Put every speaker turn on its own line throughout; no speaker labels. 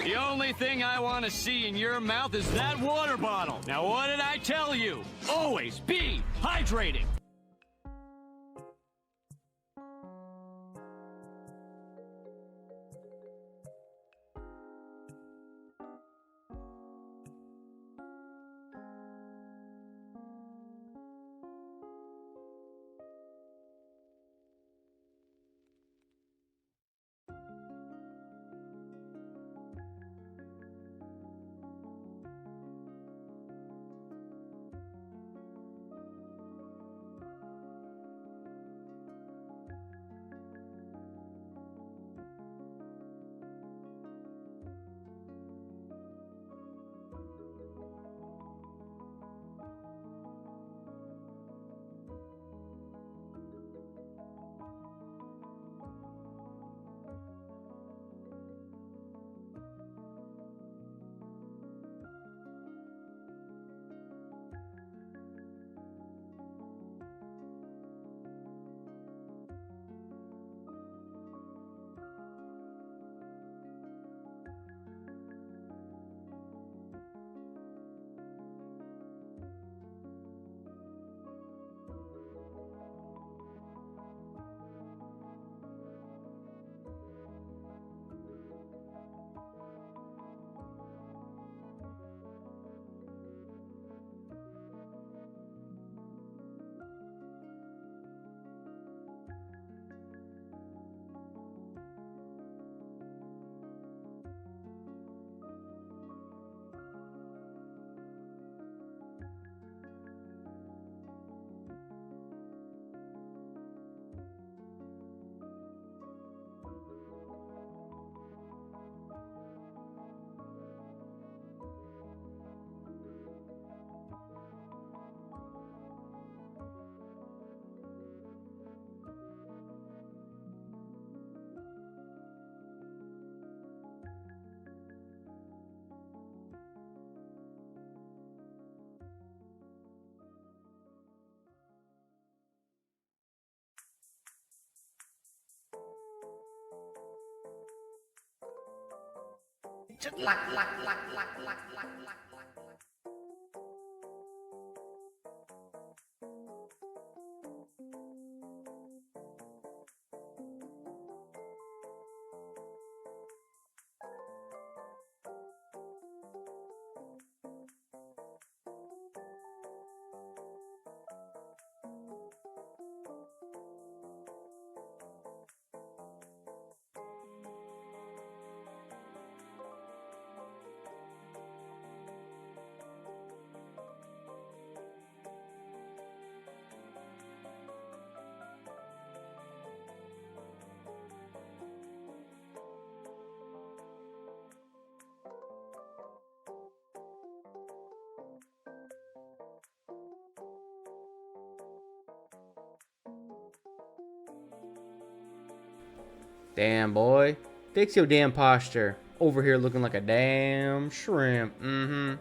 The only thing I want to see in your mouth is that water bottle. Now, what did I tell you? Always be hydrated.
Just luck.
Damn, boy. Fix your damn posture. Over here looking like a damn shrimp. Mm-hmm.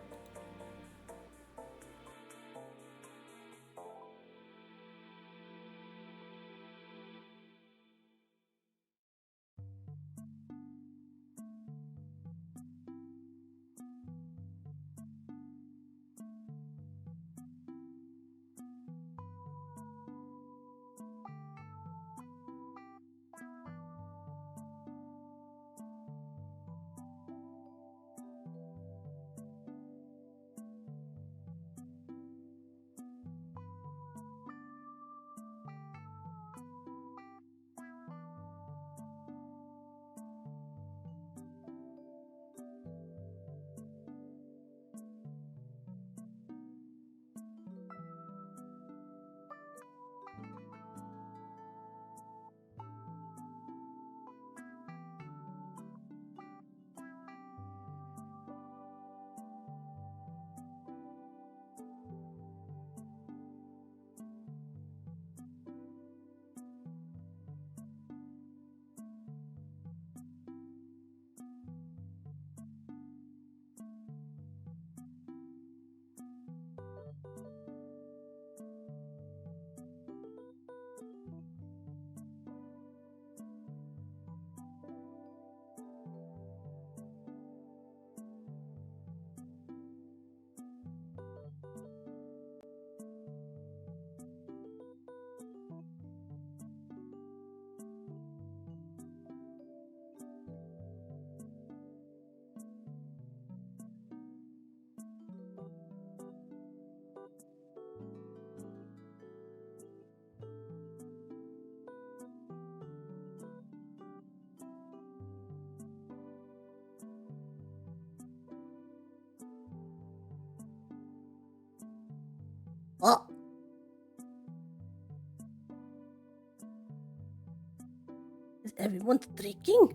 everyone's drinking?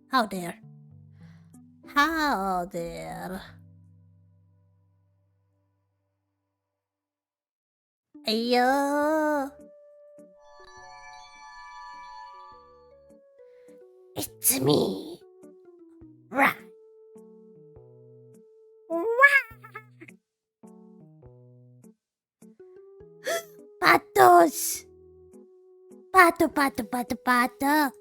How dare? How dare? Ayo! It's me! Rah! Patos! Pato, pato, pato, pato!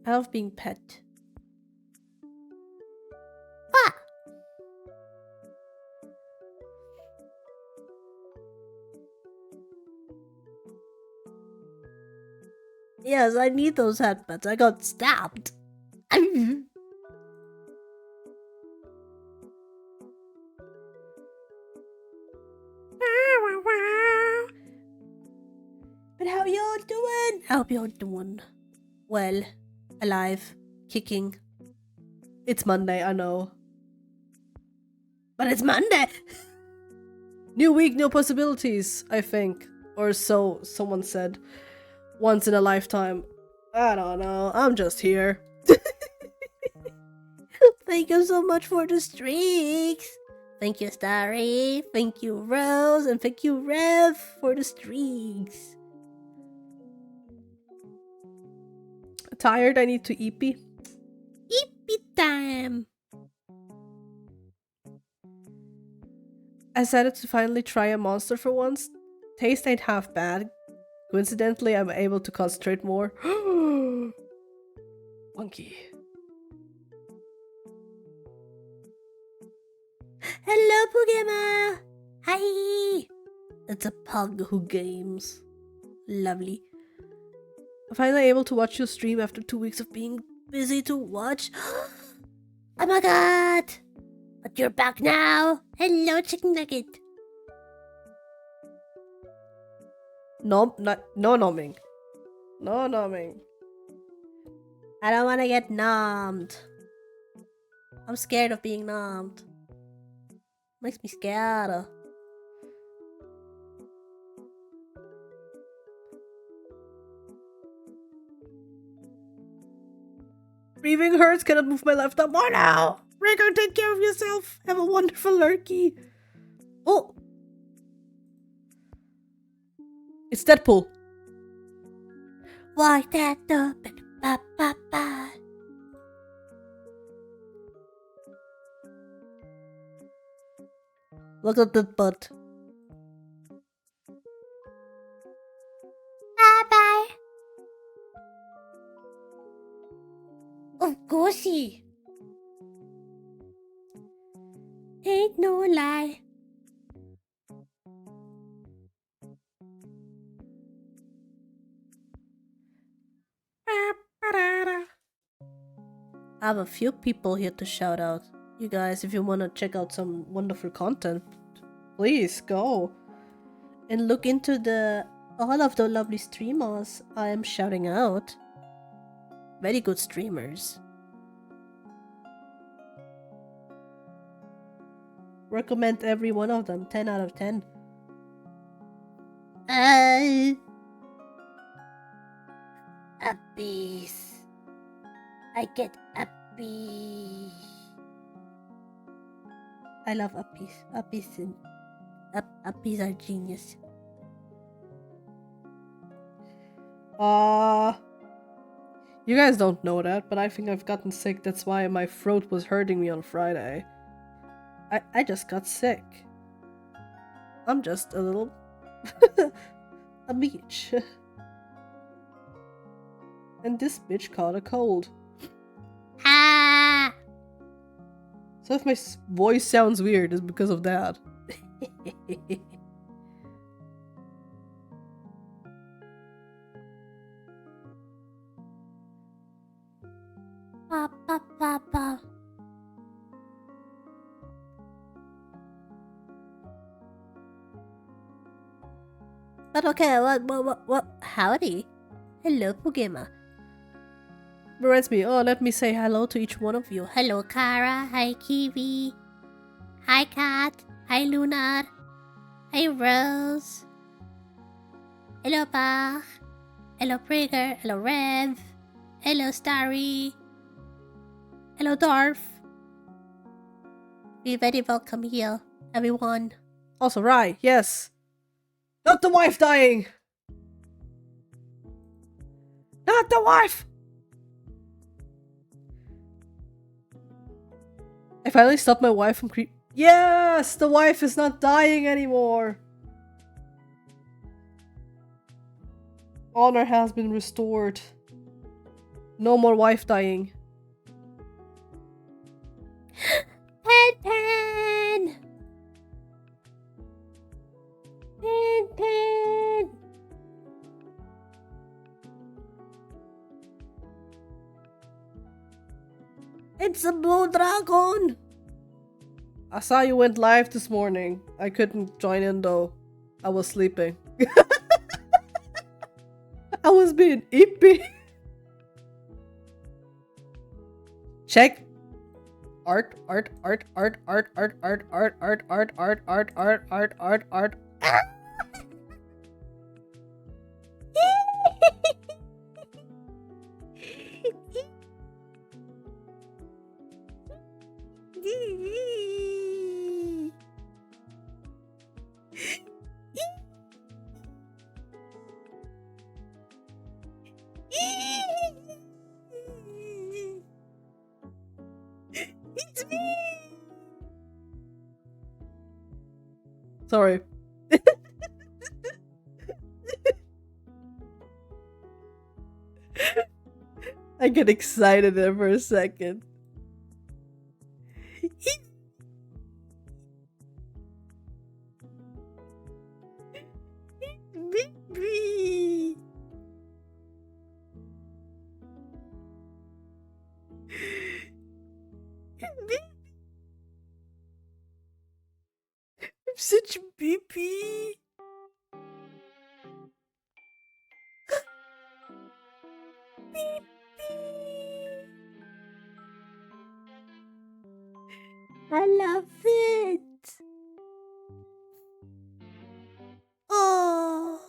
I love being pet. Ah! Yes, I need those headphones. I got stabbed. But how y'all doing? I hope y'all doing well, alive, kicking. It's Monday, I know. But it's Monday! New week, new possibilities, I think. Or so someone said. Once in a lifetime. I don't know. I'm just here. Thank you so much for the streaks. Thank you, Starry. Thank you, Rose. And thank you, Rev, for the streaks. Tired? I need to eepy. Eepy time. I decided to finally try a monster for once. Taste ain't half bad. Coincidentally, I'm able to concentrate more. Monkey. Hello, Pugema! Hi! It's a pug who games. Lovely. I'm finally able to watch your stream after 2 weeks of being busy to watch. Oh my god! But you're back now! Hello, Chicken Nugget! No nomming. No nomming. I don't want to get nommed. I'm scared of being nommed. Makes me scared. Breathing hurts, cannot move my left arm. Oh no! Rico, take care of yourself. Have a wonderful lurkey. Oh! It's Deadpool. Why that open? Ba ba ba. Look at that butt. Bye bye. Of course he. Ain't no lie. I have a few people here to shout out. You guys, if you want to check out some wonderful content, please go and look into all of the lovely streamers I am shouting out. Very good streamers. Recommend every one of them. 10 out of 10. Uppies. I get uppies. I love uppies. Uppies are genius. You guys don't know that, but I think I've gotten sick. That's why my throat was hurting me on Friday. I just got sick. I'm just a little... a bitch. And this bitch caught a cold. Ah! So if my voice sounds weird, it's because of that. Pa, pa, pa, pa. But okay, what? Howdy. Hello, Pugema. Reminds me, let me say hello to each one of you. Hello, Kara. Hi, Kiwi. Hi, Kat. Hi, Lunar. Hi, Rose. Hello, Bach. Hello, Prigger. Hello, Rev. Hello, Starry. Hello, Darth. Be very welcome here, everyone. Also, right, yes. Not the wife dying! Not the wife! I finally stopped my wife from creep. Yes! The wife is not dying anymore! Honor has been restored. No more wife dying. Pen Pen! Pen Pen! It's a blue dragon! I saw you went live this morning. I couldn't join in though. I was sleeping. I was being ippy. Check. Art. It's me. Sorry. I get excited there for a second. Baby. I'm such a baby. I love it. Oh.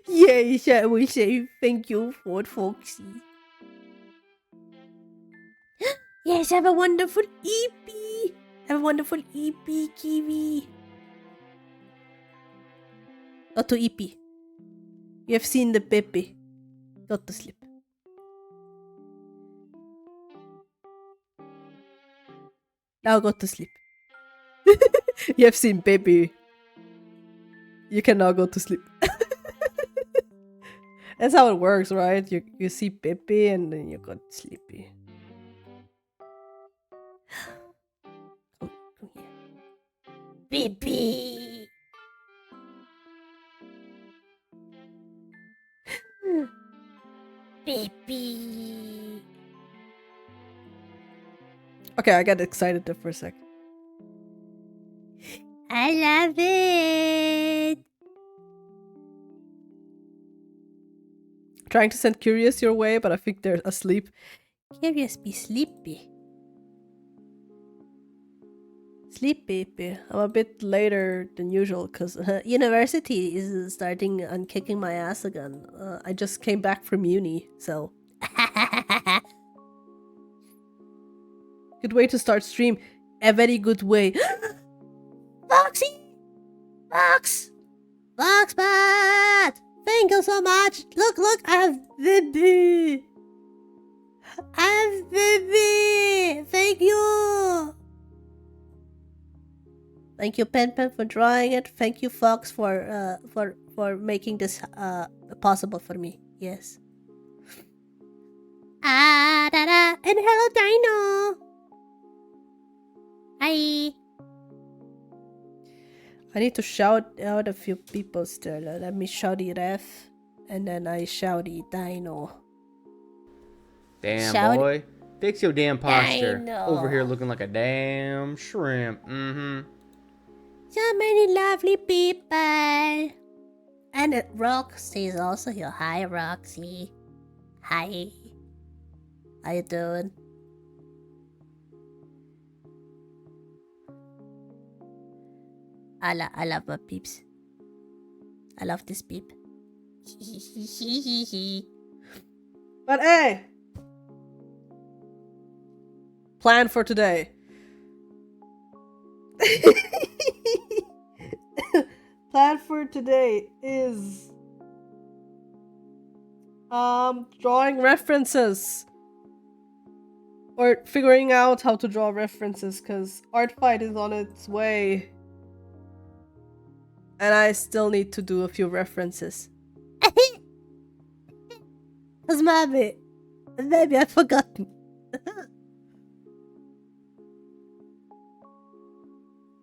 Yes, I will say thank you for Foxy. Yes, have a wonderful EP. Have a wonderful EP, Kiwi. Go to EP. You have seen the Pepe. Go to sleep. Now go to sleep. You have seen Pepe. You can now go to sleep. That's how it works, right? You see Pepe and then you got sleepy. Come here. Pepe! Pepe! Okay, I got excited there for a sec. I love it! Trying to send Curious your way, but I think they're asleep. Curious be sleepy. Sleepy. I'm a bit later than usual because university is starting on kicking my ass again. I just came back from uni, so. Good way to start stream. A very good way. Foxy! Fox! Foxbot! Thank you so much! Look, I have baby! I have baby! Thank you! Thank you, Pen Pen, for drawing it. Thank you, Fox, for making this possible for me. Yes. Ah, da, da. And hello, Dino! Hi! I need to shout out a few people still. Let me shouty Ref, and then I shouty Dino.
Damn, boy. Fix your damn posture.
Dino.
Over here looking like a damn shrimp.
So many lovely people. And Roxy is also here. Hi, Roxy. Hi. How you doing? I love my peeps. I love this beep. But hey! Plan for today. Plan for today is drawing references. Or figuring out how to draw references, because ArtFight is on its way. And I still need to do a few references. Cause maybe I've forgotten.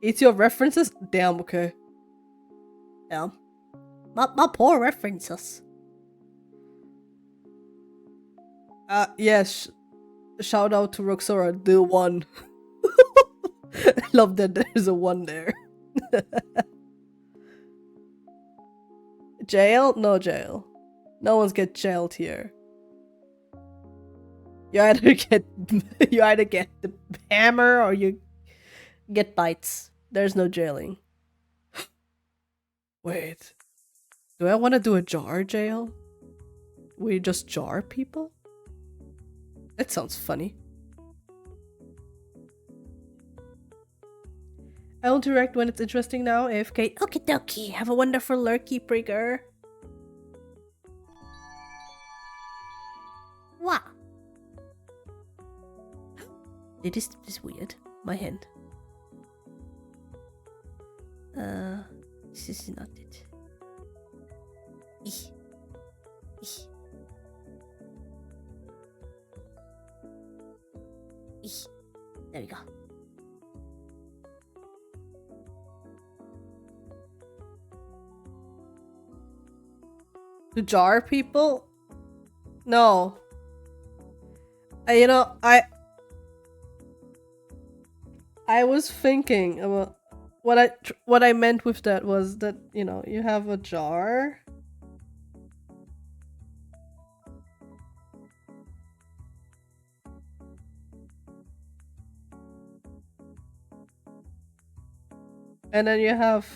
It's your references? Damn, okay. Damn. My poor references. Yes. Shout out to Roxora, the one. I love that there's a one there. Jail? No jail. No one's get jailed here. You either get the hammer or you get bites. There's no jailing. Wait. Do I want to do a jar jail? We just jar people? That sounds funny. I'll interact when it's interesting now, AFK. Okie dokie. Have a wonderful lurky, Brigger. Wow. This is weird. My hand. This is not it. Eeh. Eeh. Eeh. There we go. To jar people? No. You know, I was thinking about what I meant with that was that, you know, you have a jar. And then you have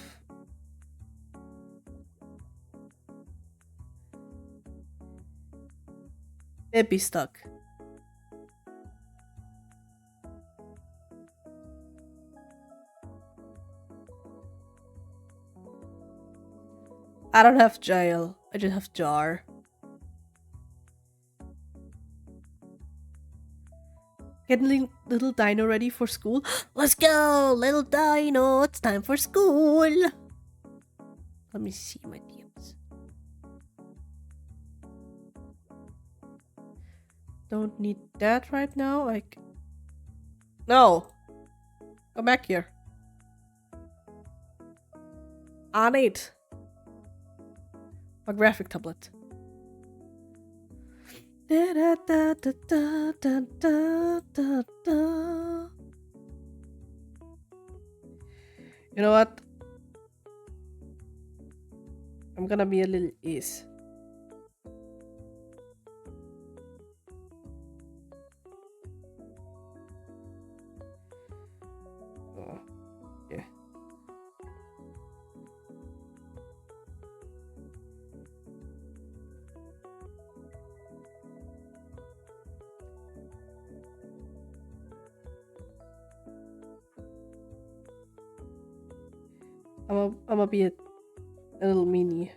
it'd be stuck. I don't have jail. I just have jar. Getting little dino ready for school. Let's go, little dino. It's time for school. Let me see my DMs. Don't need that right now. No. Come back here. On it. My graphic tablet. You know what? I'm gonna be a little ease. Oh, yeah. I'm gonna be a little meanie.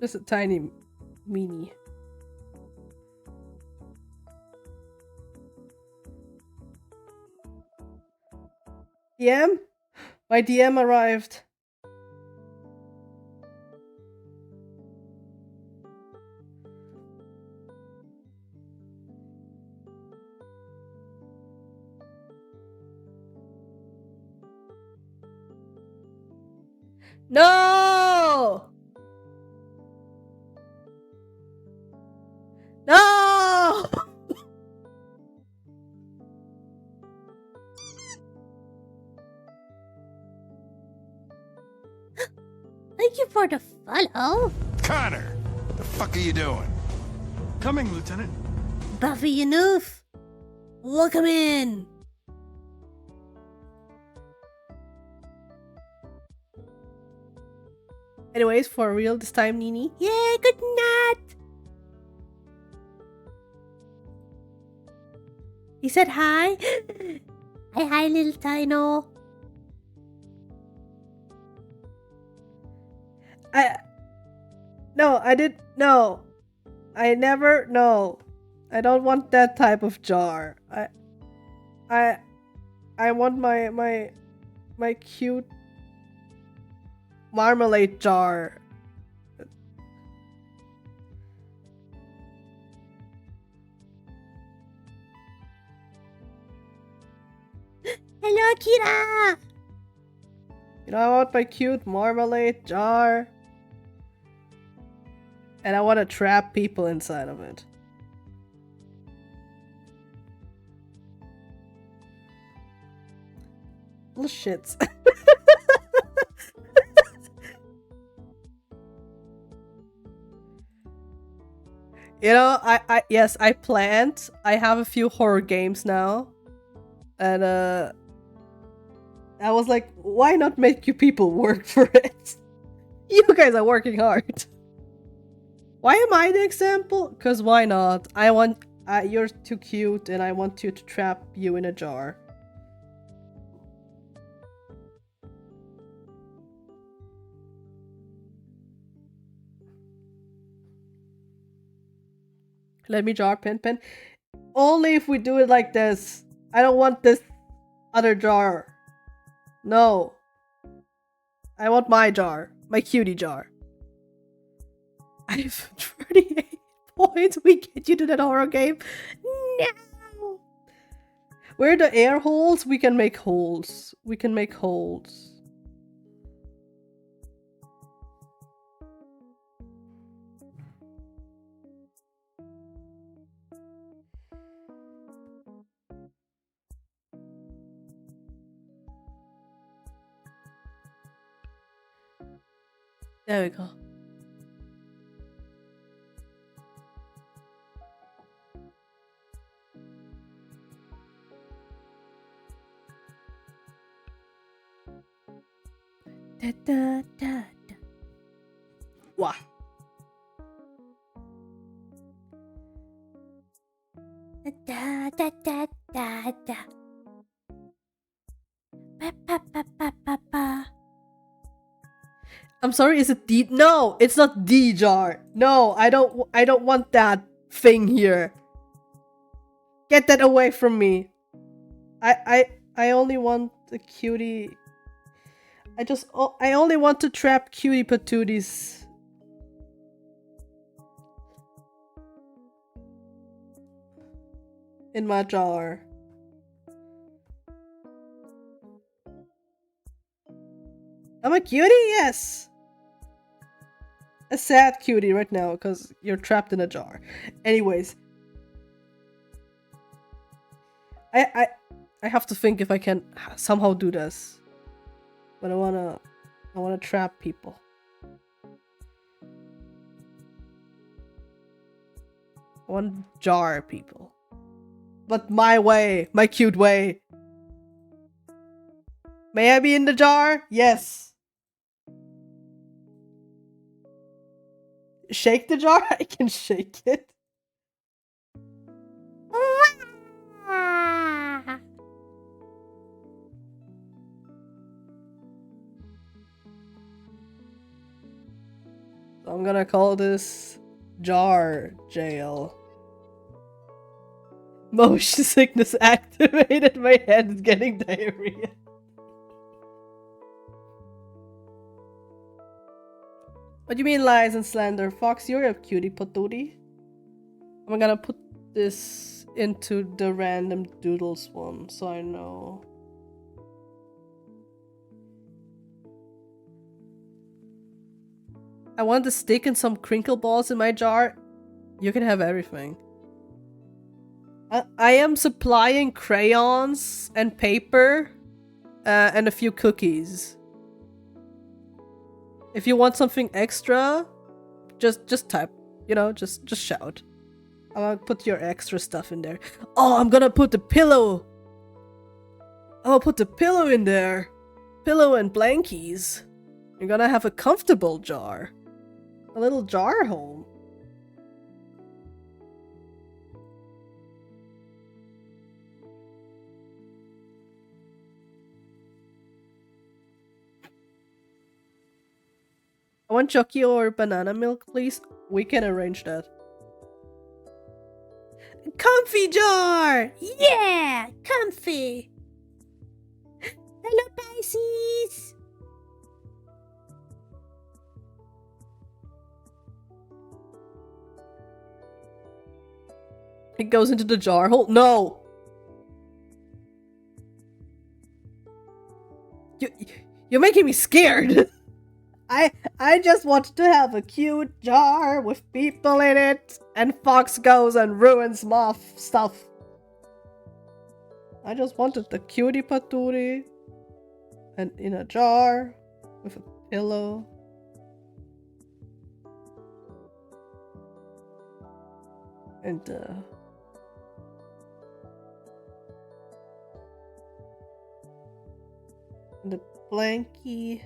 Just a tiny meanie. DM? My DM arrived. No! No! Thank you for the follow.
Connor, the fuck are you doing?
Coming, Lieutenant.
Buffy Yanoof. Welcome in. Anyways, for real this time, Nini. Yeah, good night. He said hi. Hi, little Tino. No, I did. No, I never. No, I don't want that type of jar. I want my cute marmalade jar. Hello, Kira! You know, I want my cute marmalade jar. And I want to trap people inside of it. Little shits. You know, yes, I planned. I have a few horror games now. And I was like, why not make you people work for it? You guys are working hard. Why am I the example? Because why not? I want... you're too cute and I want you to trap you in a jar. Let me jar pen. Only if we do it like this. I don't want this other jar. No. I want my jar. My cutie jar. I have 38 points. We get you to that horror game. No. Where are the air holes? We can make holes. We can make holes. There we go. Da, da, da, da. Wah. Da, da, da, da, da. Ba, ba, ba, ba, ba, ba. I'm sorry, is it D? No, it's not D jar. No, I don't want that thing here. Get that away from me. I only want the cutie. I only want to trap cutie patooties. In my jar. I'm a cutie? Yes. A sad cutie right now because you're trapped in a jar. Anyways. I have to think if I can somehow do this. But I wanna trap people. I want to jar people. But my way, my cute way. May I be in the jar? Yes. Shake the jar? I can shake it. So I'm gonna call this jar jail. Motion sickness activated. My head is getting diarrhea. What do you mean lies and slander? Fox, you're a cutie patootie. I'm gonna put this into the random doodles one so I know. I want to stick and some crinkle balls in my jar. You can have everything. I am supplying crayons and paper and a few cookies. If you want something extra, just type, you know, just shout. I'm gonna put your extra stuff in there. Oh, I'm gonna put the pillow. I'll put the pillow in there. Pillow and blankies. You're gonna have a comfortable jar. A little jar home. I want jockey or banana milk, please. We can arrange that. Comfy jar! Yeah! Comfy! Hello, Pisces! It goes into the jar hole. No! You're making me scared! I just want to have a cute jar with people in it, and Fox goes and ruins more stuff. I just wanted the cutie patootie, and in a jar with a pillow. And the blankie.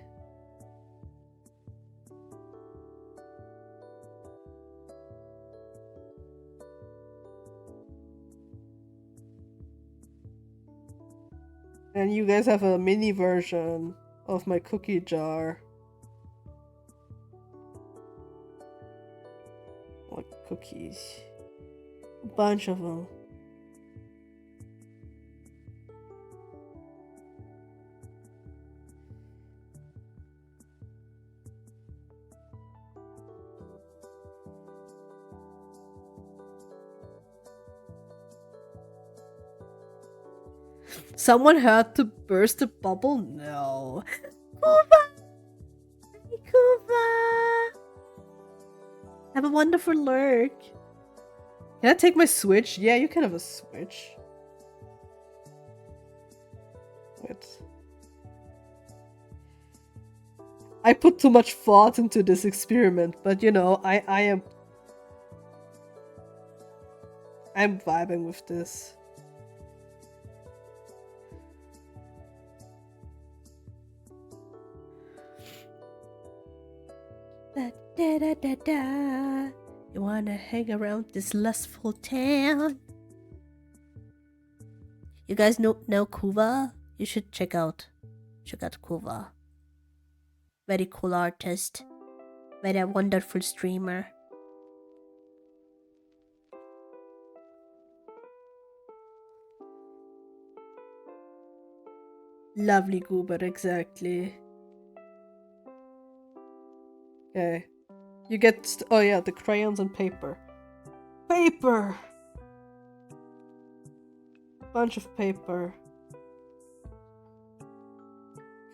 And you guys have a mini version of my cookie jar. Like cookies. A bunch of them. Someone had to burst a bubble? No. Kuva! Hey, Kuva! Have a wonderful lurk. Can I take my Switch? Yeah, you can have a Switch. Wait. I put too much thought into this experiment, but you know, I'm vibing with this. Da, da, da, da, da. You wanna hang around this lustful town? You guys know Kuva? You should check out Kuva. Very cool artist. Very wonderful streamer. Lovely goober, exactly. Okay. You get... oh yeah, the crayons and paper. Paper! Bunch of paper.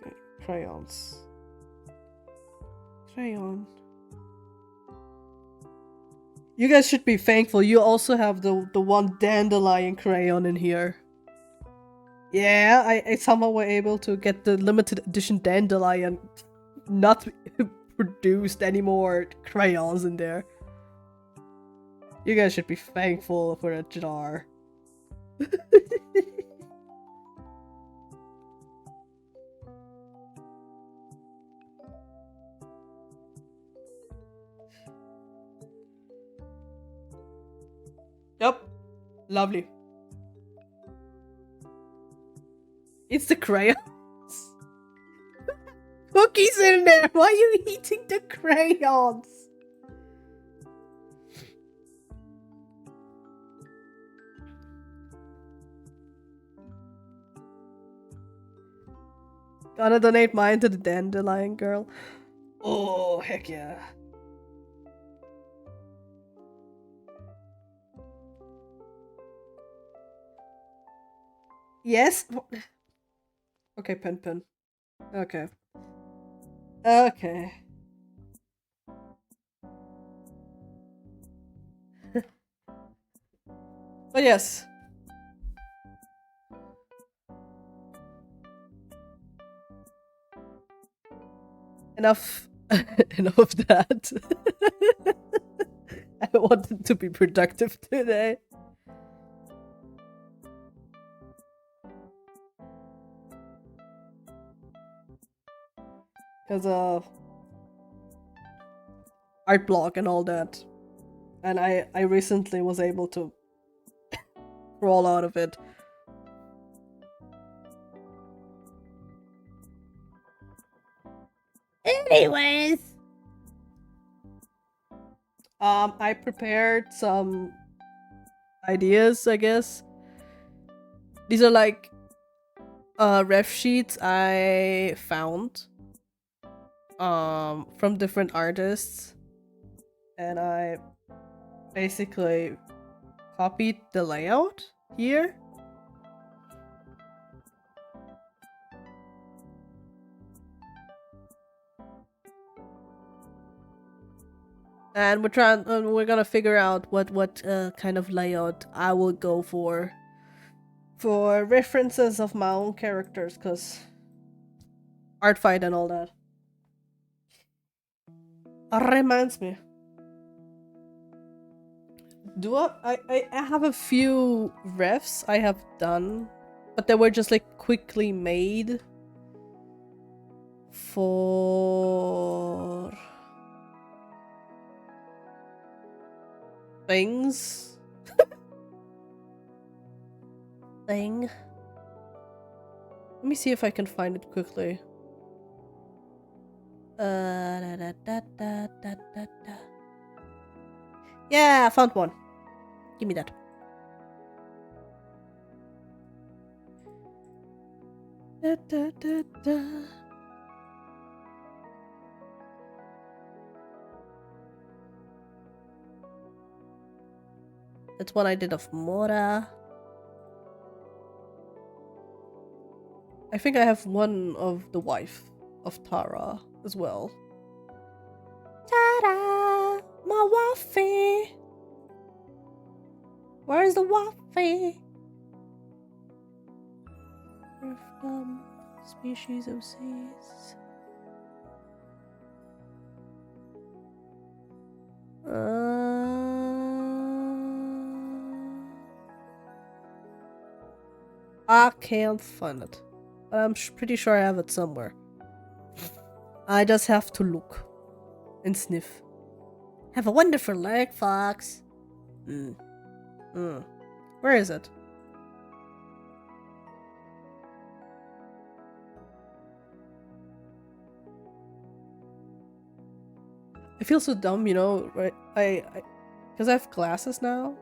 Okay, crayons. Crayon. You guys should be thankful. You also have the one dandelion crayon in here. Yeah, I somehow were able to get the limited edition dandelion not produced any more crayons in there. You guys should be thankful for a jar. Yep. Lovely. It's the crayons. Cookies in there! Why are you eating the crayons? Gonna donate mine to the dandelion girl. Oh, heck yeah. Yes? Okay, pen. Okay. Okay. But yes. Enough. Enough of that. I wanted to be productive today. because of art block and all that. And I recently was able to crawl out of it. Anyways, I prepared some ideas, I guess. These are like ref sheets I found from different artists, and I basically copied the layout here. And we're gonna figure out what kind of layout I will go for references of my own characters, cause ArtFight and all that. Reminds me. I have a few refs I have done, but they were just like quickly made for things. Thing. Let me see if I can find it quickly. Yeah, I found one. Give me that. That's one I did of Mora. I think I have one of the wife of Tara as well. Tara, my wifey. Where's the wifey? We're from species of seas. I can't find it. But I'm pretty sure I have it somewhere. I just have to look and sniff. Have a wonderful leg, Fox. Where is it? I feel so dumb, you know, right? Because I have glasses now.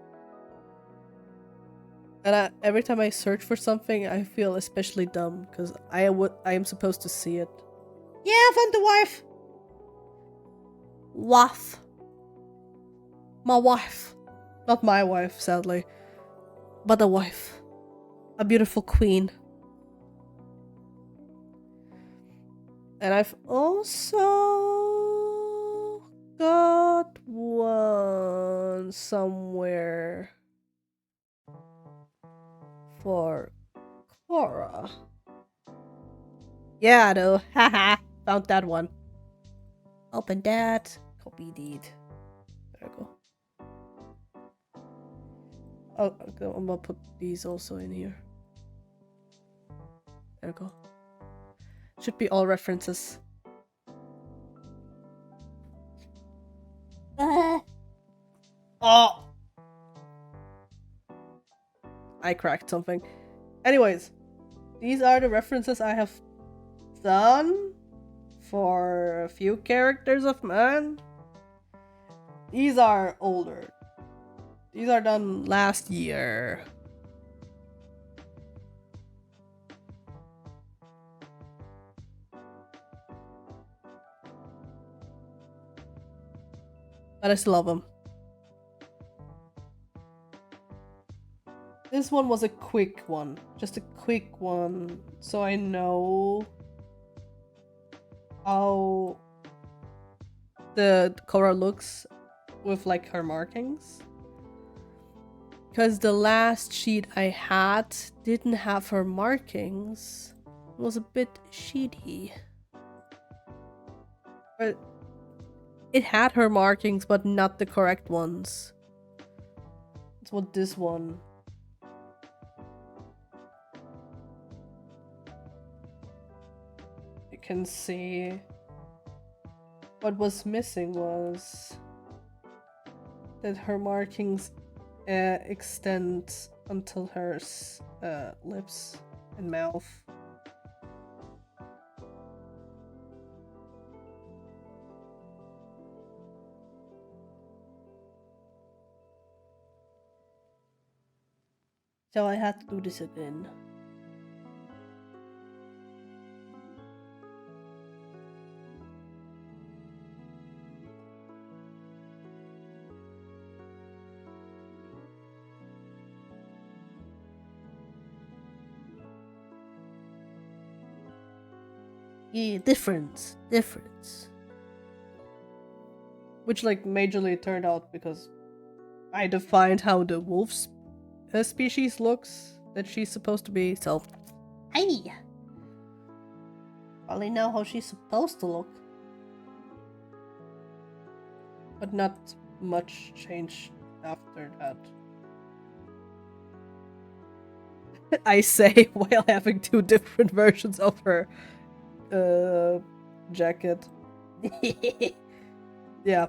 And every time I search for something, I feel especially dumb because I am supposed to see it. Yeah, I found the wife. Wife. My wife. Not my wife, sadly, but a wife. A beautiful queen. And I've also got one somewhere for Cora. Yeah, I know. Haha. Found that one. Open that. Copy deed. There we go. Oh, okay, I'm gonna put these also in here. There we go. Should be all references. Oh! I cracked something. Anyways, these are the references I have done for a few characters of mine. These are older. These are done last year. But I still love them. This one was a quick one. Just a quick one. So I know how the Cora looks with like her markings. Because the last sheet I had didn't have her markings. It was a bit shitty. But it had her markings, but not the correct ones. That's what this one. You can see What was missing was that her markings extend until her lips and mouth. So I had to do this again. Yeah, difference. Which like majorly turned out because I defined how the wolf's species looks that she's supposed to be, so hey, only know how she's supposed to look, but not much changed after that. I say while having two different versions of her jacket. Yeah.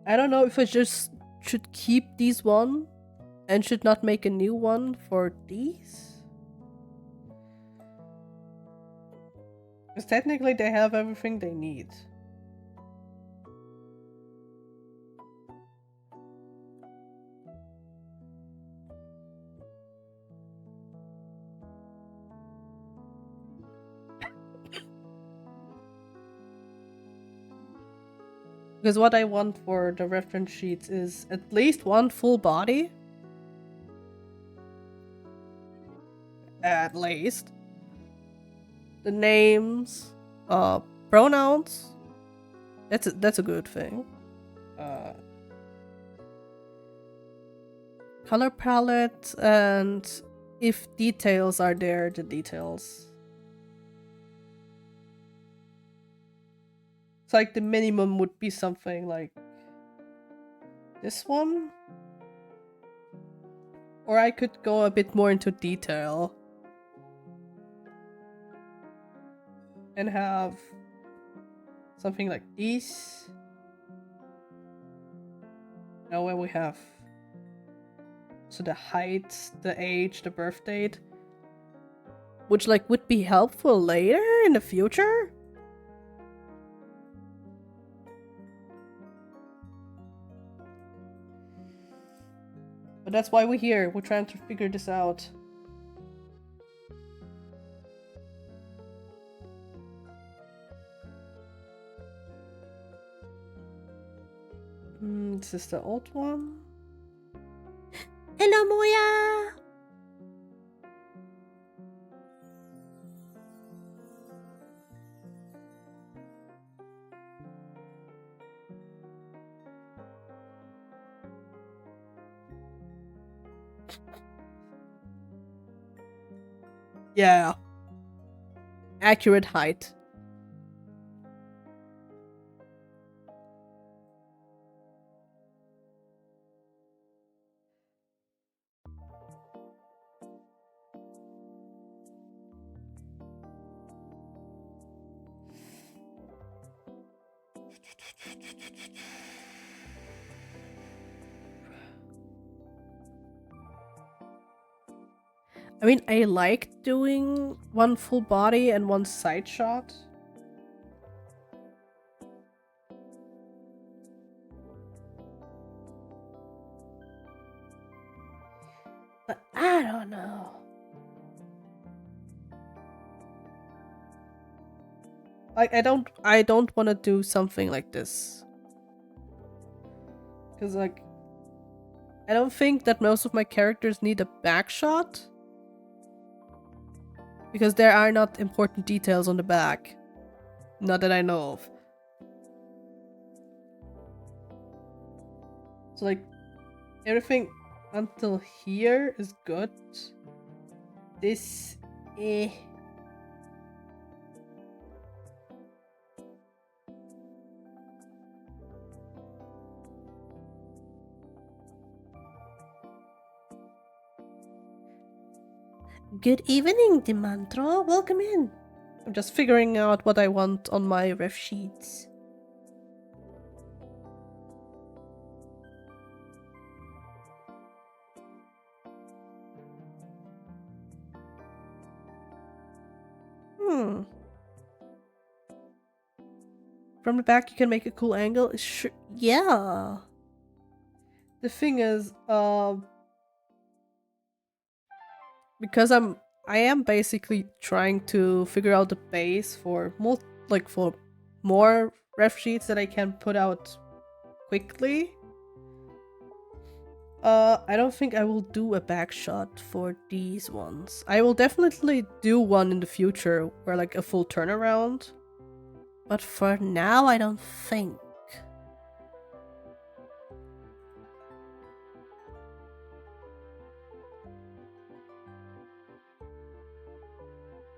I don't know if I just should keep these one and should not make a new one for these. Because technically they have everything they need. Because what I want for the reference sheets is at least one full body. At least. The names, pronouns. That's a good thing. Color palette, and if details are there, the details. It's like the minimum would be something like this one. Or I could go a bit more into detail. And have something like these. Now where we have so the height, the age, the birth date. Which like would be helpful later in the future. But that's why we're here. We're trying to figure this out. This is the old one. Hello, Moya! Yeah. Accurate height. I mean, I like doing one full body and one side shot. But I don't know. Like, I don't want to do something like this. Because, like, I don't think that most of my characters need a back shot. Because there are not important details on the back. Not that I know of. So like, everything until here is good. This Eh. Good evening, Dimantro. Welcome in. I'm just figuring out what I want on my ref sheets. From the back, you can make a cool angle. Sure. Yeah. The thing is, because I am basically trying to figure out the base for for more ref sheets that I can put out quickly. I don't think I will do a back shot for these ones. I will definitely do one in the future where like a full turnaround. But for now, I don't think.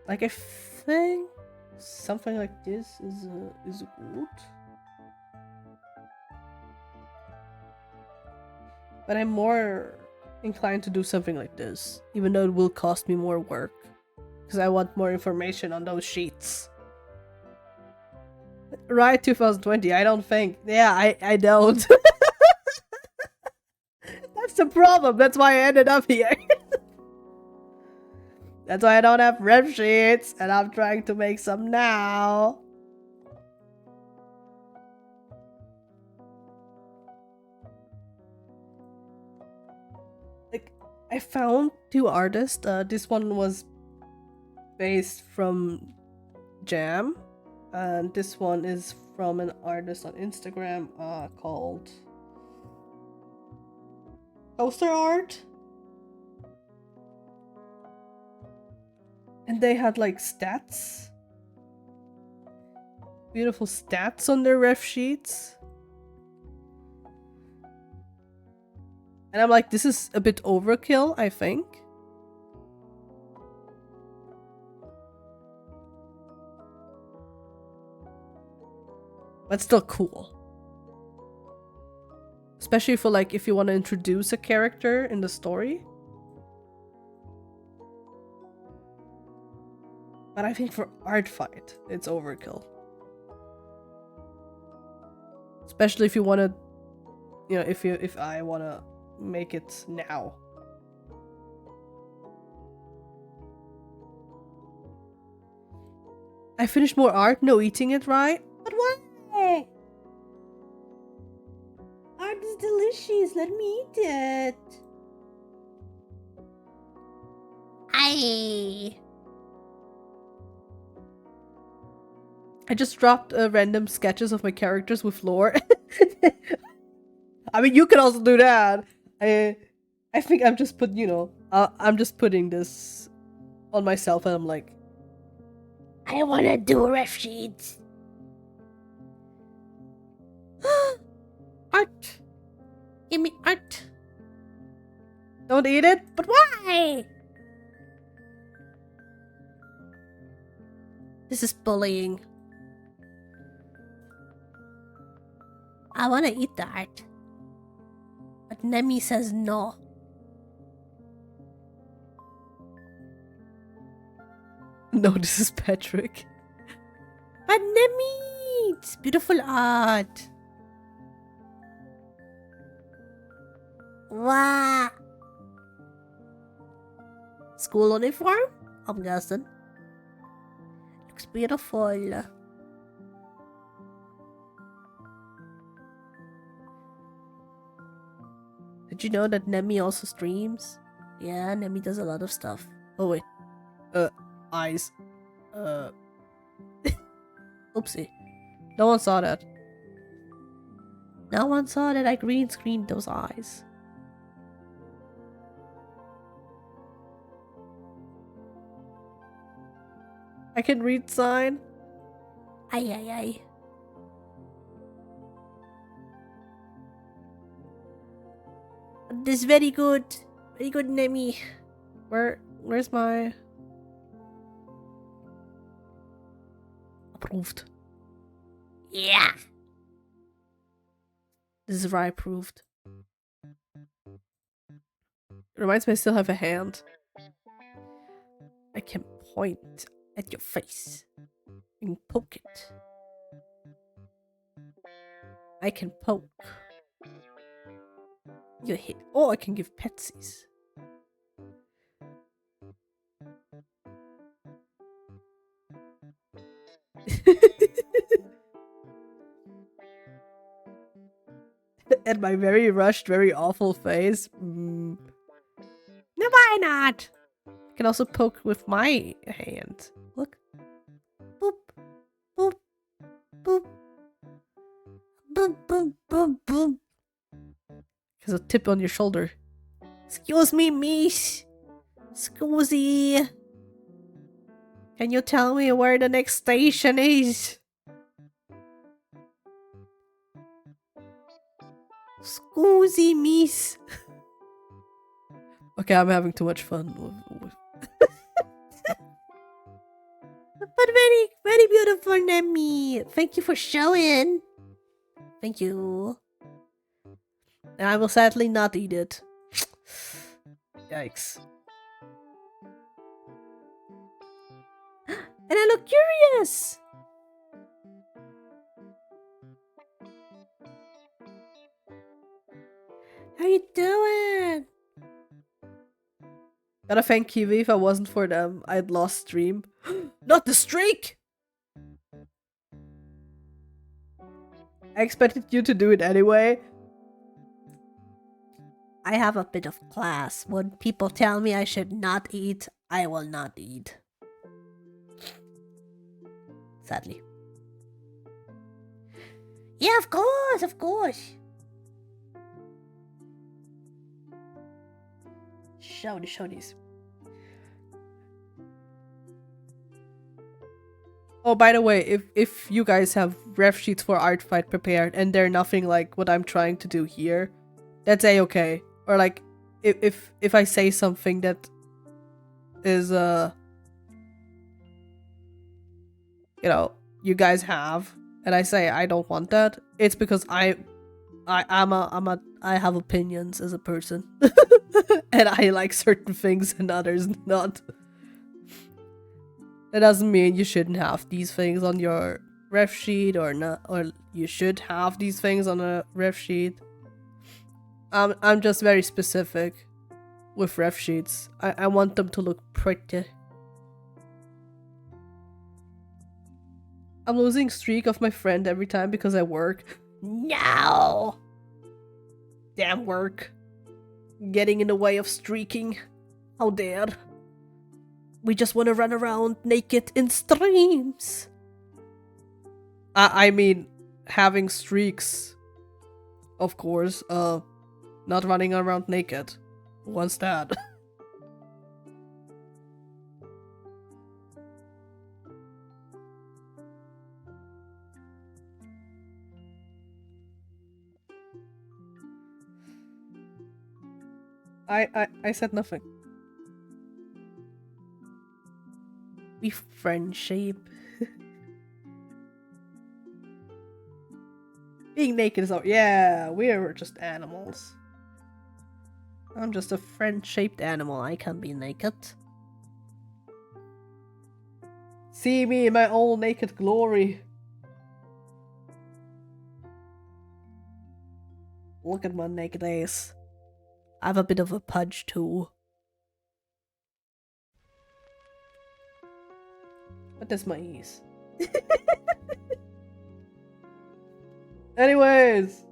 Like I think something like this is good. But I'm more inclined to do something like this, even though it will cost me more work. Because I want more information on those sheets. Right, 2020, I don't think. Yeah, I don't. That's the problem. That's why I ended up here. That's why I don't have ref sheets, and I'm trying to make some now. Like, I found two artists. This one was based from Jam, and this one is from an artist on Instagram called Poster Art. And they had like stats. Beautiful stats on their ref sheets. And I'm like, this is a bit overkill, I think. But still cool. Especially for like if you want to introduce a character in the story. But I think for ArtFight, it's overkill. Especially if you want to, you know, if I want to make it now. I finished more art, no eating it, right? But why? Art is delicious, let me eat it. I just dropped random sketches of my characters with lore. I mean, you can also do that. I think I'm just I'm just putting this on myself, and I'm like, I wanna do ref sheets. Art. Give me art. Don't eat it? But why? This is bullying. I wanna eat the art. But Nemi says no. No, this is Patrick. But Nemi! It's beautiful art. Wow. School uniform? I'm guessing. Looks beautiful. Did you know that Nemi also streams? Yeah, Nemi does a lot of stuff. Oh wait. Eyes. Oopsie. No one saw that. No one saw that I green screened those eyes. I can read sign. Ay ay ay. This is very good. Very good, Nemi. Where's my... approved. Yeah. This is where I approved. Reminds me I still have a hand. I can point at your face and poke it. I can poke your head. Oh, I can give petsies. And my very rushed, very awful face. No, why not? I can also poke with my hand. Look. Boop. Boop. Boop. Boop, boop, boop, boop. There's a tip on your shoulder. Excuse me, miss. Scusi. Can you tell me where the next station is? Scusi, miss. Okay, I'm having too much fun with but very, very beautiful, Nemi. Thank you for showing. Thank you. And I will sadly not eat it. Yikes. And I look curious. How you doing? Gotta thank Kiwi. If I wasn't for them, I'd lost stream. Not the streak! I expected you to do it anyway. I have a bit of class. When people tell me I should not eat, I will not eat. Sadly. Yeah, of course, of course. Show these. Oh, by the way, if you guys have ref sheets for ArtFight prepared and they're nothing like what I'm trying to do here, that's a-okay. Or like, if I say something that is, you know, you guys have, and I say I don't want that, it's because I have opinions as a person. And I like certain things and others not. That doesn't mean you shouldn't have these things on your ref sheet or not, or you should have these things on a ref sheet. I'm just very specific with ref sheets. I want them to look pretty. I'm losing streak of my friend every time because I work. No! Damn work. Getting in the way of streaking. How dare. We just want to run around naked in streams. I mean, having streaks. Of course. Not running around naked. Who wants that? I said nothing. We friendship. Being naked is all— yeah, we're just animals. I'm just a friend-shaped animal. I can be naked. See me in my all naked glory. Look at my naked ass. I have a bit of a pudge too. But that's my ease. Anyways.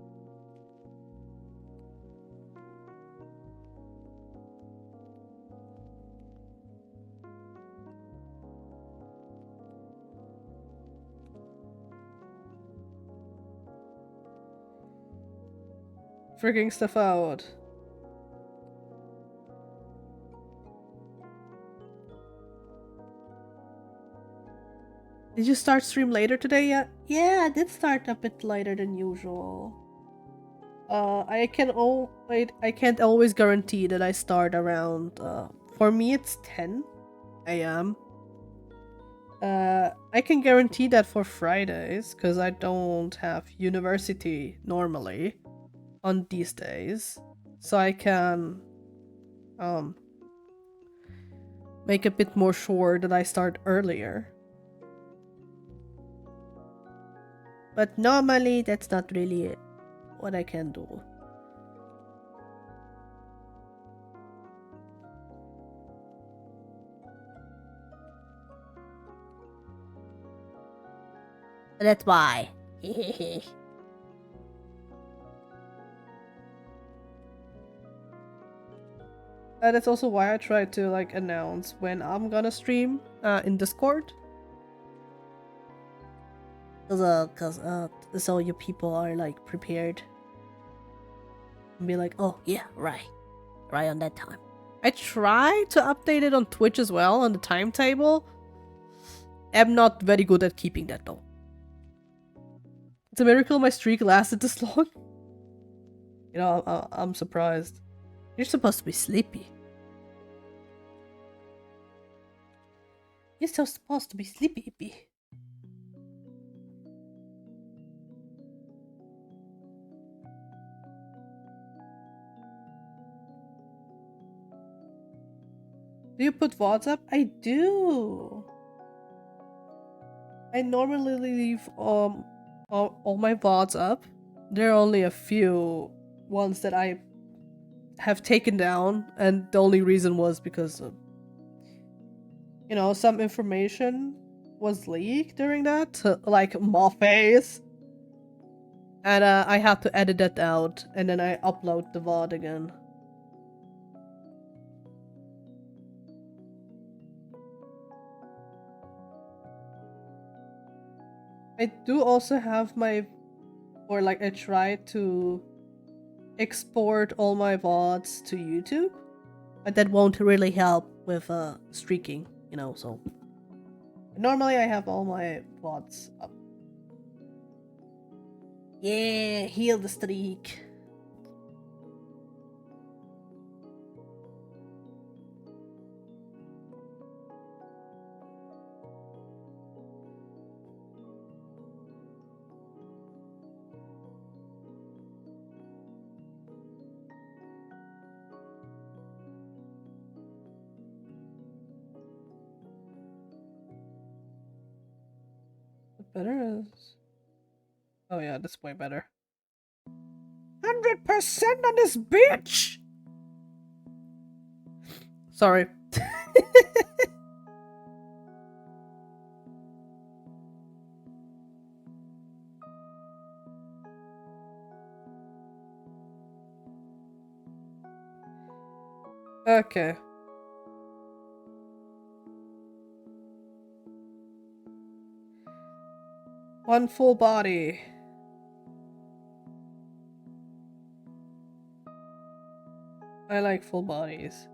Figuring stuff out. Did you start stream later today yet? Yeah, I did start a bit later than usual. I can't always guarantee that I start around, for me it's 10 a.m. I can guarantee that for Fridays, because I don't have university normally on these days. So I can make a bit more sure that I start earlier. But normally that's not really what I can do. That's why. That's also why I try to like announce when I'm gonna stream in Discord. Cause so you people are like prepared. And be like, oh yeah, right on that time. I try to update it on Twitch as well on the timetable. I'm not very good at keeping that though. It's a miracle my streak lasted this long. You know, I'm surprised. You're supposed to be sleepy. You're so supposed to be sleepy. Do you put VODs up? I do. I normally leave all my VODs up. There are only a few ones that I have taken down, and the only reason was because of, you know, some information was leaked during that, like my face. And I had to edit that out, and then I upload the VOD again. I do also have my, or like I try to export all my VODs to YouTube, but that won't really help with streaking, you know, so normally I have all my VODs up. Yeah, heal the streak. Better is... Oh yeah, that's way better. 100% on this bitch! Sorry. Okay. One full body. I like full bodies.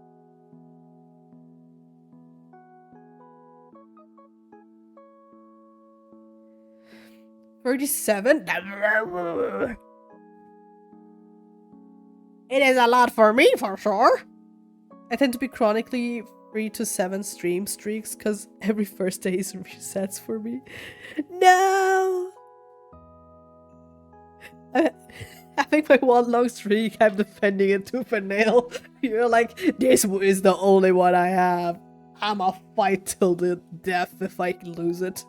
$37? It is a lot for me, for sure. I tend to be chronically 3 to 7 stream streaks because every first day is resets for me. No! Having my one long streak, I'm defending it tooth and nail. You're like, this is the only one I have. I'ma fight till the death if I can lose it.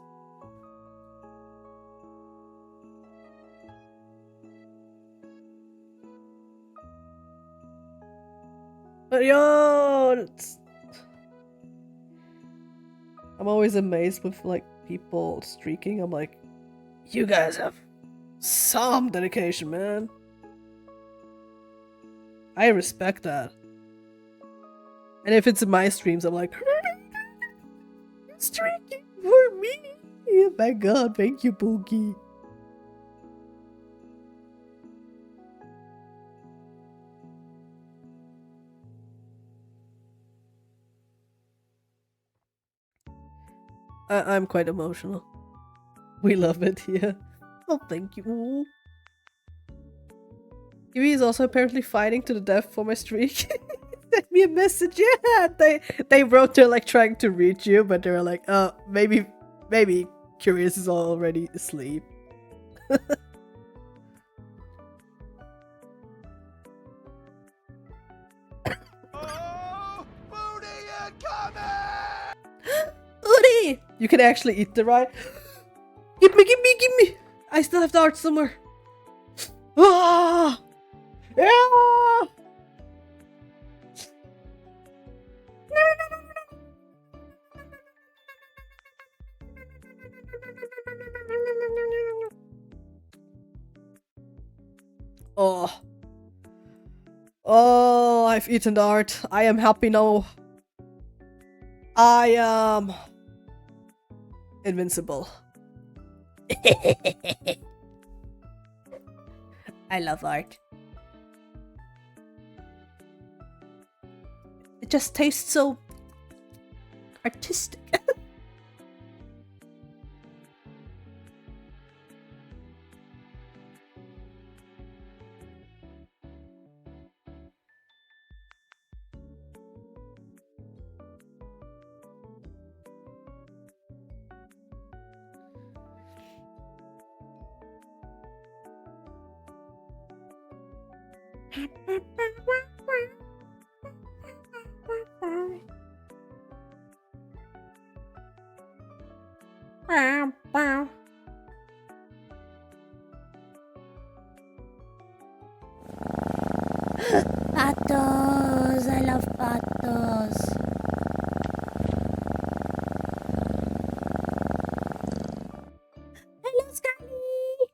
But yo, I'm always amazed with like people streaking. I'm like, you guys have some dedication, man. I respect that. And if it's in my streams, I'm like, streaking for me. Oh my god, thank you, Pookie. I'm quite emotional. We love it here. Oh, thank you. Kiwi is also apparently fighting to the death for my streak. Sent me a message. Yeah, they wrote they're like trying to reach you, but they were like, maybe Maybe Curious is already asleep.
Oh, booty incoming!
Udi! You can actually eat the right. Give me, give me, give me! I still have the art somewhere. Ah! Yeah! Oh. Oh, I've eaten the art. I am happy now. I am invincible. I love art. It just tastes so artistic. Patos! I love patos. Hello, Scully!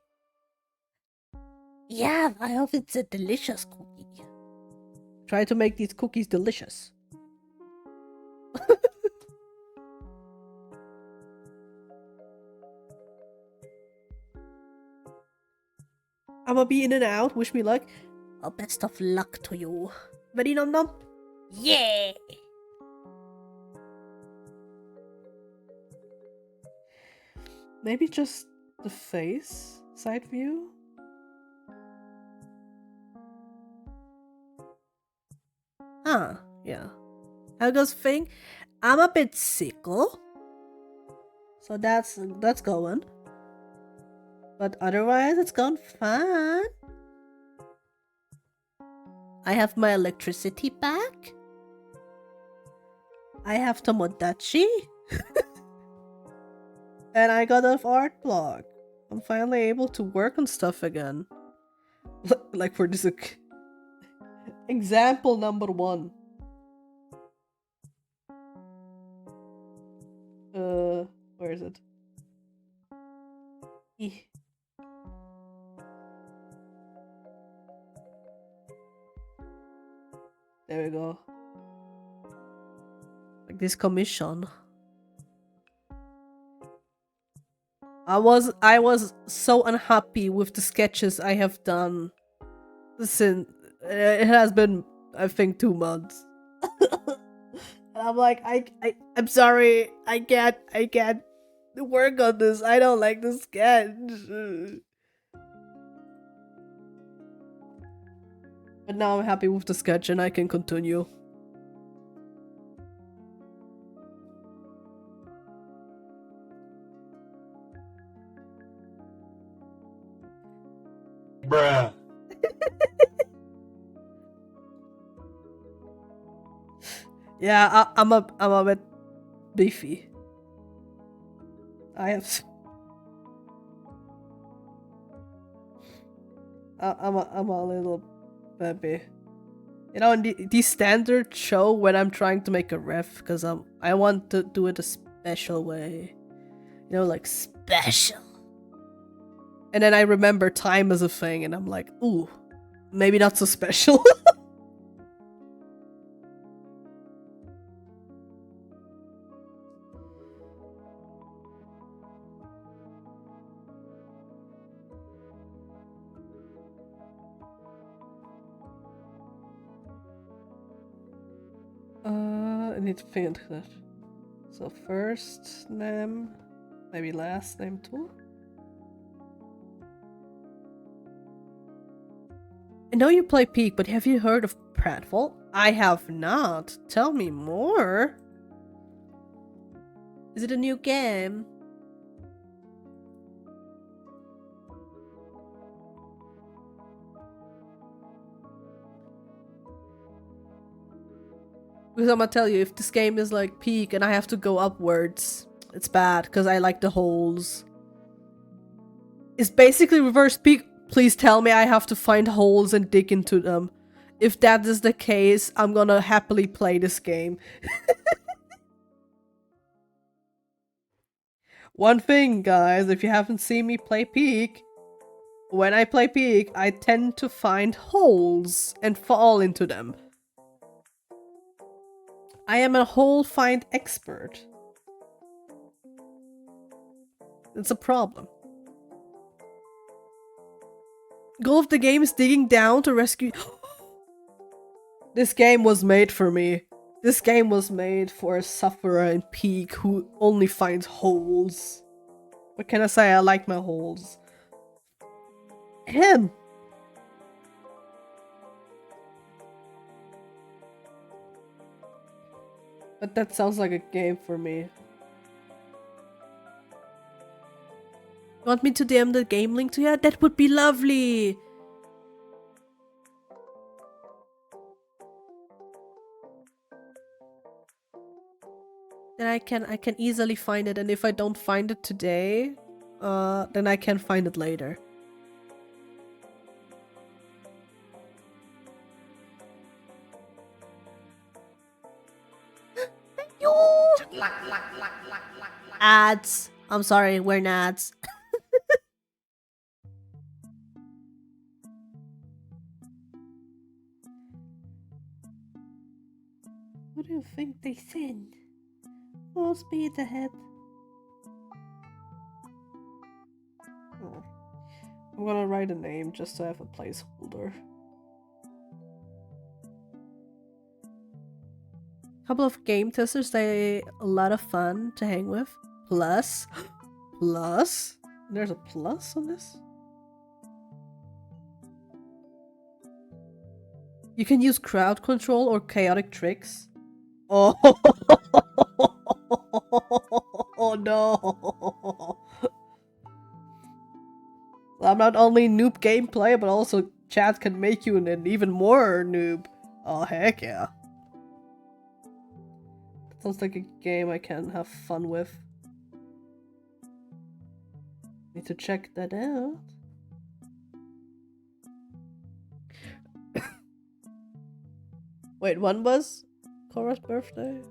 Yeah, I hope it's a delicious cookie. Try to make these cookies delicious. I'ma be in and out. Wish me luck. Oh, best of luck to you. Ready, Nom Nom? Yeah! Maybe just the face side view? Huh, yeah. How goes thing? I'm a bit sickle. So that's going. But otherwise, it's gone fine. I have my electricity back. I have Tomodachi. And I got an art blog. I'm finally able to work on stuff again. Like for this example number 1. Where is it? There we go. Like this commission. I was so unhappy with the sketches I have done since it has been, I think, 2 months. And I'm like, I'm sorry, I can't work on this. I don't like the sketch. But now I'm happy with the sketch and I can continue.
Bruh.
Yeah, I'm a bit beefy. I have. I'm a little baby. You know, in the standard show when I'm trying to make a ref, because I want to do it a special way. You know, like special. And then I remember time as a thing, and I'm like, ooh, maybe not so special. I need to think that. So first name, maybe last name too. I know you play Peak, but have you heard of Pratfall? I have not. Tell me more. Is it a new game? Because I'm gonna tell you, if this game is like peak and I have to go upwards, it's bad, because I like the holes. It's basically reverse peak. Please tell me I have to find holes and dig into them. If that is the case, I'm gonna happily play this game. One thing, guys, if you haven't seen me play peak, when I play peak, I tend to find holes and fall into them. I am a hole find expert. It's a problem. Goal of the game is digging down to rescue. This game was made for me. This game was made for a sufferer in peak who only finds holes. What can I say? I like my holes. Him. But that sounds like a game for me. You want me to DM the game link to you? That would be lovely! Then I can easily find it, and if I don't find it today, then I can find it later. Ads. I'm sorry, we're nads. What do you think they send? Full speed ahead. Oh. I'm gonna write a name just to have a placeholder. Couple of game testers, they a lot of fun to hang with. Plus, there's a plus on this? You can use crowd control or chaotic tricks. Oh, oh no. I'm not only noob gameplay, but also chat can make you an even more noob. Oh, heck yeah. Sounds like a game I can have fun with. Need to check that out. Wait, when was Cora's birthday?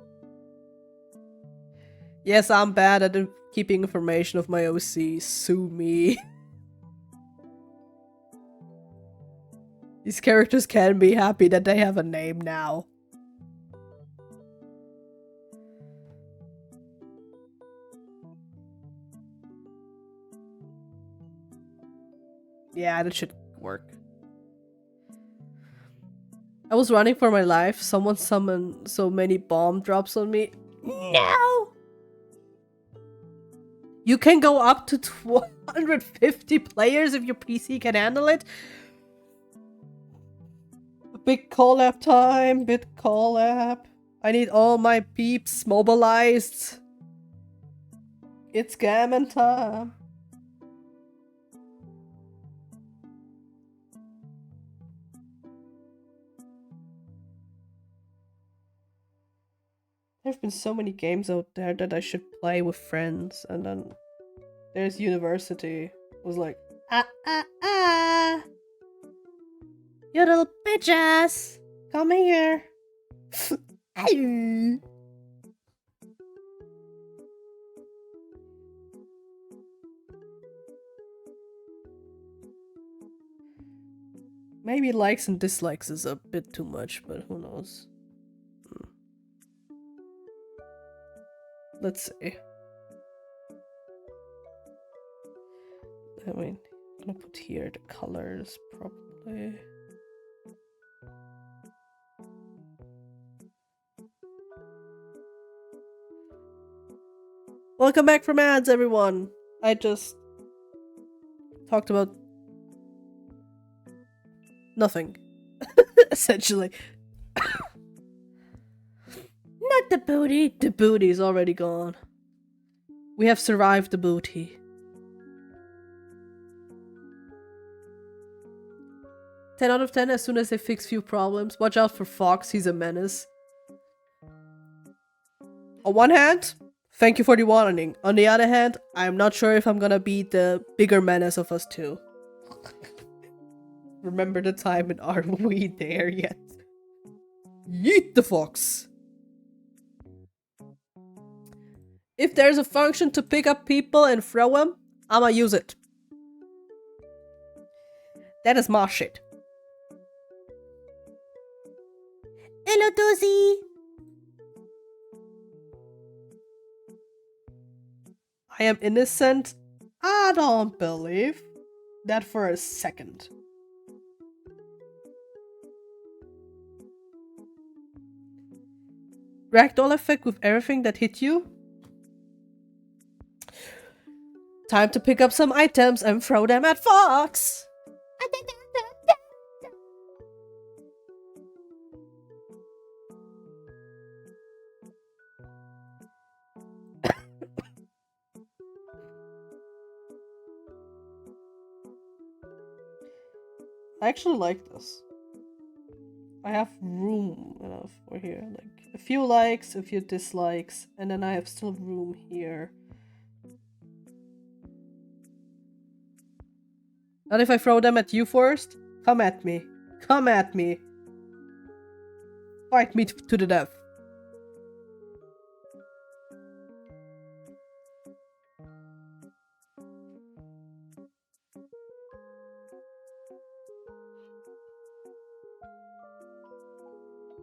Yes, I'm bad at keeping information of my OC. Sue me. These characters can be happy that they have a name now. Yeah, that should work. I was running for my life. Someone summoned so many bomb drops on me. No! You can go up to 250 players if your PC can handle it. Big collab time, big collab. I need all my peeps mobilized. It's gammon time. There've been so many games out there that I should play with friends, and then there's university. I was like, you little bitch ass, come here. Maybe likes and dislikes is a bit too much, but who knows. Let's see. I mean, I'm gonna put here the colors probably. Welcome back from ads, everyone. I just talked about nothing, essentially. Not the booty. The booty is already gone. We have survived the booty. 10 out of 10 as soon as they fix few problems. Watch out for Fox, he's a menace. On one hand, thank you for the warning. On the other hand, I'm not sure if I'm gonna be the bigger menace of us two. Remember the time and are we there yet? Yeet the fox! If there's a function to pick up people and throw them, I'ma use it. That is my shit. Hello, Dozy! I am innocent? I don't believe that for a second. Ragdoll effect with everything that hit you? Time to pick up some items and throw them at Fox! I actually like this. I have room enough for here. Like a few likes, a few dislikes, and then I have still room here. Not if I throw them at you first. Come at me. Come at me. Fight me to the death.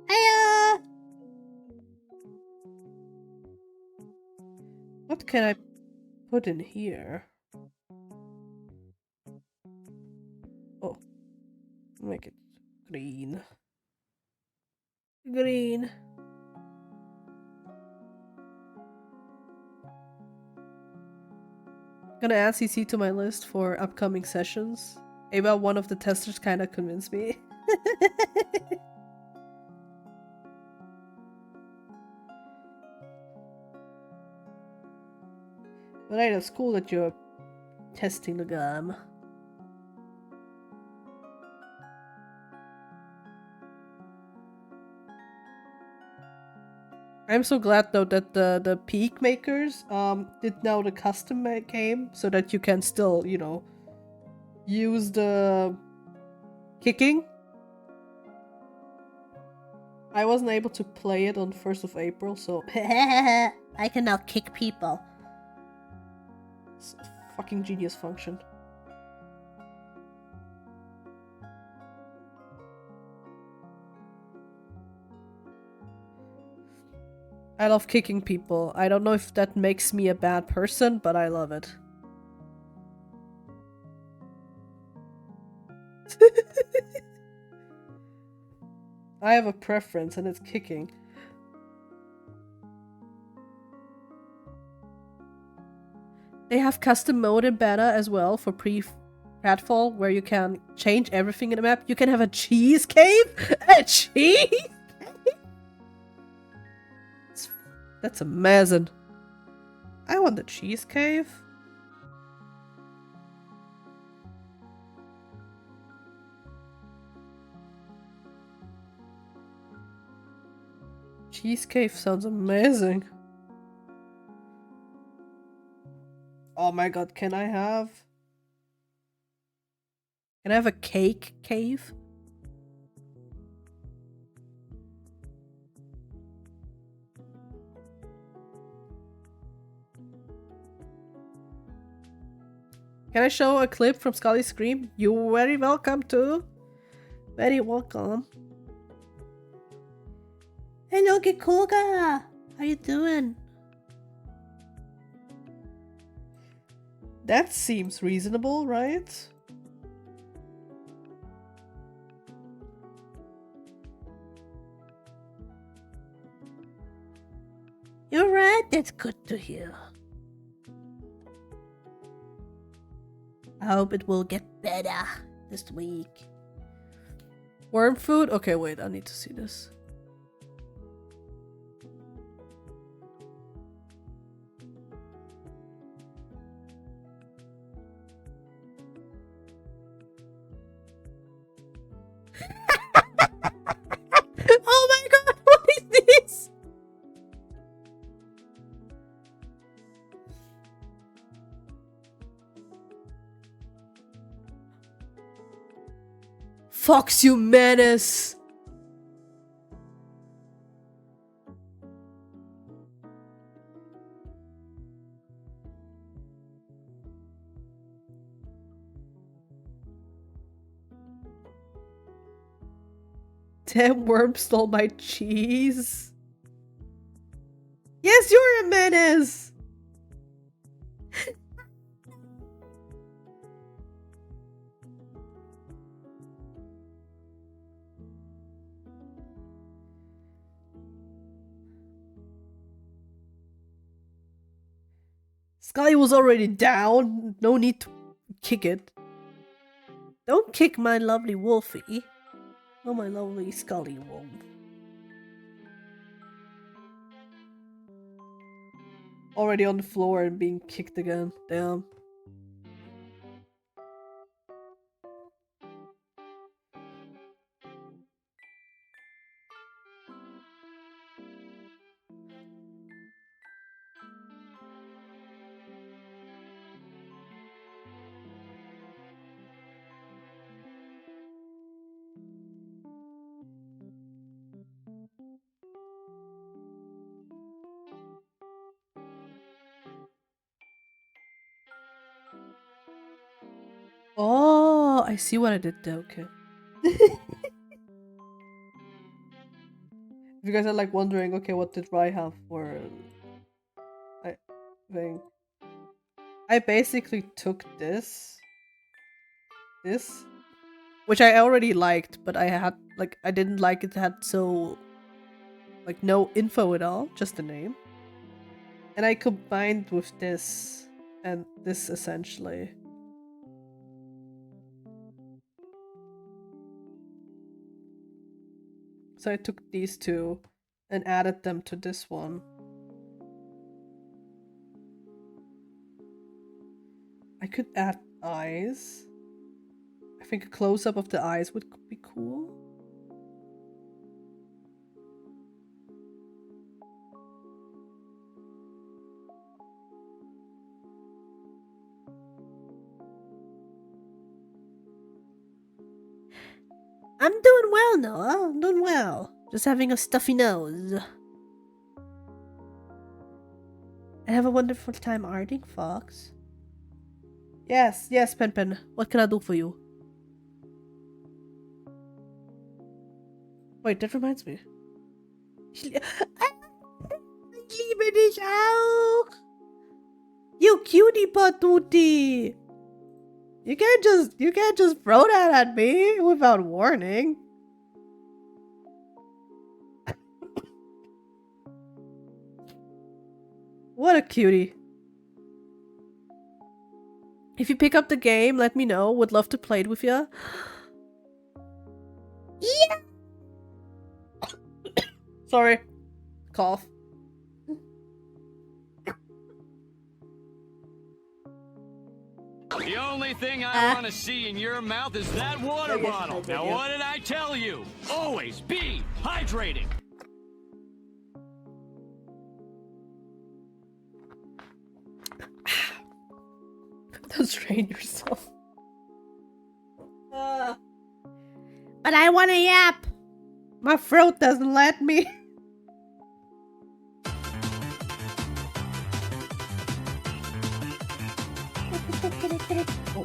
Hiya! What can I put in here? Oh, make it green. Green. Gonna add CC to my list for upcoming sessions. Ava, one of the testers, kinda convinced me. But hey, that's cool that you're testing the game. I'm so glad though that the peak makers did now the custom game so that you can still, you know, use the kicking. I wasn't able to play it on 1st of April, so I can now kick people. It's a fucking genius function. I love kicking people. I don't know if that makes me a bad person, but I love it. I have a preference and it's kicking. They have custom mode in beta as well for pre-pratfall where you can change everything in the map. You can have a cheese cave? A cheese? That's amazing. I want the cheese cave. Cheese cave sounds amazing. Oh my god, can I have a cake cave? Can I show a clip from Scully's Scream? You're very welcome to. Very welcome. Hello, Gikoga! How you doing? That seems reasonable, right? You're right, that's good to hear. I hope it will get better this week. Worm food? Okay, wait, I need to see this. Oh my god, what is this? Fox, you menace! Damn worm stole my cheese. Yes, you're a menace! Scully was already down. No need to kick it. Don't kick my lovely Wolfie. Oh, my lovely Scully wolf. Already on the floor and being kicked again. Damn. Oh, I see what I did there. Okay. If you guys are like wondering, okay, what did Rye have for I think I basically took this, which I already liked, but I had like I didn't like it had so like no info at all, just the name. And I combined with this and this essentially. So I took these two and added them to this one. I could add eyes. I think a close-up of the eyes would be cool. I'm doing well, Noah. I'm doing well. Just having a stuffy nose. I have a wonderful time arting, Fox. Yes, yes, Pen Pen. What can I do for you? Wait, that reminds me. Ich liebe dich auch. You cutie patootie. You can't just throw that at me without warning. What a cutie. If you pick up the game, let me know. Would love to play it with you. Yeah. Sorry. Cough.
The only thing I want to see in your mouth is that water bottle. Now, what did I tell you? Always be hydrated.
Don't strain yourself. But I want a yap. My throat doesn't let me. Oh.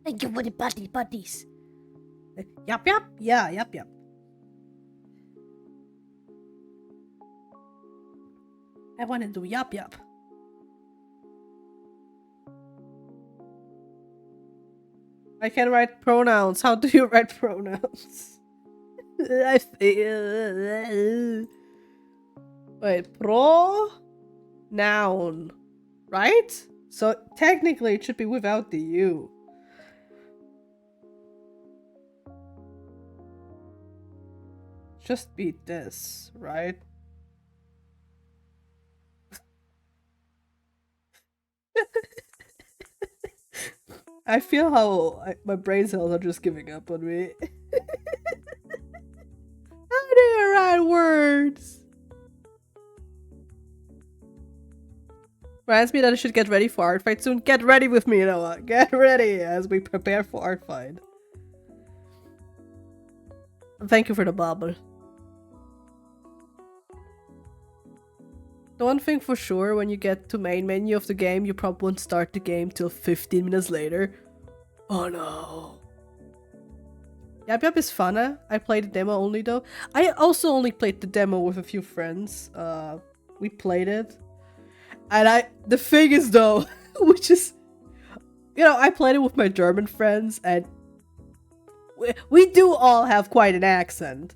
Thank you for the buddies. Yup. Yeah, yup. I want to do yup. I can write pronouns. How do you write pronouns? I feel... Wait, noun, right? So technically it should be without the U. Just be this, right? I feel how my brain cells are just giving up on me. How do you write words? Reminds me that I should get ready for ArtFight soon. Get ready with me, Noah. Get ready as we prepare for ArtFight. Thank you for the bubble. The one thing for sure, when you get to main menu of the game, you probably won't start the game till 15 minutes later. Oh no. Yap Yap is fun. I played the demo only though. I also only played the demo with a few friends. We played it. And the thing is though, which is, you know, I played it with my German friends and we do all have quite an accent.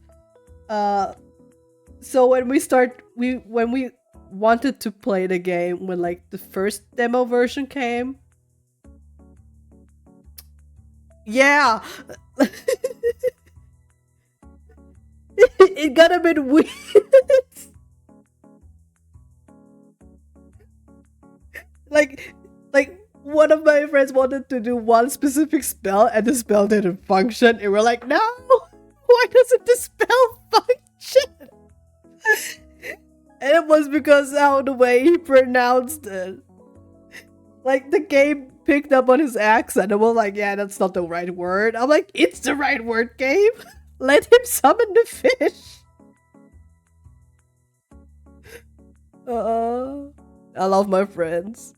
So when we wanted to play the game when like the first demo version came. Yeah. It got a bit weird. like one of my friends wanted to do one specific spell and the spell didn't function and we're like, no, why doesn't the spell function? And it was because how the way he pronounced it. Like the game picked up on his accent and was like, yeah, that's not the right word. I'm like, it's the right word, game. Let him summon the fish. I love my friends.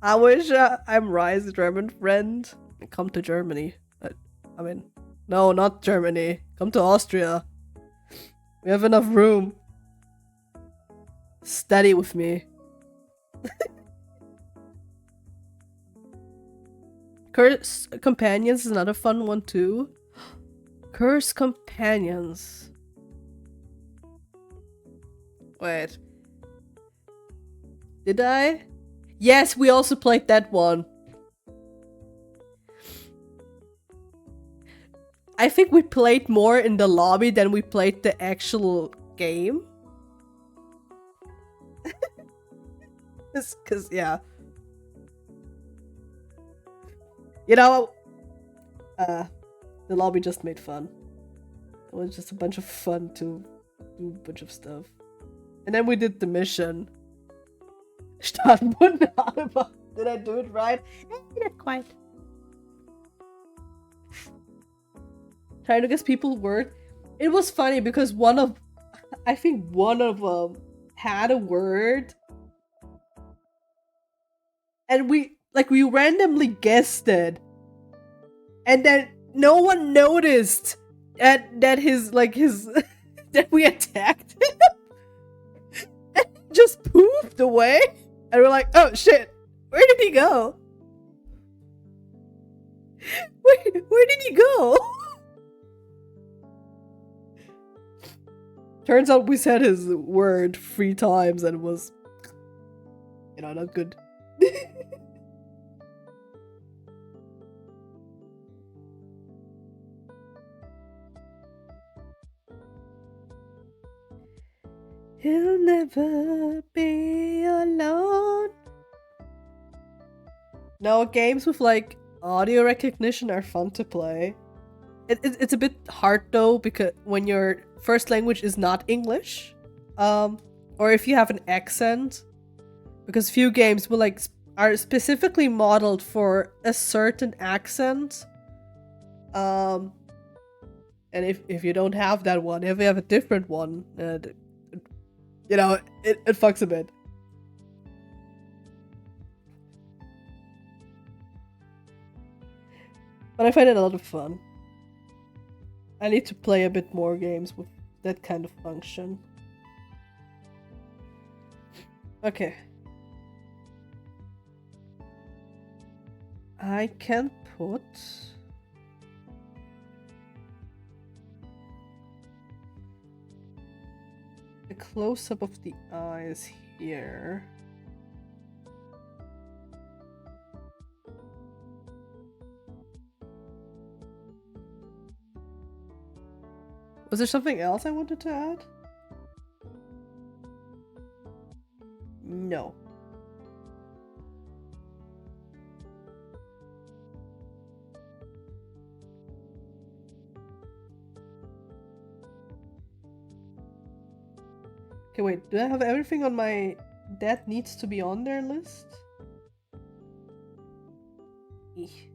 I wish I'm Rye's German friend. Come to Germany. I mean, no, not Germany. Come to Austria. We have enough room. Study with me. Curse Companions is another fun one too. Curse Companions. Wait. Did I? Yes, we also played that one. I think we played more in the lobby than we played the actual game. Cause yeah. You know, the lobby just made fun. It was just a bunch of fun to do a bunch of stuff. And then we did the mission. Did I do it right? Not quite. Trying to guess people's word. It was funny because I think one of them had a word. And we randomly guessed it. And then no one noticed that that we attacked him. And he just poofed away. And we're like, oh shit, where did he go? Where did he go? Turns out we said his word 3 times and it was, you know, not good. He'll never be alone. No, games with like audio recognition are fun to play. It's a bit hard though because when your first language is not English, or if you have an accent, because few games will are specifically modeled for a certain accent. And if you don't have that one, if you have a different one, you know, it fucks a bit. But I find it a lot of fun. I need to play a bit more games with that kind of function. Okay. I can put a close-up of the eyes here. Was there something else I wanted to add? No. Okay, wait, do I have everything on my that needs to be on their list? Eek.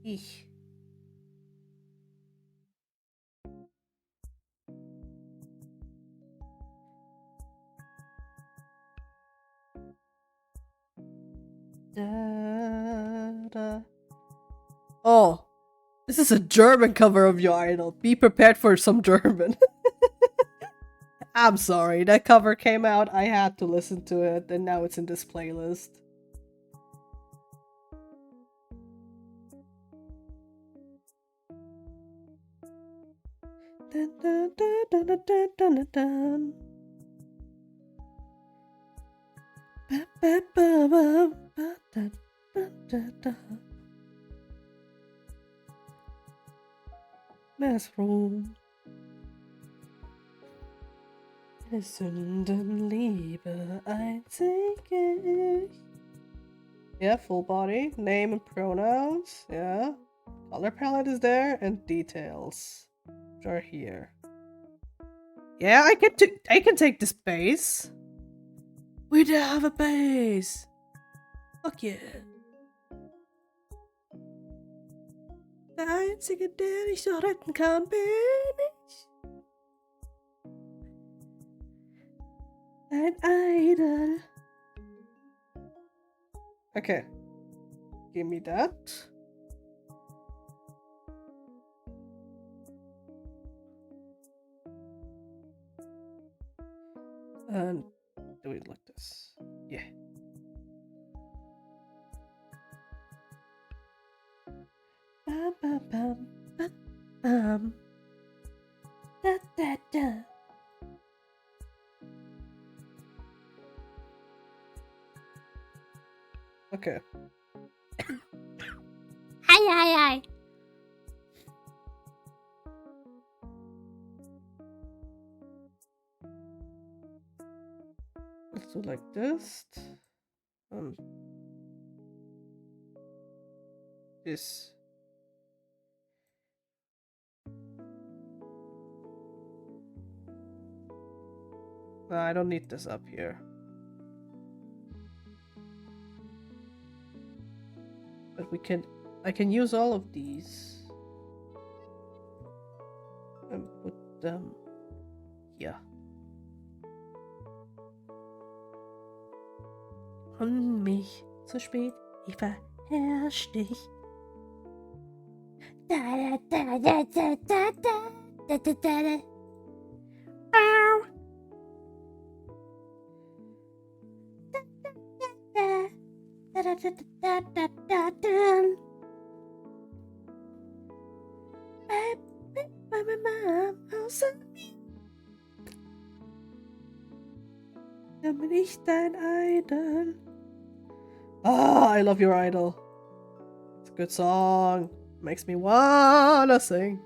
Eek. Da, da. Oh, this is a German cover of your idol. Be prepared for some German. I'm sorry, that cover came out, I had to listen to it, and now it's in this playlist. Dun, dun, dun, dun, dun, dun, dun, dun. Ba, ba, ba, ba, ba, dun, dun, dun, dun. Mushroom. Sündenliebe einzige ich. Yeah, full body, name and pronouns. Yeah, color palette is there, and details, which are here. Yeah, I can take this base. We do have a base. Fuck yeah. Der einzige, der dich so retten kann, bin ich. Dein Idol. Okay. Give me that. And do it like this. Yeah. Bam, bam, bam, bam, bam. Da, da, da. Okay.
Hi, hi, hi.
Let's do like this. This. No, I don't need this up here. But I can use all of these and put them here. Und mich zu spät, ich verherrsch dich.
Da, da, da, da, da, da, da, da, da, da. Ow. Da, da, da, da, da, da, da.
Dann bin ich dein Idol. Ah, I love your idol. It's a good song. Makes me wanna sing.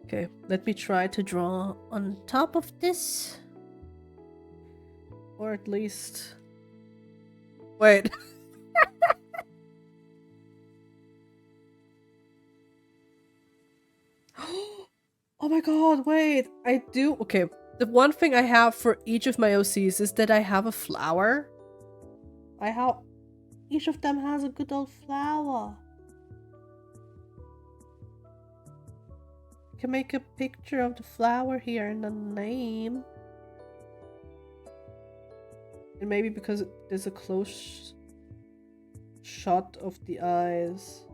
Okay, let me try to draw on top of this. Or at least... Wait. Oh my god, wait. I do... Okay, the one thing I have for each of my OCs is that I have a flower. Each of them has a good old flower. I can make a picture of the flower here and the name. And maybe because there's a close shot of the eyes.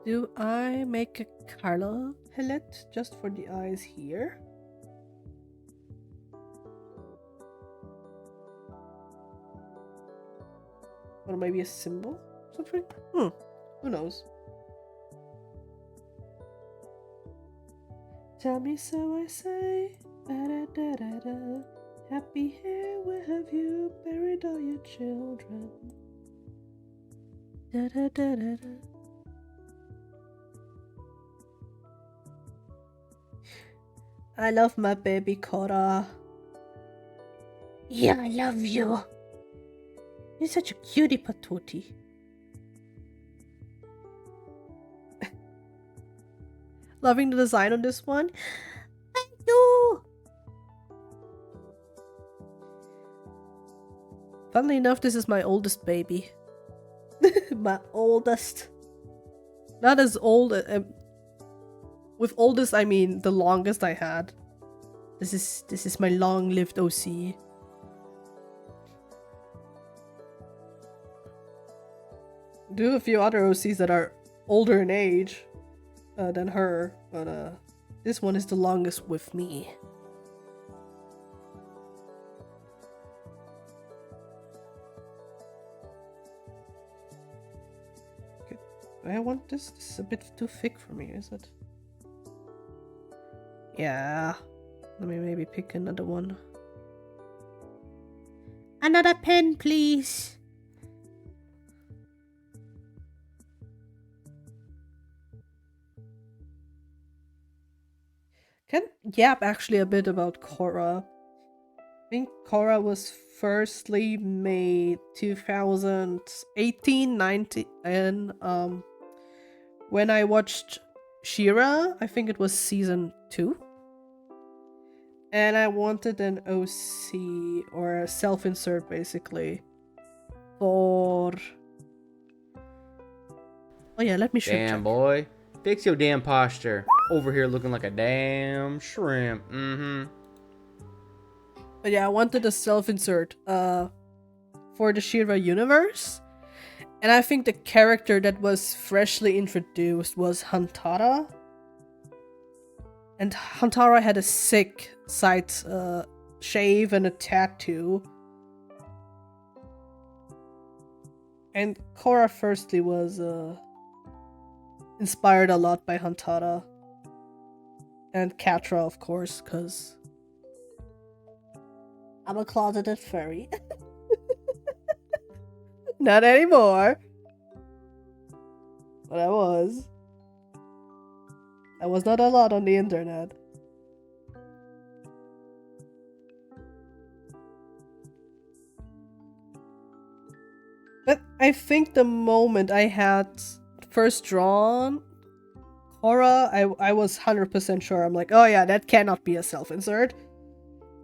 Do I make a color palette just for the eyes here? Or maybe a symbol? Something? Who knows? Tell me so I say, ba-da-da-da-da. Happy here, where have you buried all your children? Da-da-da-da-da. I love my baby Korra.
Yeah, I love you.
You're such a cutie patootie. Loving the design on this one.
Thank you.
Funnily enough, this is my oldest baby. My oldest. Not as old. With oldest, I mean the longest I had. This is my long-lived OC. Do have a few other OCs that are older in age than her, but this one is the longest with me. Okay. I want this. This is a bit too thick for me, is it? Yeah. Let me maybe pick another one.
Another pen, please.
Can yap actually a bit about Korra. I think Korra was firstly made 2018, 19, and when I watched She-Ra, I think it was season 2. And I wanted an OC or a self-insert basically for... Oh yeah, let me
Damn,
check.
boy. Fix your damn posture. Over here looking like a damn shrimp.
But yeah, I wanted a self-insert for the She-Ra universe. And I think the character that was freshly introduced was Hantara. And Hantara had a sick side shave and a tattoo. And Korra firstly was inspired a lot by Hantara. And Catra, of course, because I'm a closeted furry. Not anymore. But I was. I was not a lot on the internet. But I think the moment I had first drawn Korra, I was 100% sure. I'm like, oh yeah, that cannot be a self-insert.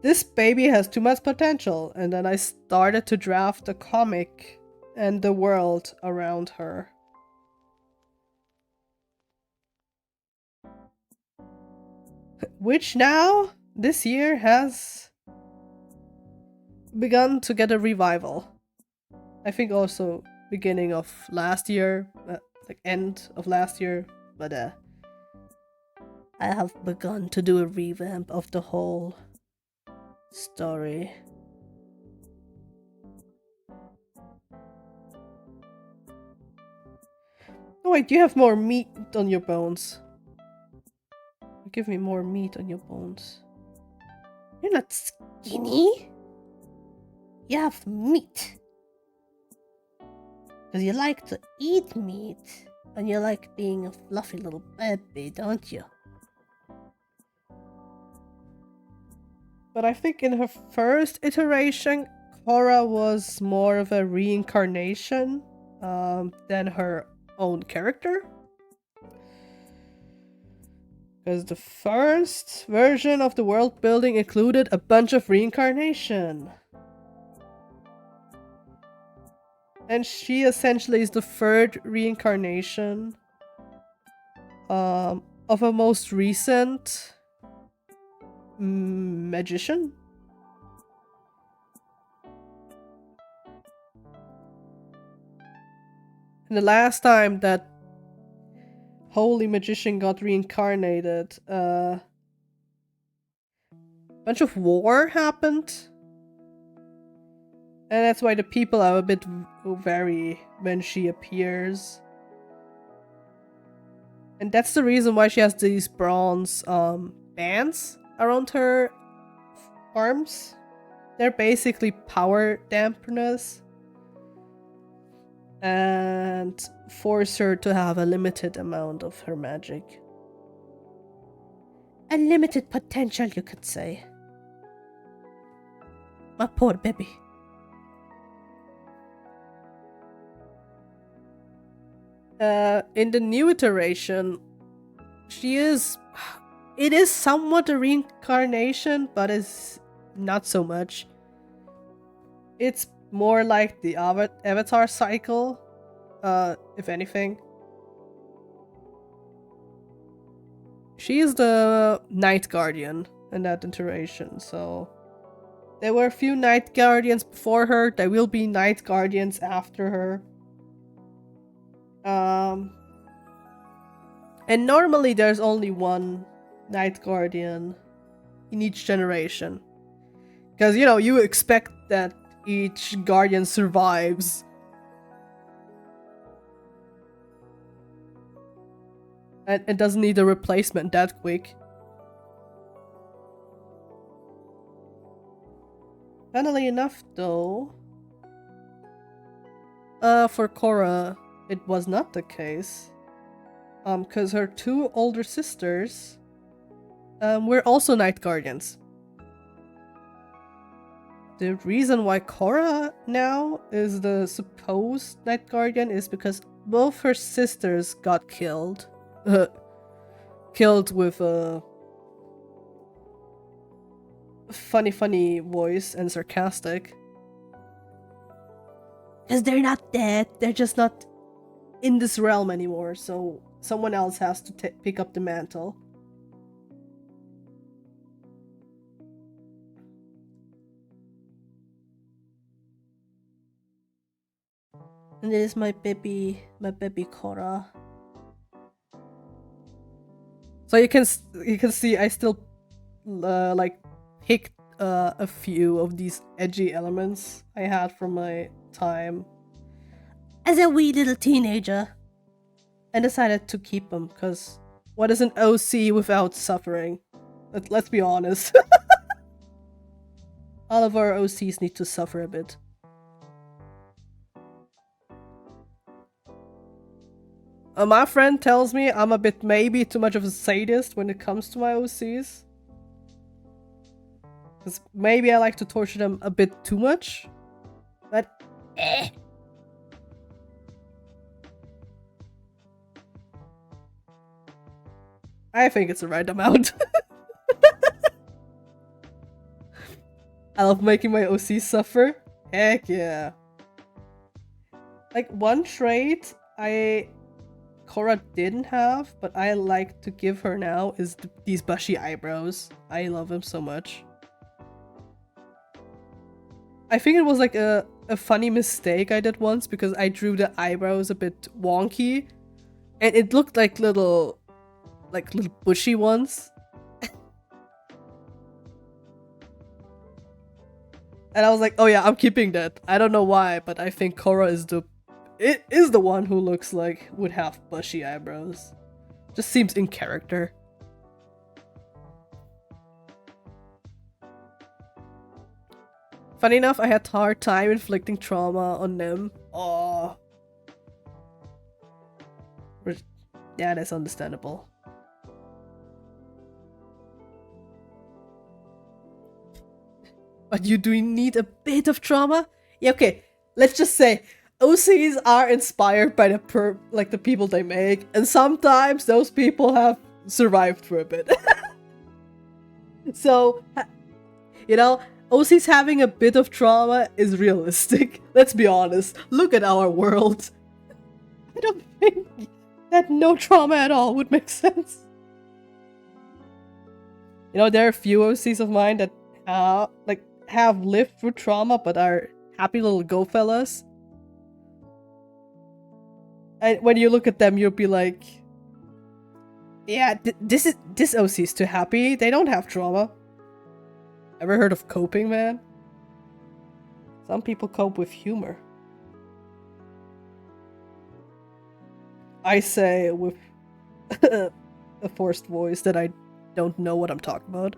This baby has too much potential. And then I started to draft the comic and the world around her. Which now, this year, has begun to get a revival. I think also beginning of last year, like end of last year, but I have begun to do a revamp of the whole story. Oh wait, you have more meat on your bones. Give me more meat on your bones. You're not skinny. You have meat. Because you like to eat meat. And you like being a fluffy little baby, don't you? But I think in her first iteration, Korra was more of a reincarnation than her own character. Because the first version of the world building included a bunch of reincarnation. And she essentially is the third reincarnation of a most recent magician. And the last time that holy magician got reincarnated, a bunch of war happened. And that's why the people are a bit wary when she appears. And that's the reason why she has these bronze bands around her arms. They're basically power dampeners. And force her to have a limited amount of her magic. unlimited potential, you could say. My poor baby. In the new iteration, it is somewhat a reincarnation, but it's not so much. It's more like the Avatar cycle, if anything. She is the Night Guardian in that iteration, so there were a few Night Guardians before her, there will be Night Guardians after her. And normally there's only one Night Guardian in each generation. Because, you know, you expect that each Guardian survives. And doesn't need a replacement that quick. Funnily enough, though, for Korra, it was not the case. Because her two older sisters were also Night Guardians. The reason why Korra now is the supposed Night Guardian is because both her sisters got killed. Killed with a funny voice and sarcastic. Because they're not dead, they're just not in this realm anymore, so someone else has to pick up the mantle. And this is my baby Korra. So you can see I still like picked a few of these edgy elements I had from my time as a wee little teenager, and decided to keep them because what is an OC without suffering? Let's be honest. All of our OCs need to suffer a bit. My friend tells me I'm a bit maybe too much of a sadist when it comes to my OCs. Because maybe I like to torture them a bit too much. But I think it's the right amount. I love making my OCs suffer. Heck yeah. Like one trait Korra didn't have, but I like to give her now is these bushy eyebrows. I love them so much. I think it was like a funny mistake I did once because I drew the eyebrows a bit wonky and it looked like little bushy ones. And I was like, oh yeah, I'm keeping that. I don't know why, but I think Korra is the one who looks like would have bushy eyebrows. Just seems in character. Funny enough, I had a hard time inflicting trauma on them. Oh. Yeah, that's understandable. But you do need a bit of trauma? Yeah, okay. Let's just say OCs are inspired by the people they make, and sometimes those people have survived for a bit. So, you know, OCs having a bit of trauma is realistic. Let's be honest. Look at our world. I don't think that no trauma at all would make sense. You know, there are a few OCs of mine that have lived through trauma but are happy little go fellas. And when you look at them, you'll be like, yeah, this OC's too happy. They don't have trauma. Ever heard of coping, man? Some people cope with humor. I say with a forced voice that I don't know what I'm talking about.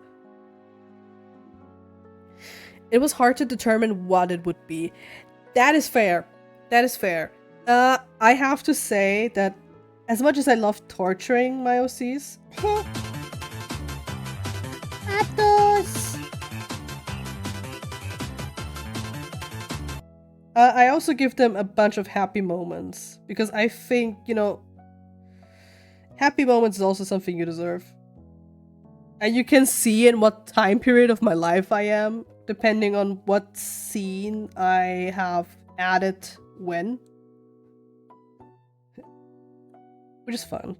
It was hard to determine what it would be. That is fair. That is fair. I have to say that as much as I love torturing my OCs, I also give them a bunch of happy moments because I think, you know, happy moments is also something you deserve. And you can see in what time period of my life I am, depending on what scene I have added when. Which is fun.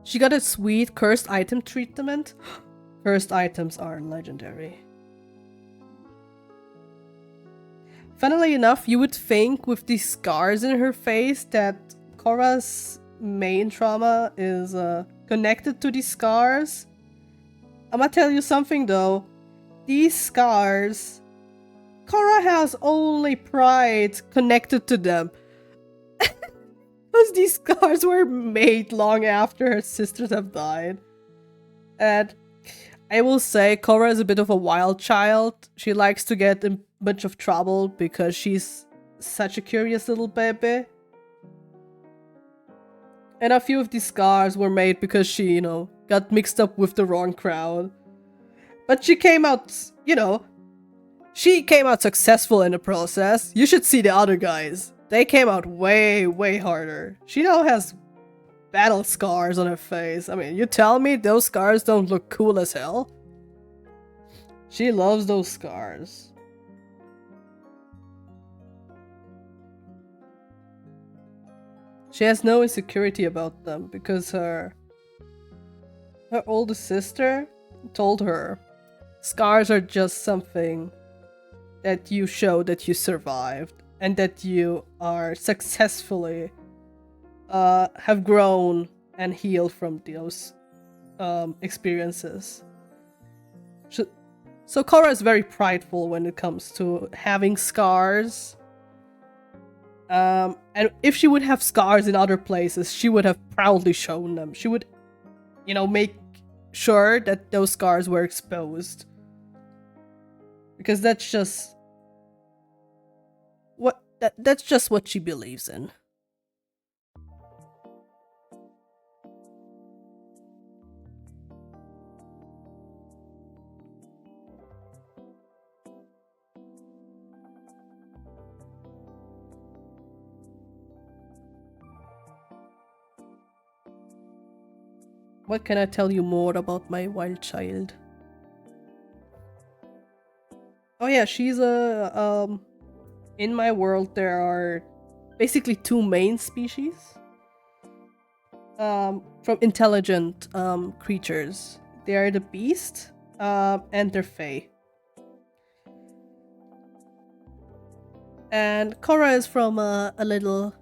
She got a sweet cursed item treatment. Cursed items are legendary. Funnily enough, you would think with these scars in her face that Korra's main trauma is connected to these scars. I'm gonna tell you something though. These scars, Korra has only pride connected to them. Because these scars were made long after her sisters have died. And I will say Korra is a bit of a wild child. She likes to get in a bunch of trouble because she's such a curious little baby. And a few of these scars were made because she, you know, got mixed up with the wrong crowd. But she came out, you know, she came out successful in the process. You should see the other guys. They came out way, way harder. She now has battle scars on her face. I mean, you tell me those scars don't look cool as hell? She loves those scars. She has no insecurity about them because her older sister told her scars are just something that you show that you survived and that you are successfully have grown and healed from those experiences. So Korra is very prideful when it comes to having scars. And if she would have scars in other places, she would have proudly shown them. She would, you know, make sure that those scars were exposed. Because that's just what she believes in. What can I tell you more about my wild child? Oh yeah, she's a in my world there are basically two main species from intelligent creatures. They are the beast and they're fae. And Korra is from a little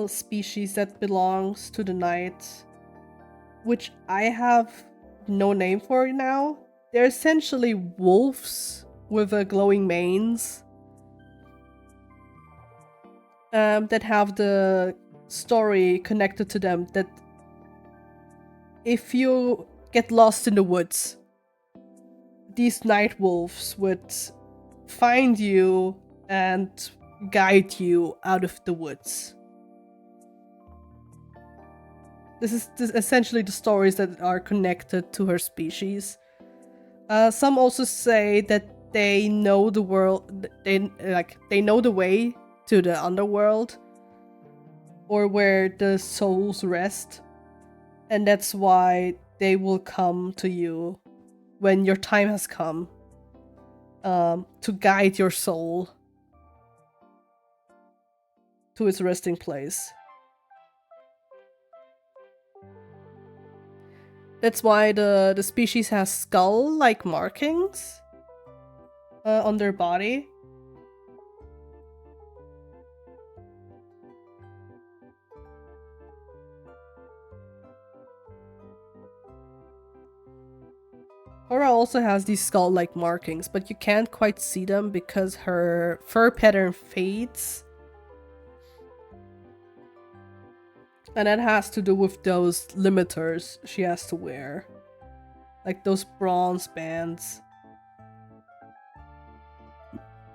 species that belongs to the night, which I have no name for now. They're essentially wolves with glowing manes that have the story connected to them that if you get lost in the woods, these night wolves would find you and guide you out of the woods. This is essentially the stories that are connected to her species. Some also say that they know the world. They know the way to the underworld, or where the souls rest, and that's why they will come to you when your time has come to guide your soul to its resting place. That's why the species has skull-like markings on their body. Korra also has these skull-like markings, but you can't quite see them because her fur pattern fades. And that has to do with those limiters she has to wear. Like those bronze bands.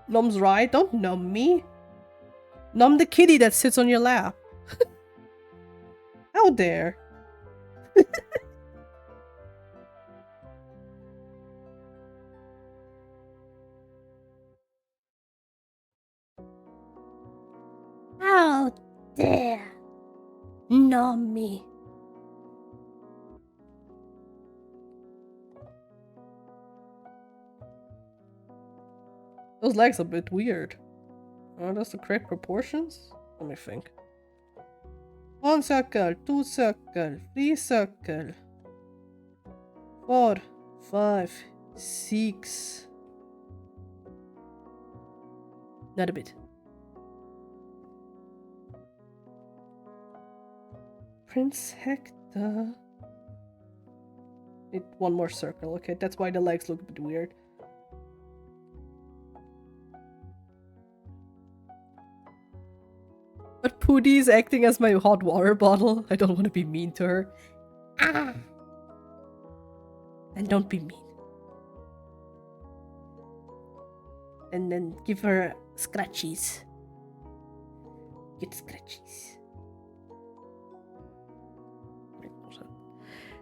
Nom's right, don't numb me. Numb the kitty that sits on your lap. How dare.
there.
Nummy. Those legs are a bit weird. Are those the correct proportions? Let me think. 1 circle, 2 circle, 3 circle. 4, 5, 6. Not a bit. Prince Hector. Need one more circle. Okay, that's why the legs look a bit weird. But Pootie is acting as my hot water bottle. I don't want to be mean to her.
Ah,
And don't be mean. And then give her scratchies. Get scratchies.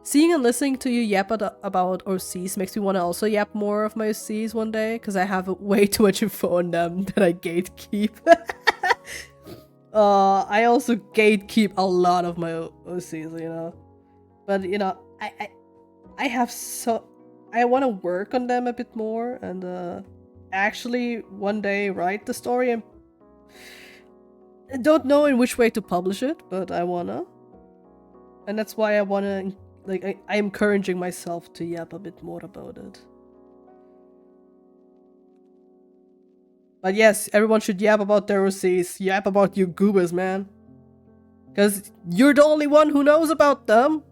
Seeing and listening to you yap about OCs makes me want to also yap more of my OCs one day, because I have way too much info on them that I gatekeep. I also gatekeep a lot of my OCs, you know. But, you know, I have so... I want to work on them a bit more and actually one day write the story. I don't know in which way to publish it, but I wanna. And that's why I wanna... Like, I'm encouraging myself to yap a bit more about it. But yes, everyone should yap about their OCs. Yap about your goobers, man. Because you're the only one who knows about them.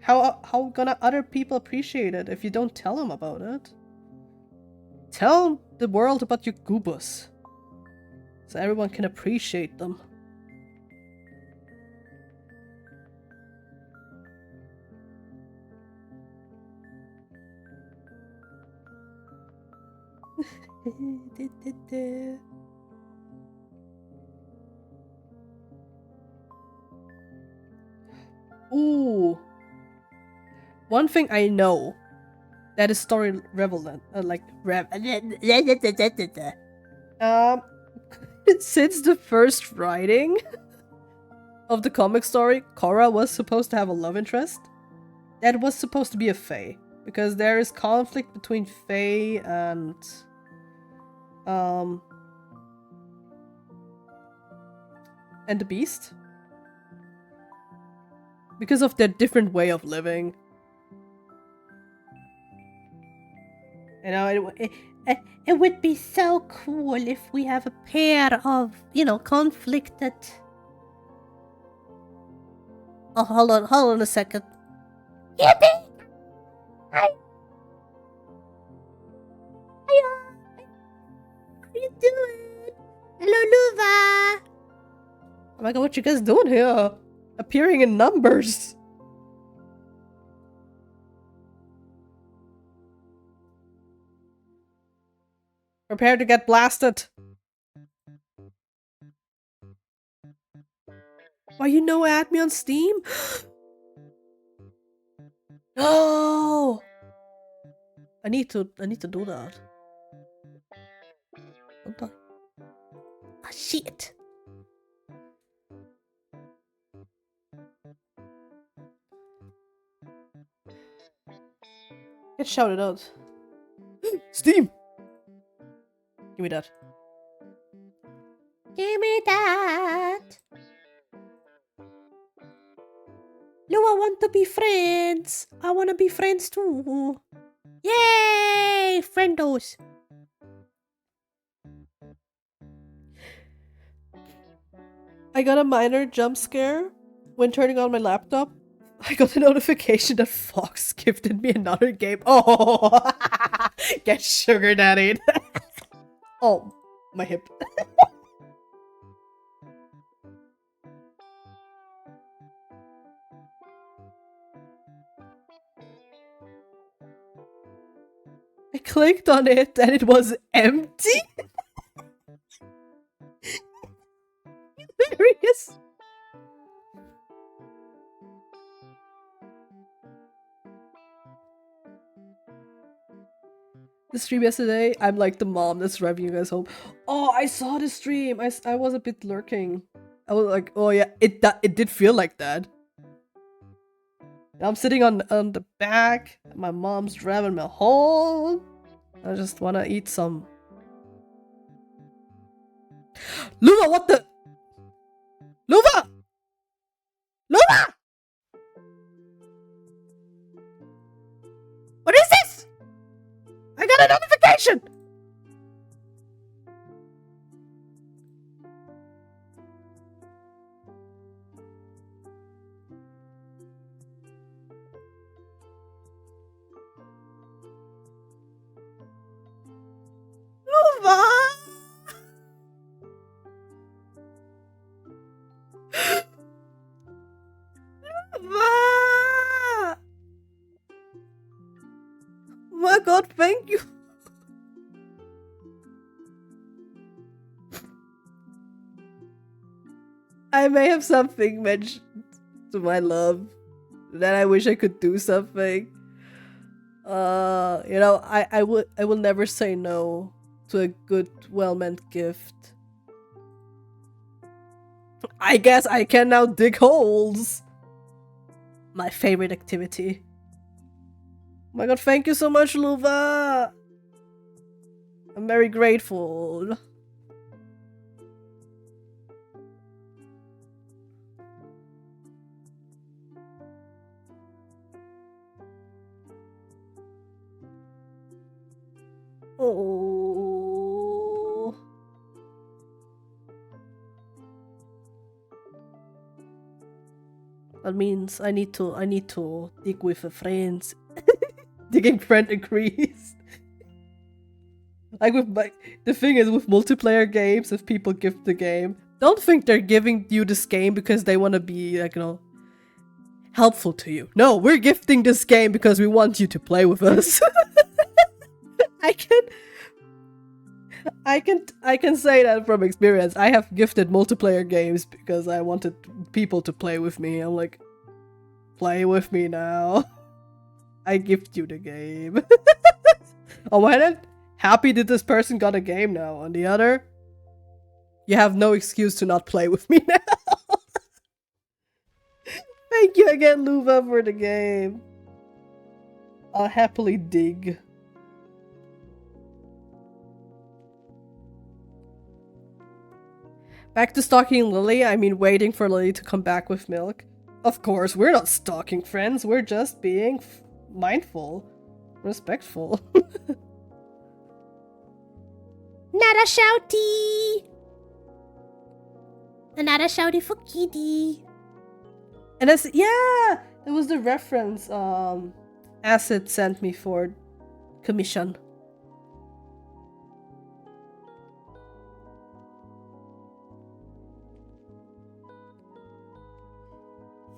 How gonna other people appreciate it if you don't tell them about it? Tell the world about your goobers. So everyone can appreciate them. Ooh. One thing I know that is story relevant, since the first writing of the comic story, Korra was supposed to have a love interest. That was supposed to be a Fae, because there is conflict between Fae and the Beast, because of their different way of living. You know,
it would be so cool if we have a pair of, you know, conflicted.
oh, hold on a second.
Yippee! Hi. Hiya. How you doing? Hello, Luva.
Oh my god, what you guys doing here? Appearing in numbers. Prepare to get blasted. Why you no add me on Steam? No! I need to do that. Don't I? Ah, shit. Get shouted out. Steam! Give me that.
Give me that. Lua want to be friends. I want to be friends too. Yay! Friendos.
I got a minor jump scare when turning on my laptop. I got a notification that Fox gifted me another game. Oh! Get sugar daddy. Oh, my hip. I clicked on it and it was empty. Hilarious. The stream yesterday, I'm like the mom that's driving you guys home. Oh, I saw the stream. I was a bit lurking. I was like, oh yeah, it did feel like that. I'm sitting on the back. My mom's driving me home. I just wanna eat some. Luva, what the? Luva! Luva! What is this? I got a notification! Luva! Luva! My god, thank you. I may have something mentioned to my love that I wish I could do something. You know, I will never say no to a good, well-meant gift. I guess I can now dig holes. My favorite activity. Oh my god, thank you so much, Luva! I'm very grateful. Oh. That means I need to dig with a friends. Digging friend increased. Like the thing is with multiplayer games, if people gift the game, don't think they're giving you this game because they want to be like, you know, helpful to you. No, we're gifting this game because we want you to play with us. I can say that from experience. I have gifted multiplayer games because I wanted people to play with me. I'm like, play with me now. I gift you the game. On one hand, happy that this person got a game now. On the other, you have no excuse to not play with me now. Thank you again, Luva, for the game. I'll happily dig. Back to stalking Lily. I mean, waiting for Lily to come back with milk. Of course, we're not stalking friends. We're just being mindful, respectful.
Not a shouty! Not a shouty for kitty.
And that's, yeah! That was the reference Acid sent me for commission.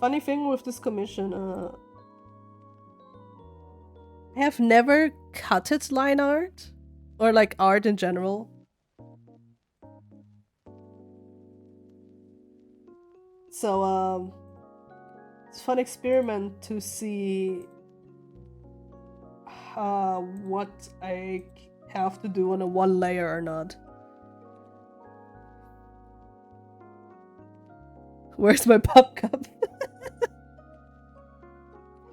Funny thing with this commission, I have never cutted line art, or like art in general. So, it's a fun experiment to see what I have to do on a one layer or not. Where's my pop cup?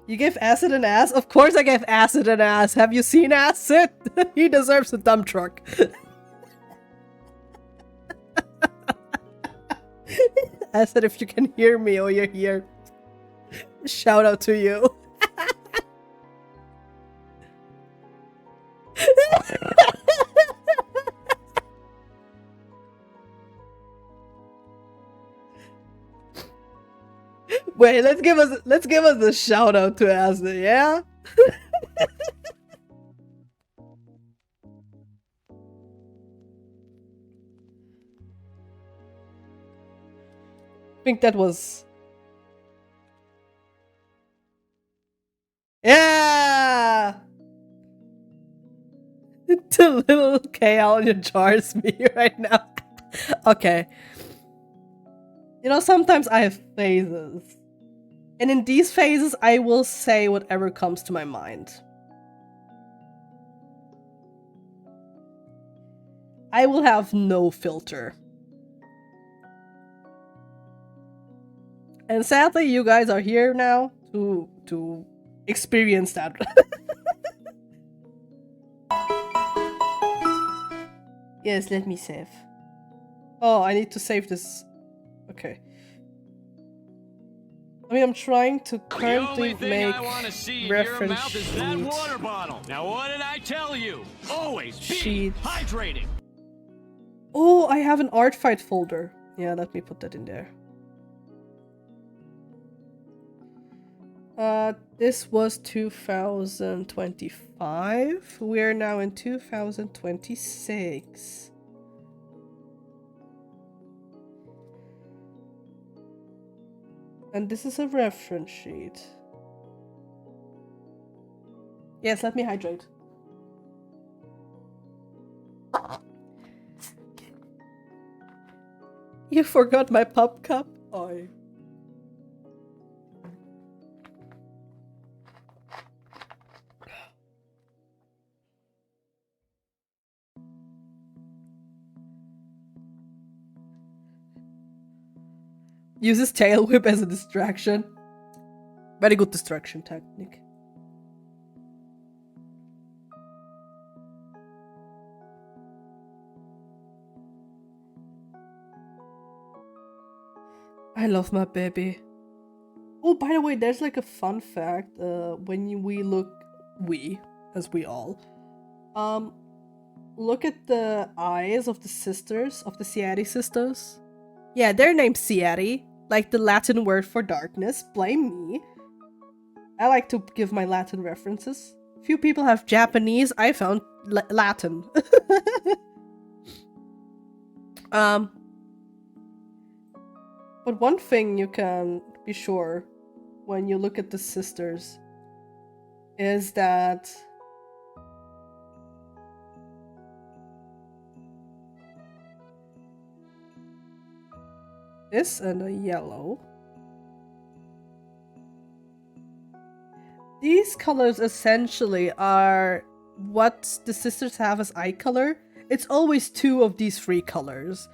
You gave Acid an ass? Of course I gave Acid an ass. Have you seen Acid? He deserves a dump truck. Acid, if you can hear me or you're here, shout out to you. Wait, let's give us a shout out to Acid, yeah? I think that was, yeah. The little KL jars me right now. Okay. You know, sometimes I have phases. And in these phases, I will say whatever comes to my mind. I will have no filter. And sadly, you guys are here now to experience that. Yes, let me save. Oh, I need to save this. Okay. I mean, I'm trying to
The
currently
only thing
make
I want to see in your
reference
mouth is that
sheet.
water bottle. Now, what did I tell you? Always be
Sheets.
hydrated.
Oh, I have an ArtFight folder. Yeah, let me put that in there. This was 2025. We're now in 2026. And this is a reference sheet. Yes, let me hydrate. You forgot my pop cup? Oh. Uses tail whip as a distraction. Very good distraction technique. I love my baby. Oh, by the way, there's like a fun fact. When we look, as we all, look at the eyes of the sisters, of the Ciati sisters. Yeah, they're named Ciati, like the Latin word for darkness. Blame me. I like to give my Latin references. Few people have Japanese. I found Latin. But one thing you can be sure when you look at the sisters is that this and a yellow. These colors essentially are what the sisters have as eye color. It's always two of these three colors.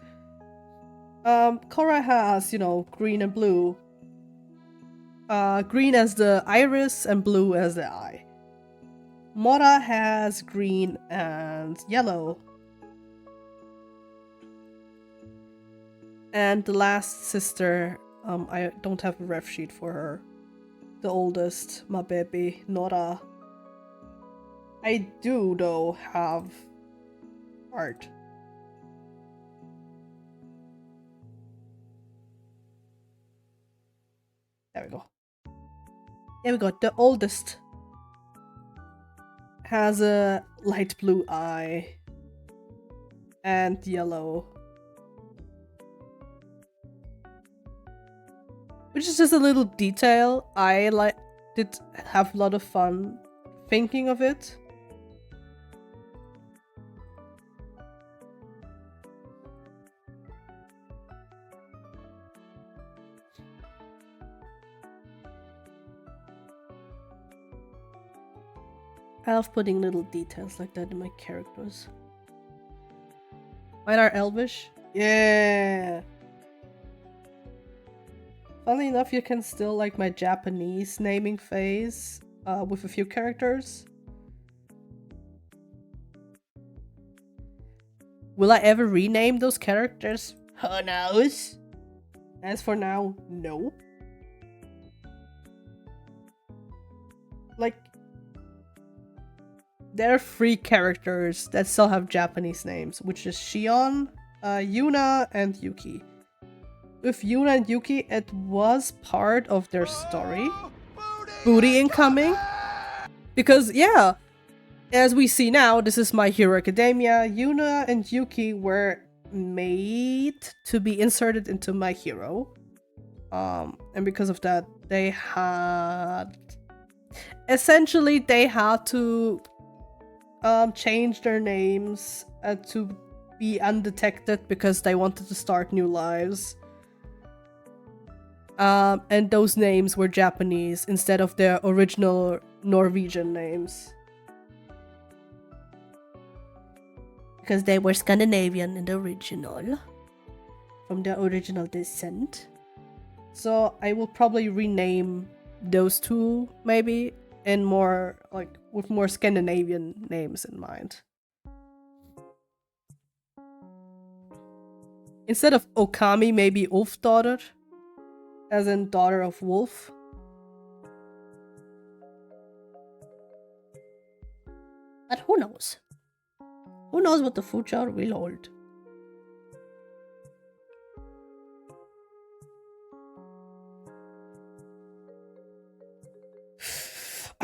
Korra has, you know, green and blue. Green as the iris and blue as the eye. Mora has green and yellow. And the last sister, I don't have a ref sheet for her. The oldest, my baby, Nora. I do, though, have art. There we go. There we go. The oldest has a light blue eye and yellow. Which is just a little detail. I did have a lot of fun thinking of it. I love putting little details like that in my characters. Mine are Elvish? Yeah! Funnily enough, you can still like my Japanese naming phase with a few characters. Will I ever rename those characters? Who knows? As for now, no. Like, there are 3 characters that still have Japanese names, which is Shion, Yuna, and Yuki. With Yuna and Yuki, it was part of their story. Booty incoming. Because, yeah, as we see now, this is My Hero Academia. Yuna and Yuki were made to be inserted into My Hero. And because of that, they had... Essentially, they had to change their names to be undetected because they wanted to start new lives. And those names were Japanese instead of their original Norwegian names. Because they were Scandinavian in the original. From their original descent. So I will probably rename those two, maybe, and more, like, with more Scandinavian names in mind. Instead of Okami, maybe Ulfdaughter, as in daughter of wolf. But who knows? Who knows what the future will hold?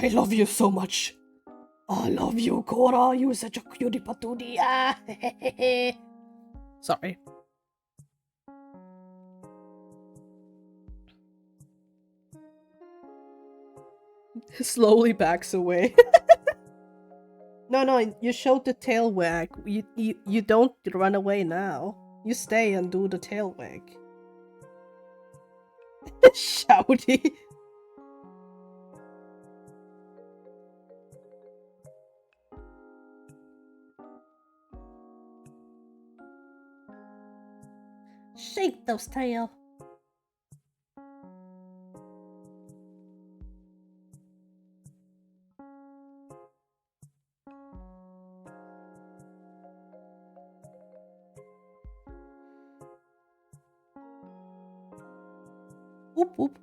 I love you so much. I love you, Cora. You're such a cutie patootie. Ah, sorry. Slowly backs away. No, you showed the tail wag. You don't run away now. You stay and do the tail wag. Shouty. Shake those tail. Whoop whoop.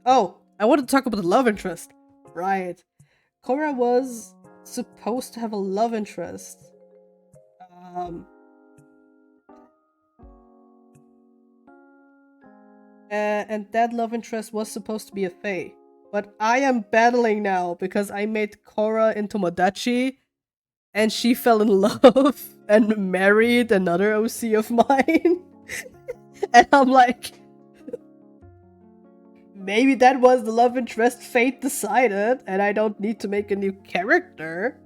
Oh, I want to talk about the love interest. Right. Cora was supposed to have a love interest. And that love interest was supposed to be a Fae. But I am battling now because I made Cora into Modachi and she fell in love and married another OC of mine. And I'm like, maybe that was the love interest fate decided and I don't need to make a new character.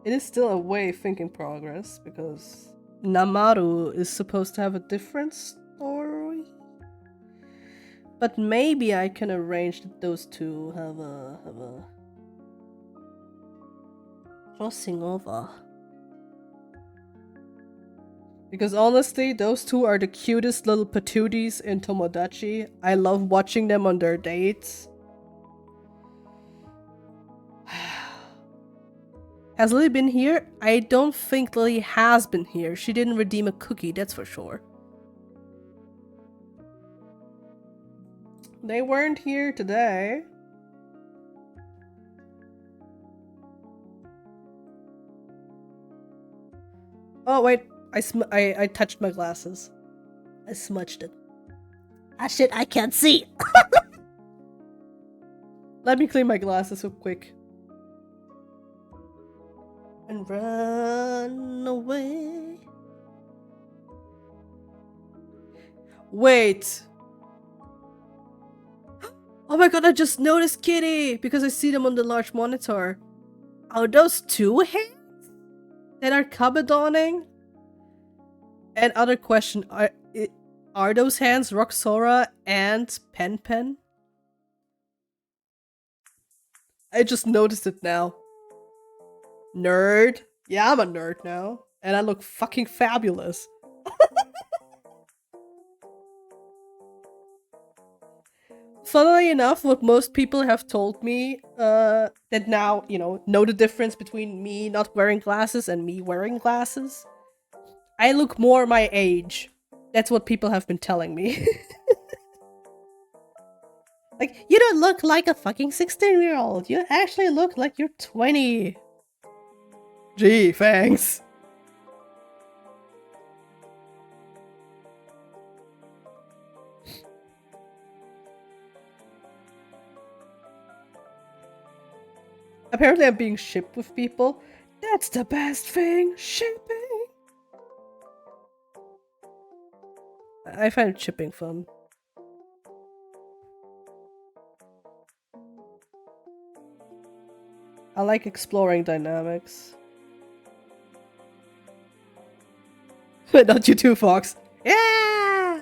It is still a way thinking progress because Namaru is supposed to have a different story. But maybe I can arrange that those two have a crossing over. Because honestly, those two are the cutest little patooties in Tomodachi. I love watching them on their dates. Has Lily been here? I don't think Lily has been here. She didn't redeem a cookie, that's for sure. They weren't here today. Oh wait, I touched my glasses. I smudged it. Ah shit, I can't see. Let me clean my glasses real quick. And run away. Wait. Oh my god, I just noticed Kitty because I see them on the large monitor. Are those two hands that are Kabadawning? And other question, are those hands Roxora and Pen Pen? I just noticed it now. Nerd. Yeah, I'm a nerd now. And I look fucking fabulous. Funnily enough, what most people have told me, that now, you know the difference between me not wearing glasses and me wearing glasses. I look more my age. That's what people have been telling me. Like, you don't look like a fucking 16-year-old. You actually look like you're 20. Gee, thanks. Apparently I'm being shipped with people. That's the best thing, shipping. I find shipping fun. I like exploring dynamics. Not you too, Fox. Yeah!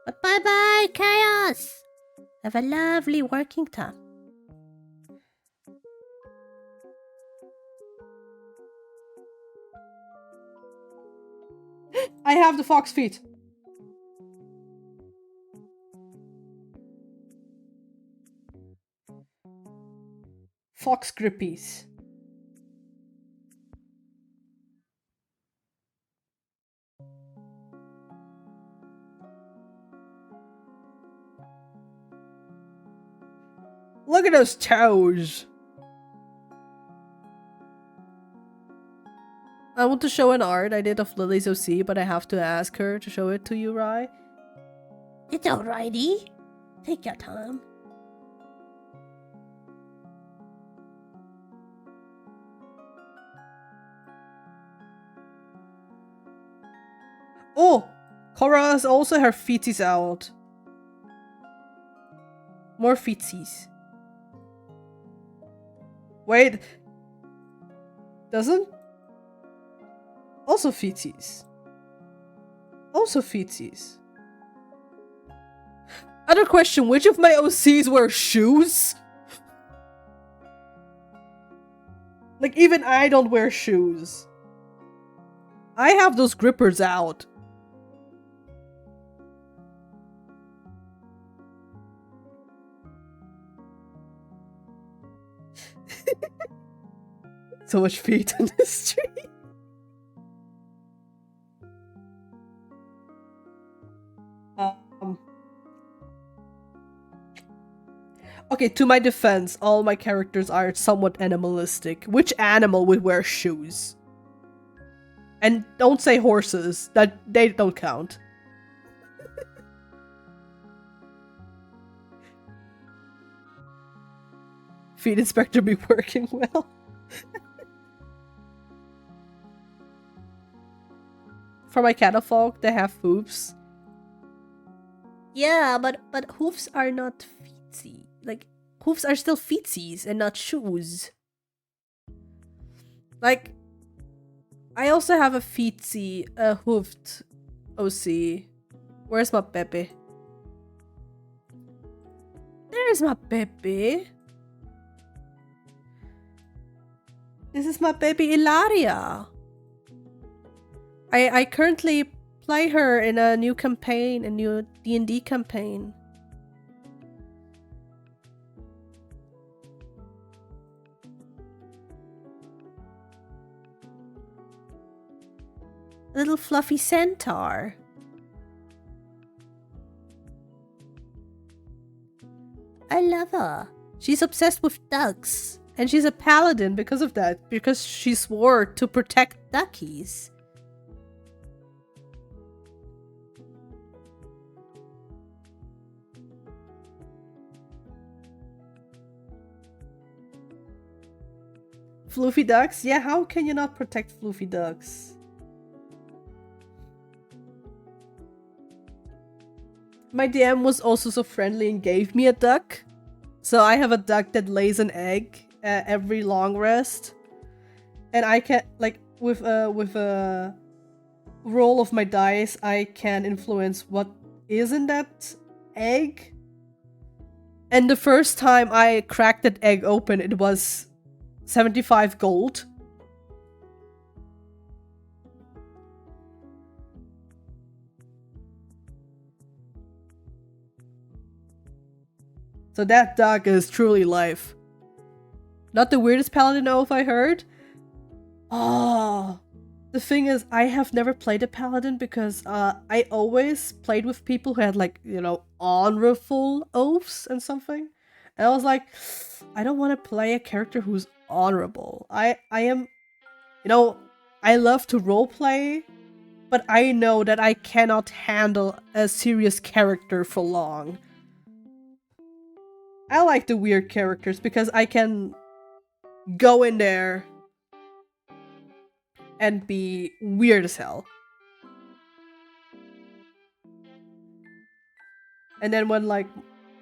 But bye-bye, Chaos! Have a lovely working time.
I have the fox feet. Fox grippies. Look at those toes. I want to show an art I did of Lily's OC, but I have to ask her to show it to you, Rai.
It's alrighty. Take your time.
Oh! Cora has also her feeties out. More feetsies. Wait. Doesn't? Also feeties. Also feeties. Other question, which of my OCs wear shoes? Like, even I don't wear shoes. I have those grippers out. So much feet on the street. Okay, to my defense, all my characters are somewhat animalistic. Which animal would wear shoes? And don't say horses. That they don't count. Feed inspector be working well. For my catafalque, they have hooves.
Yeah, but hoofs are not feetsy. Like, hoofs are still feetsies and not shoes.
Like, I also have a feetsy, hoofed OC. Where's my Pepe? There's my Pepe. This is my baby Ilaria. I currently play her in a new campaign, a new D&D campaign.
Little fluffy centaur. I love her. She's obsessed with ducks.
And she's a paladin because of that. Because she swore to protect duckies. Floofy ducks? Yeah, how can you not protect floofy ducks? My DM was also so friendly and gave me a duck. So I have a duck that lays an egg every long rest. And I can, like, with a roll of my dice, I can influence what is in that egg. And the first time I cracked that egg open, it was 75 gold. So that duck is truly life. Not the weirdest paladin oath I heard. Oh, the thing is, I have never played a paladin because I always played with people who had, like, you know, honorable oaths and something. And I was like, I don't want to play a character who's honorable. I am, you know, I love to roleplay, but I know that I cannot handle a serious character for long. I like the weird characters because I can go in there and be weird as hell. And then when, like,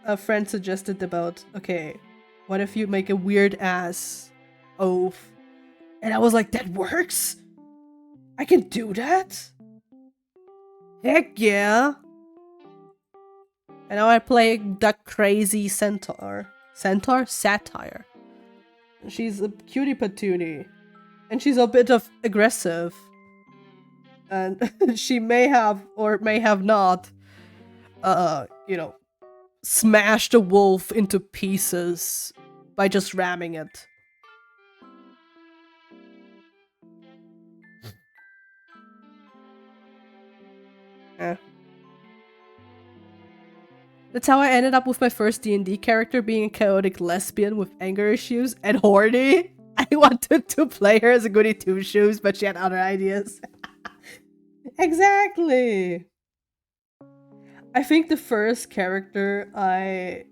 a friend suggested about, okay, what if you make a weird ass oath? And I was like, that works? I can do that? Heck yeah! And now I play the crazy centaur. Centaur? Satire. She's a cutie patootie. And she's a bit of aggressive. And she may have or may have not, you know, smashed a wolf into pieces by just ramming it. Eh. That's how I ended up with my first D&D character being a chaotic lesbian with anger issues and horny. I wanted to play her as a goody two-shoes, but she had other ideas. Exactly! I think the first character I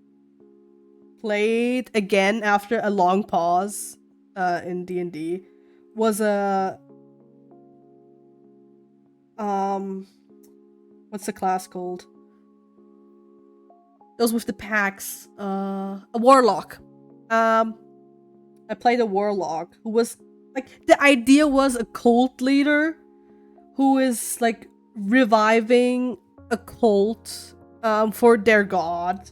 played again after a long pause in D&D was a... what's the class called? Those with the packs. A warlock. I played a warlock who was like, the idea was a cult leader who is like reviving a cult for their god.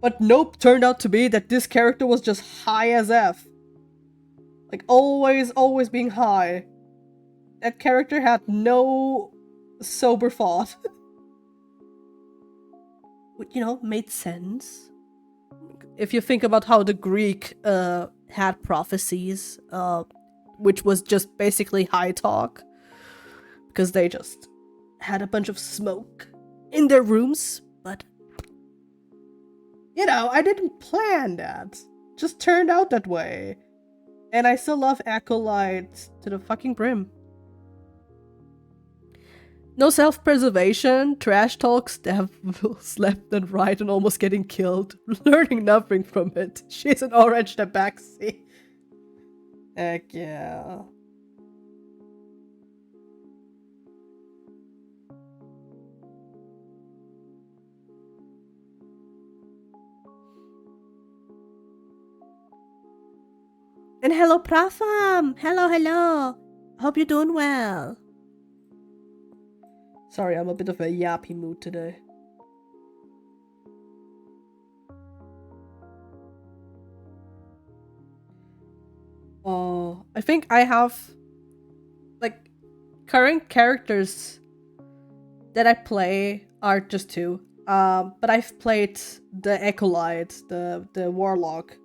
But nope, turned out to be that this character was just high as F. Like always being high. That character had no sober thought. You know, made sense. If you think about how the Greek had prophecies, which was just basically high talk, because they just had a bunch of smoke in their rooms, but you know, I didn't plan that. Just turned out that way. And I still love Acolyte to the fucking brim. No self-preservation, trash talks, devils left and right and almost getting killed. Learning nothing from it. She's an orange tabaxi. Heck yeah. And hello, Prafam! Hello! Hope you're doing well. Sorry, I'm a bit of a yappy mood today. I think I have, like, current characters that I play are just two. But I've played the Acolyte, the Warlock,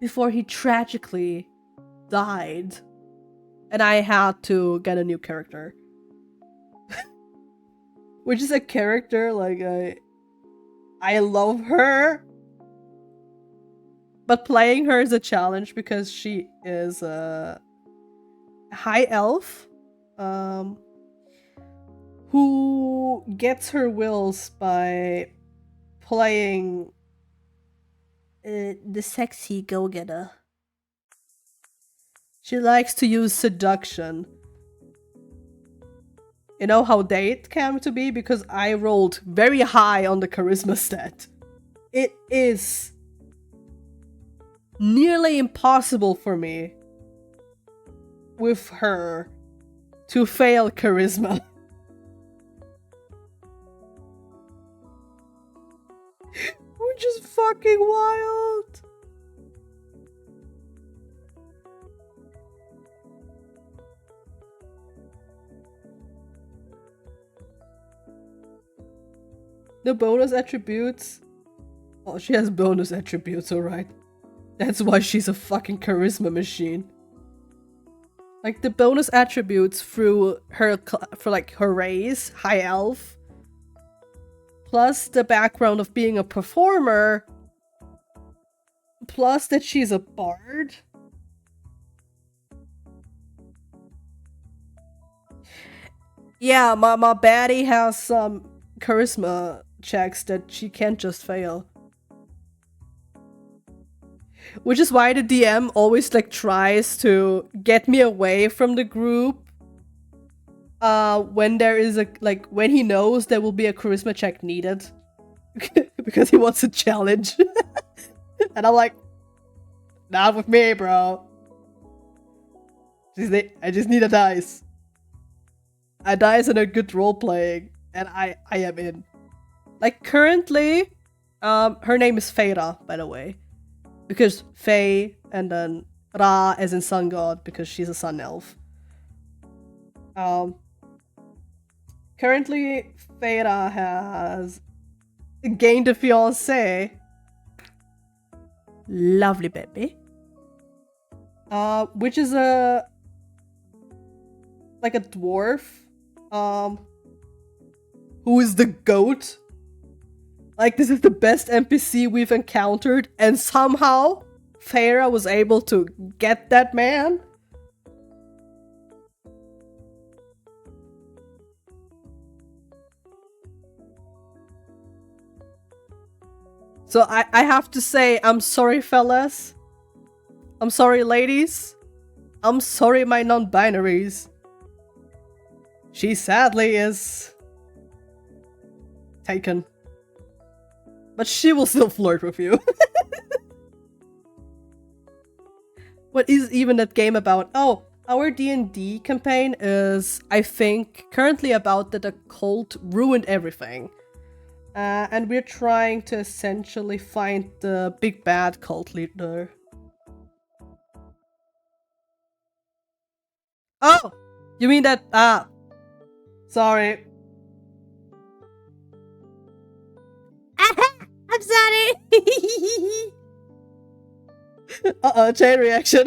before he tragically died. And I had to get a new character. Which is a character, like, I love her. But playing her is a challenge because she is a high elf. Who gets her wills by playing the sexy go-getter. She likes to use seduction. You know how they came to be? Because I rolled very high on the charisma stat. It is nearly impossible for me with her to fail charisma. Which is fucking wild. The bonus attributes. Oh, she has bonus attributes, alright. That's why she's a fucking charisma machine. Like, the bonus attributes through her, for like her race, high elf, plus the background of being a performer, plus that she's a bard. Yeah, my baddie has some charisma checks that she can't just fail. Which is why the DM always like tries to get me away from the group when there is a, like, when he knows there will be a charisma check needed. Because he wants a challenge. And I'm like, not with me, bro. I just need a dice. A dice and a good role playing, and I am in. Like currently, her name is Feyra, by the way. Because Fey and then Ra as in sun god because she's a sun elf. Currently, Feyra has gained a fiance. Lovely baby. Which is like a dwarf. Who is the goat. Like, this is the best NPC we've encountered, and somehow Feyra was able to get that man. So I have to say, I'm sorry, fellas. I'm sorry, ladies. I'm sorry, my non-binaries. She sadly is taken. But she will still flirt with you. What is even that game about? Oh, our D&D campaign is, I think, currently about that a cult ruined everything. And we're trying to essentially find the big bad cult leader. Oh! You mean that, sorry.
I'm sorry.
Uh-oh, chain reaction.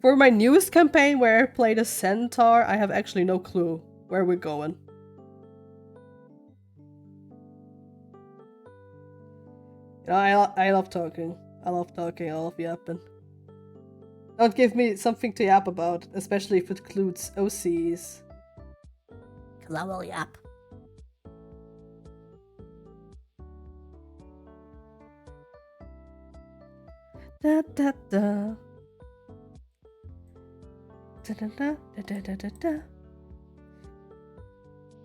For my newest campaign where I played a centaur, I have actually no clue where we're going. You know, I love talking. I love talking, I love yapping. Don't give me something to yap about, especially if it includes OCs.
Cause I will yap.
Da da da. Da da da da da da da.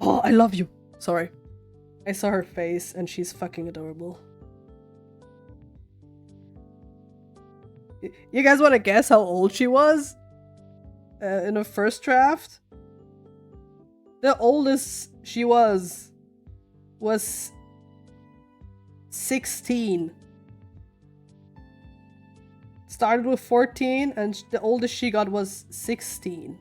Oh, I love you. Sorry. I saw her face and she's fucking adorable. You guys want to guess how old she was? In the first draft? The oldest she was 16. Started with 14 and the oldest she got was 16.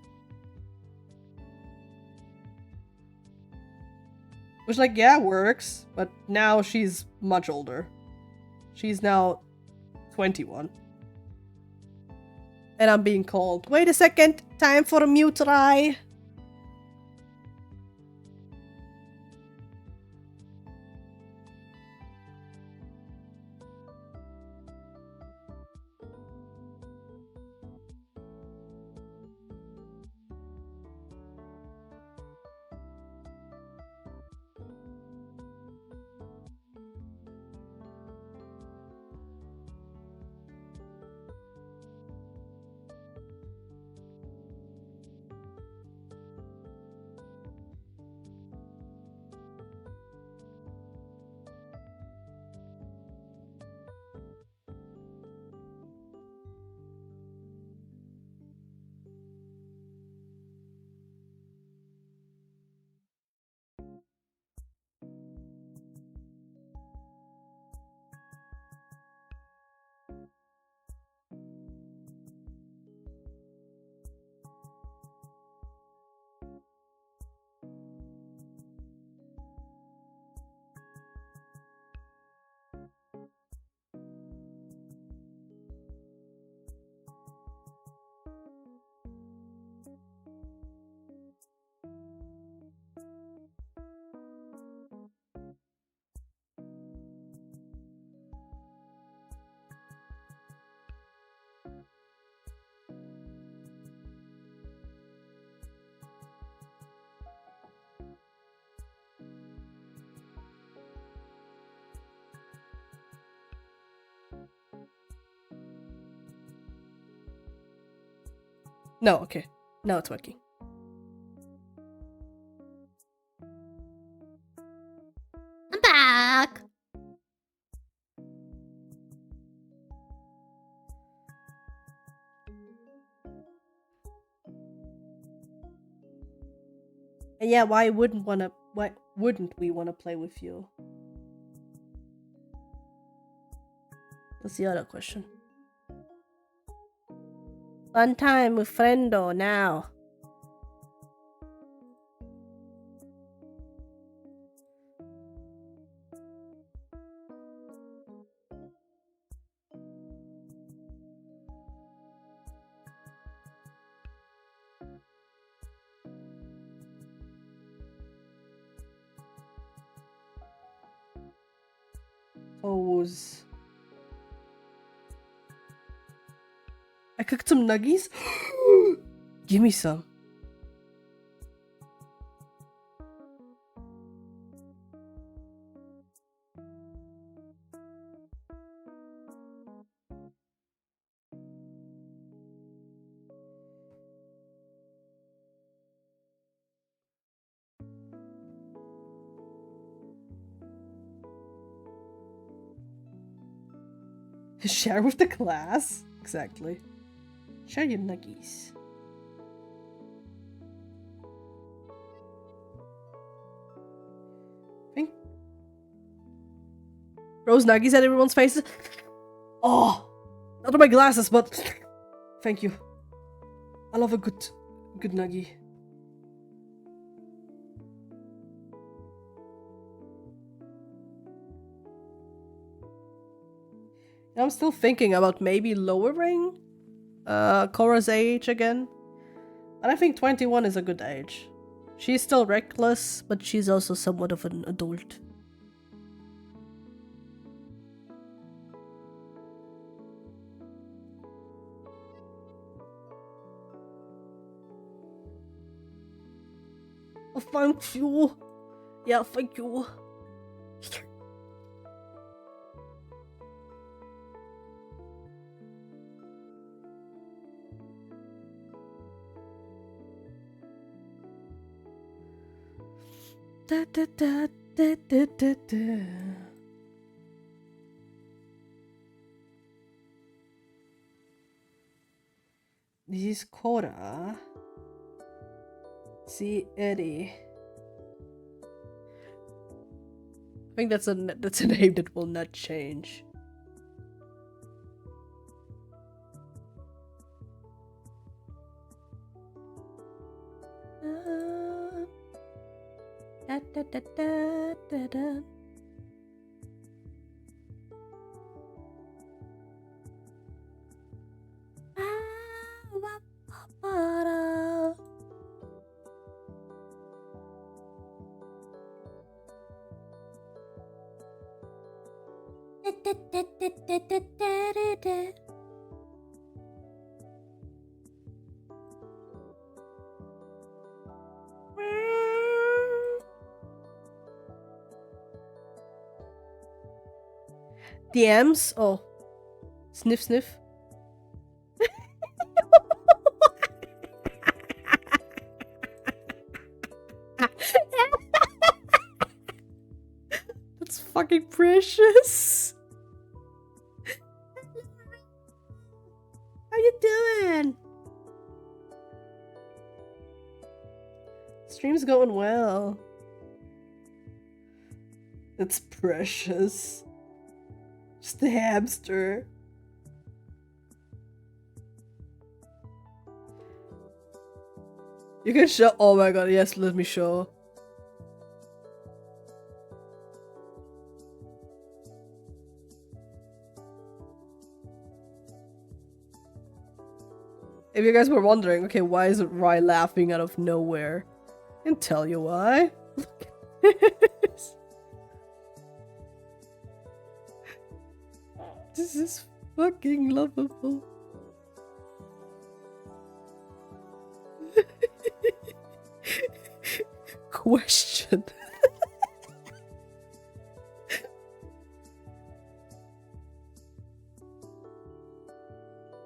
Which, like, yeah, works, but now she's much older. She's now 21. And I'm being called. Wait a second, time for a mute try. No, okay. Now it's working.
I'm back.
And yeah, why wouldn't we wanna play with you? That's the other question. Fun time with Friendo now. Toes. I cooked some nuggies. Give me some. Share with the class? Exactly. Share your nuggies. Think. Rose nuggies at everyone's faces. Oh! Not on my glasses, but thank you. I love a good nuggie. I'm still thinking about maybe lowering Cora's age again. But I think 21 is a good age. She's still reckless, but she's also somewhat of an adult. Oh, thank you. Yeah, thank you. Da, da, da, da, da, da, da. This is Cora. See Eddie. I think that's a name that will not change. Da, da, da, da, da, da. DMs? Oh. Sniff sniff. That's fucking precious. How you doing? Stream's going well. That's precious. Just the hamster. You can show. Oh my god, yes, let me show. If you guys were wondering, okay, why is Rye laughing out of nowhere? I can tell you why. Look at this. This is fucking lovable. Question.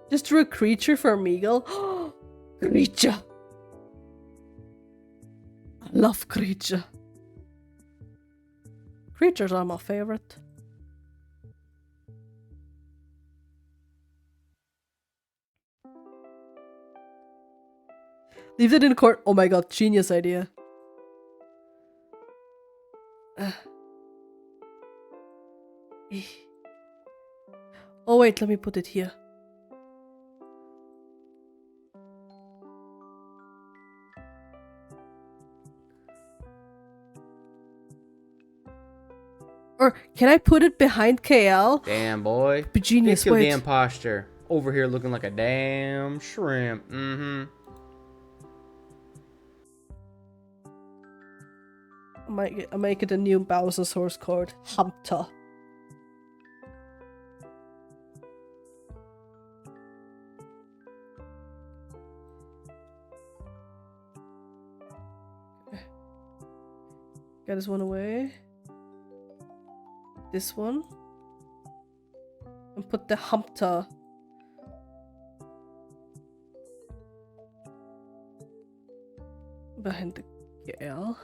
Just drew a creature for Meagle. Creature. I love creature. Creatures are my favorite. Leave it in court. Oh my god, genius idea. Oh wait, let me put it here. Or can I put it behind KL?
Damn, boy.
Genius,
Fix your
wait.
damn posture. Over here looking like a damn shrimp. Mm-hmm.
I make it a new Bowser source code. Hunter. Get this one away. This one. And put the Hunter. Behind the KL.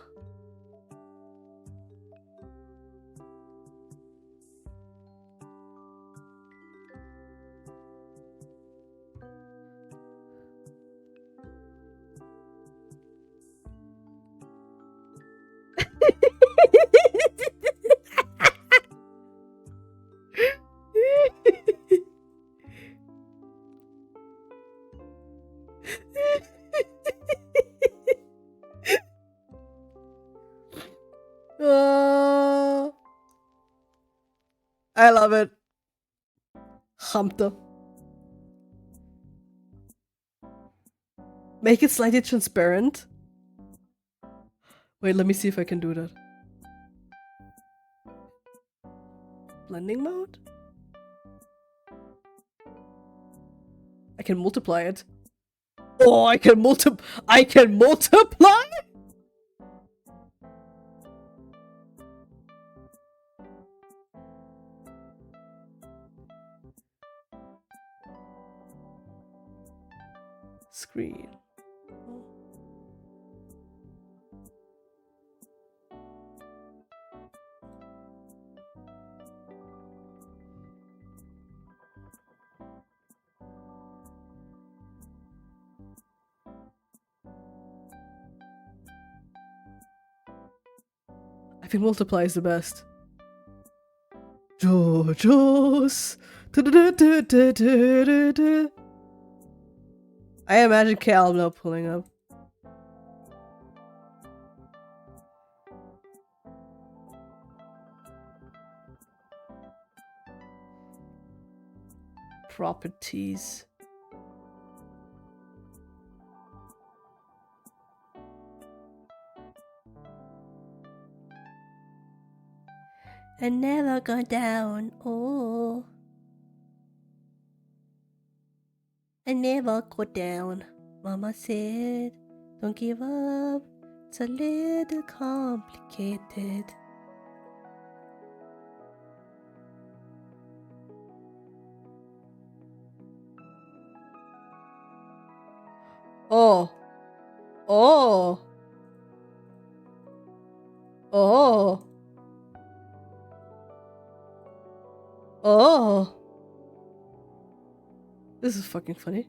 I love it. Hunter. Make it slightly transparent. Wait, let me see if I can do that. Blending mode? I can multiply it. Oh, I can multiply! Screen. I think multiply is the best. Georgios. I imagine Cal now pulling up. Properties. And never go down. Oh. And never go down. Mama said, don't give up. It's a little complicated. Oh. Oh. Oh. Oh. This is fucking funny.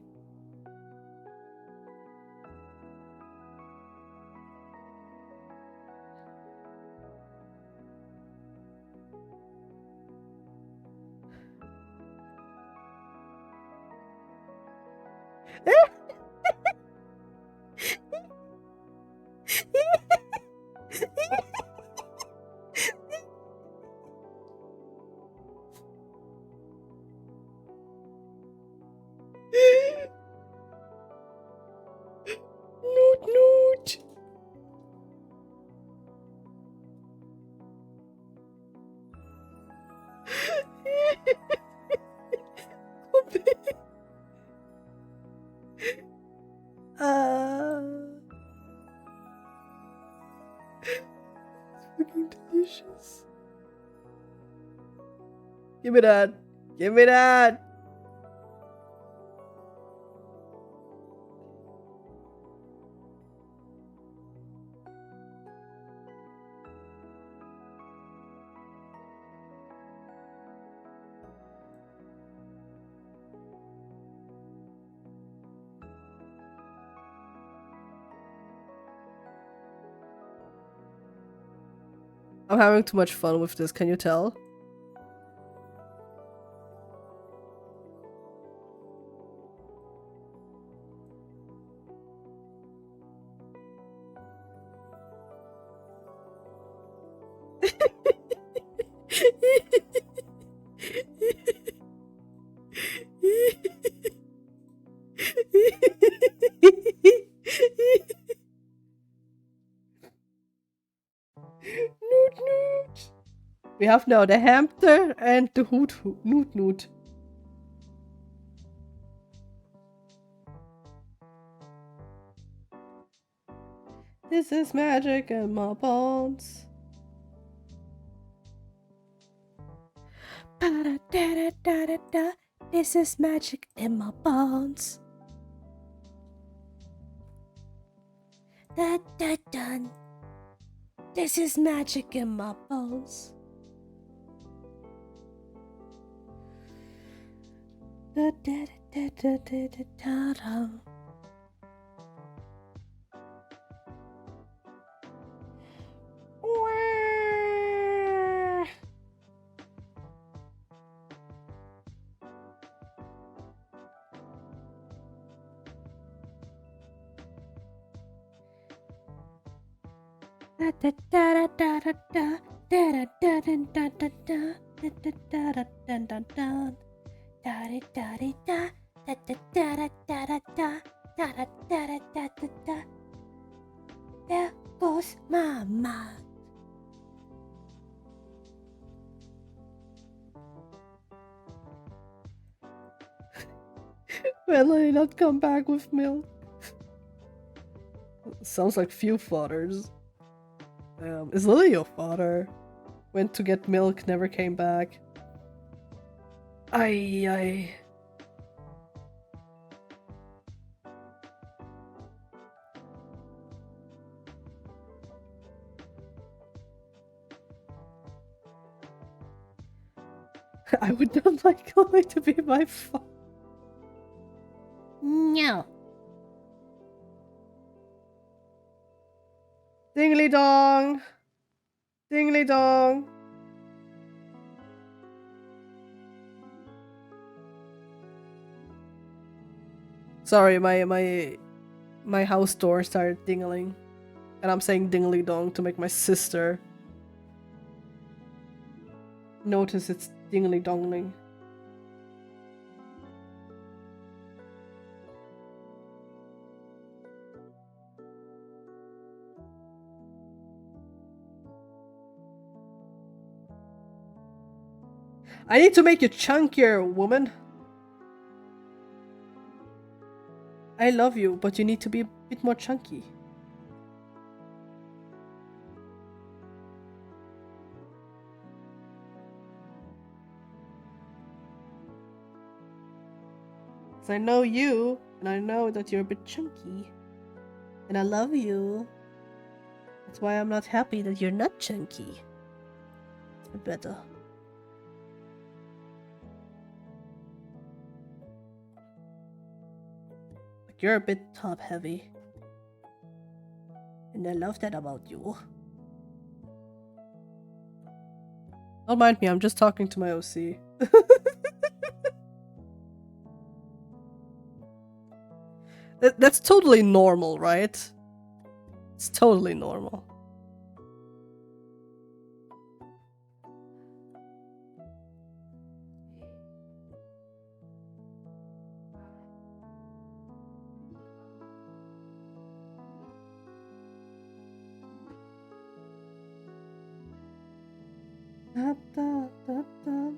Noot noot. It's fucking delicious. Give me that. Give me that. I'm having too much fun with this, can you tell? We have now the hamster and the Noot Noot. This is magic in my bones. Ba-da-da-da-da-da-da. This is magic in my bones. Da-da-dun. This is magic in my bones. Da-da-da-da-da-da-da-da. There goes my mind. Will I not come back with milk? Sounds like few fathers. Is Lily your father? Went to get milk, never came back. Ay. I would not like Lily to be my father. No. Dingly dong. Dingly dong. Sorry, my house door started dingling. And I'm saying dingly dong to make my sister notice it's dingly dongling. I need to make you chunkier, woman. I love you, but you need to be a bit more chunky. I know you, and I know that you're a bit chunky. And I love you. That's why I'm not happy that you're not chunky. It's better. Like you're a bit top heavy. And I love that about you. Don't mind me, I'm just talking to my OC. That's totally normal, right? It's totally normal. Da, da, da, da.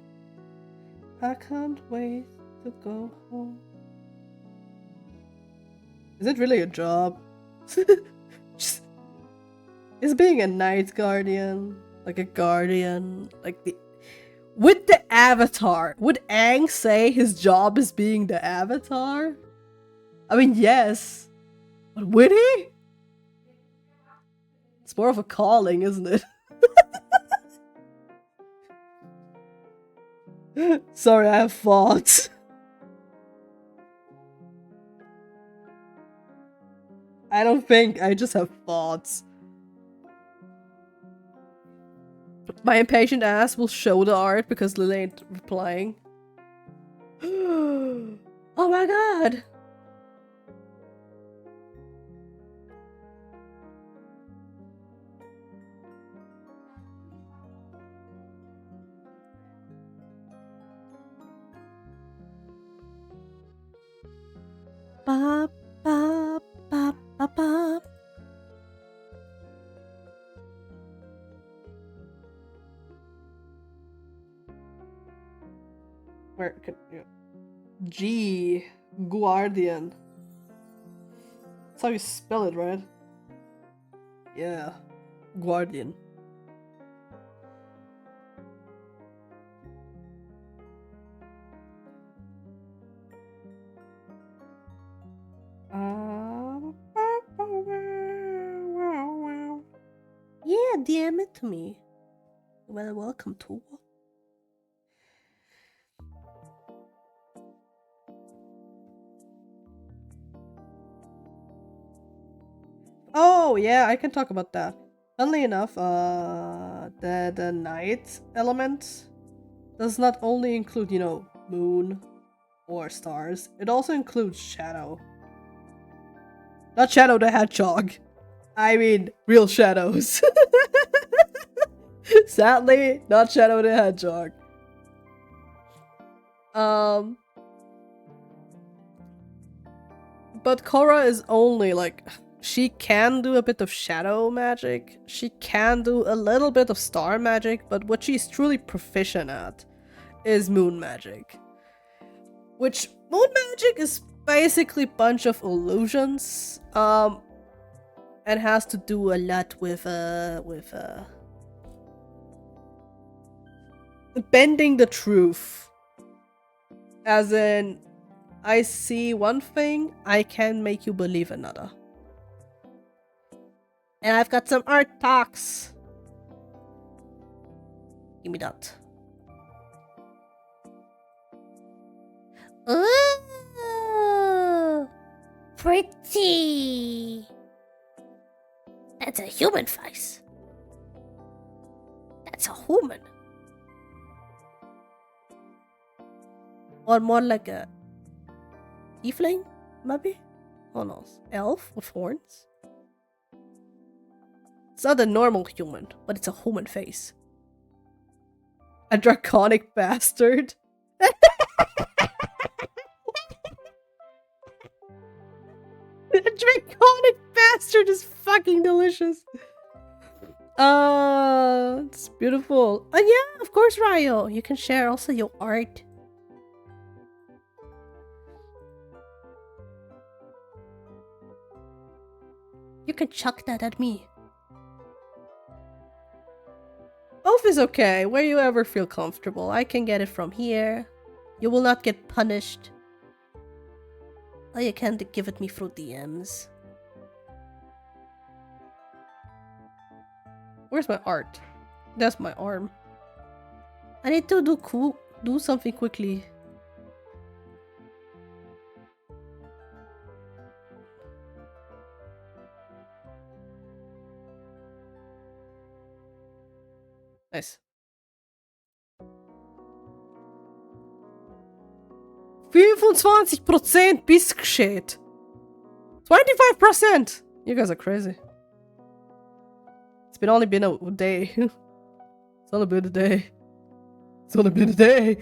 I can't wait to go home. Is it really a job? Just, is being a night guardian like a guardian? Like the with the avatar? Would Aang say his job is being the avatar? I mean, yes, but would he? It's more of a calling, isn't it? Sorry, I have thoughts. I don't think, I just have thoughts. My impatient ass will show the art because Lily ain't replying. Oh my god! Ba ba ba ba ba. Where could you? G. Guardian. That's how you spell it, right? Yeah. Guardian. Yeah, DM it to me. Well, welcome to. Oh yeah, I can talk about that. Funnily enough, the night element does not only include, you know, moon or stars. It also includes shadow. Not Shadow the Hedgehog. I mean, real shadows. Sadly, not Shadow the Hedgehog. But Korra is only like, she can do a bit of shadow magic. She can do a little bit of star magic, but what she's truly proficient at is moon magic. Which moon magic is basically a bunch of illusions. And has to do a lot with bending the truth. As in, I see one thing, I can make you believe another. And I've got some art talks. Give me that.
Ooh, pretty. That's a human face. That's a human.
Or more like a tiefling, maybe? Who knows? Elf with horns? It's not a normal human, but it's a human face. A draconic bastard. The draconic bastard is fucking delicious. It's beautiful. And yeah, of course, Ryo. You can share also your art. You can chuck that at me. Both is okay, where you ever feel comfortable. I can get it from here. You will not get punished. Or you can give it me through DMs. Where's my art? That's my arm. I need to do something quickly. Nice. 25% bisque shade. 25%! You guys are crazy. It's been only been a day. It's only been a day. It's only been a day.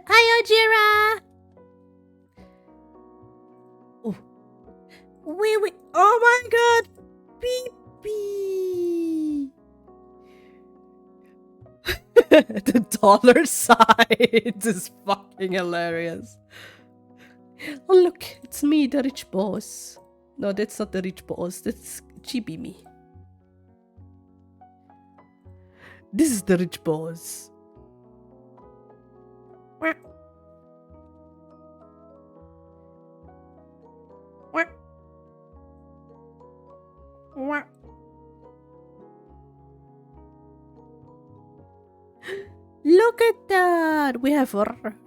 Hi, Ojira!
Oh. Wait. Oh my god! Beep beep. The dollar signs is fucking hilarious. Oh look, it's me, the rich boss. No, that's not the rich boss, that's Chibi me. This is the rich boss. Wah. Wah. Wah. Look at that! We have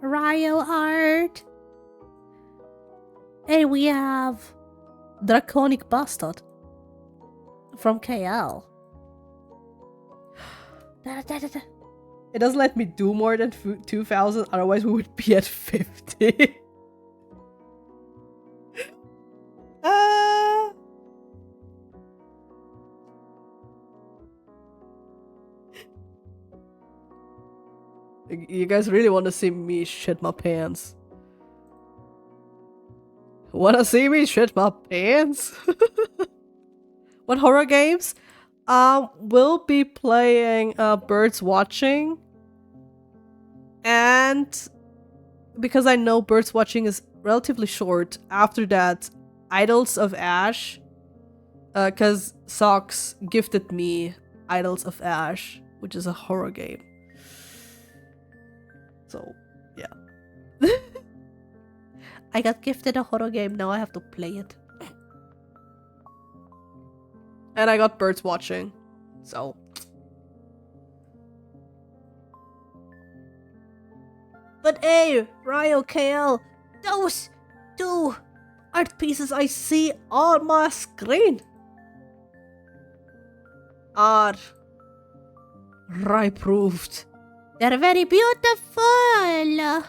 Ryo art. And we have Draconic Bastard from KL. It doesn't let me do more than 2,000, otherwise we would be at 50. You guys really want to see me shit my pants? Wanna see me shit my pants? What horror games? We'll be playing Birds Watching. And because I know Birds Watching is relatively short, after that, Idols of Ash. Because Socks gifted me Idols of Ash, which is a horror game. So, yeah. I got gifted a horror game, now I have to play it. And I got Birds Watching, so. But hey, Ryo KL, those two art pieces I see on my screen are Rye-proofed. They're very beautiful. I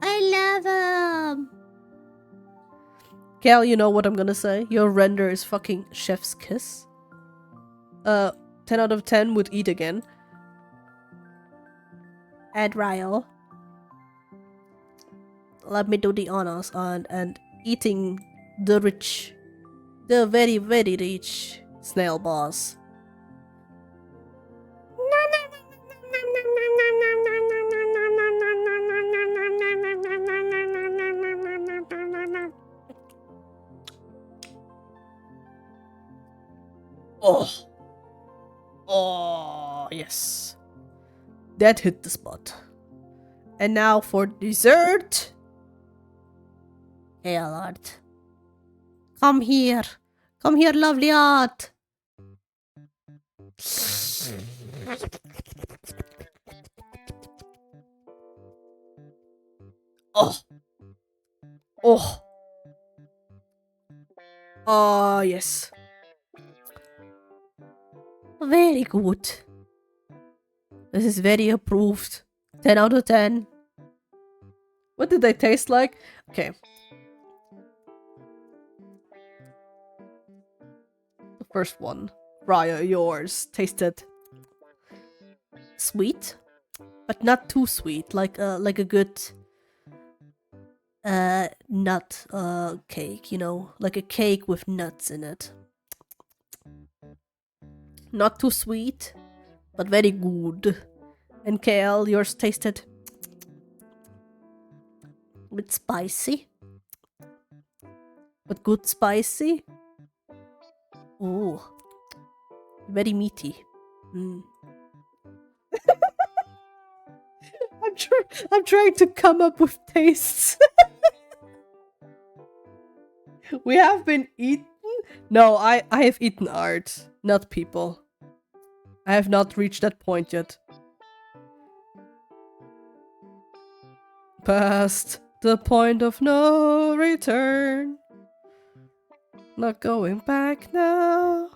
love them. Cal, you know what I'm gonna say? Your render is fucking chef's kiss. 10 out of 10 would eat again. And Ryle, let me do the honors on and eating the very, very rich snail balls. Oh. Oh, yes. That hit the spot. And now for dessert. Hey, Art. Come here. Come here, lovely Art. Oh. Oh. Oh, yes. Very good. This is very approved. 10 out of 10. What did they taste like? Okay. The first one. Raya, yours. Tasted sweet, but not too sweet. Like a good nut cake, you know? Like a cake with nuts in it. Not too sweet, but very good. And KL, yours tasted a bit spicy, but good spicy. Ooh, very meaty. Mm. I'm trying to come up with tastes. We have been eaten. No, I have eaten art, not people. I have not reached that point yet. Past the point of no return. Not going back now.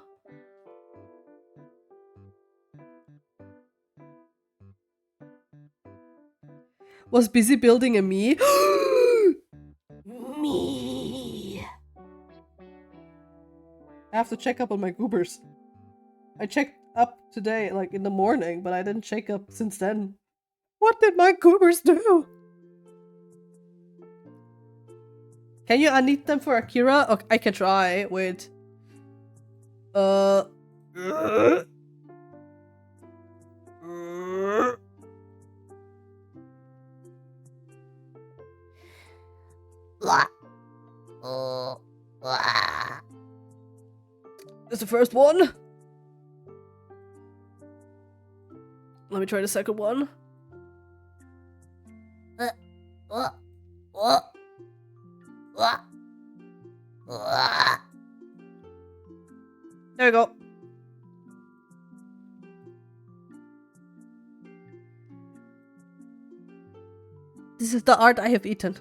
Was busy building a me. Me. I have to check up on my goobers. I checked up today, like in the morning, but I didn't check up since then. What did my goobers do? Can you unneat them for Akira? Okay, I can try. Wait. That's the first one. Let me try the second one. There we go. This is the art I have eaten.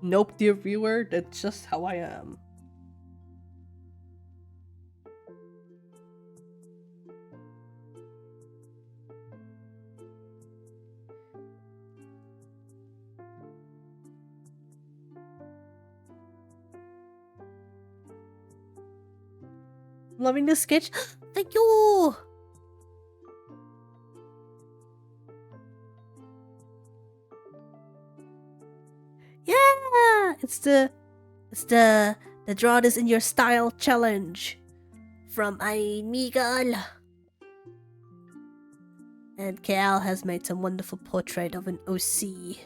Nope, dear viewer, that's just how I am. Loving this sketch. Thank you. It's the draw this in your style challenge from Miguel. And KL has made some wonderful portrait of an OC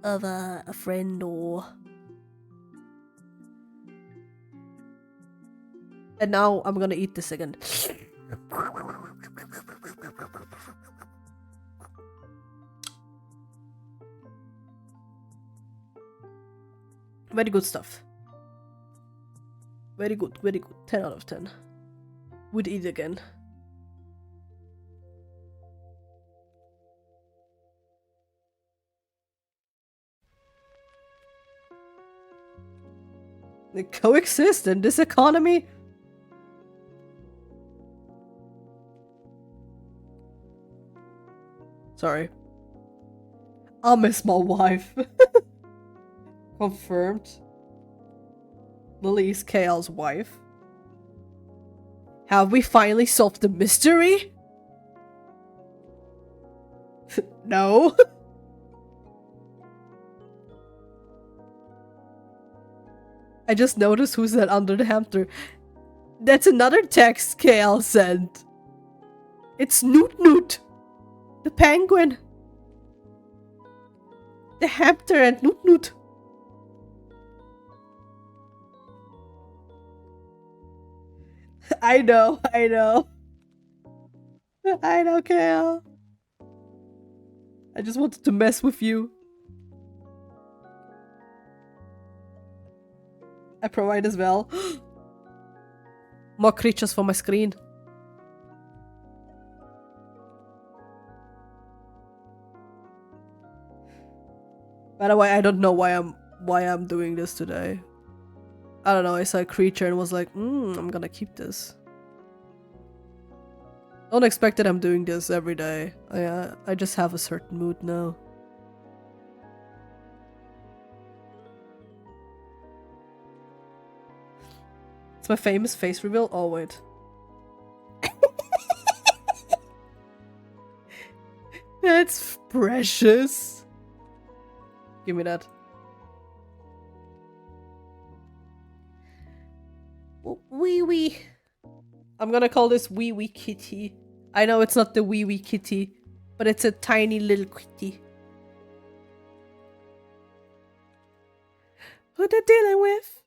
of a friend or. And now I'm gonna eat this again. Very good stuff. Very good, very good. 10 out of 10. Would eat again. They coexist in this economy? Sorry. I'll miss my wife. Confirmed. Lily is KL's wife. Have we finally solved the mystery? No. I just noticed who's that under the hamster. That's another text KL sent. It's Noot Noot. The penguin. The hamster and Noot Noot. I know. I know, KL. I just wanted to mess with you. I provide as well. More creatures for my screen. By the way, I don't know why I'm doing this today. I don't know, I saw a creature and was like, I'm gonna keep this. Don't expect that I'm doing this every day. I just have a certain mood now. It's my famous face reveal. Oh, wait. That's precious. Give me that. Wee wee. I'm gonna call this wee wee kitty. I know it's not the wee wee kitty, but it's a tiny little kitty. Who they dealing with?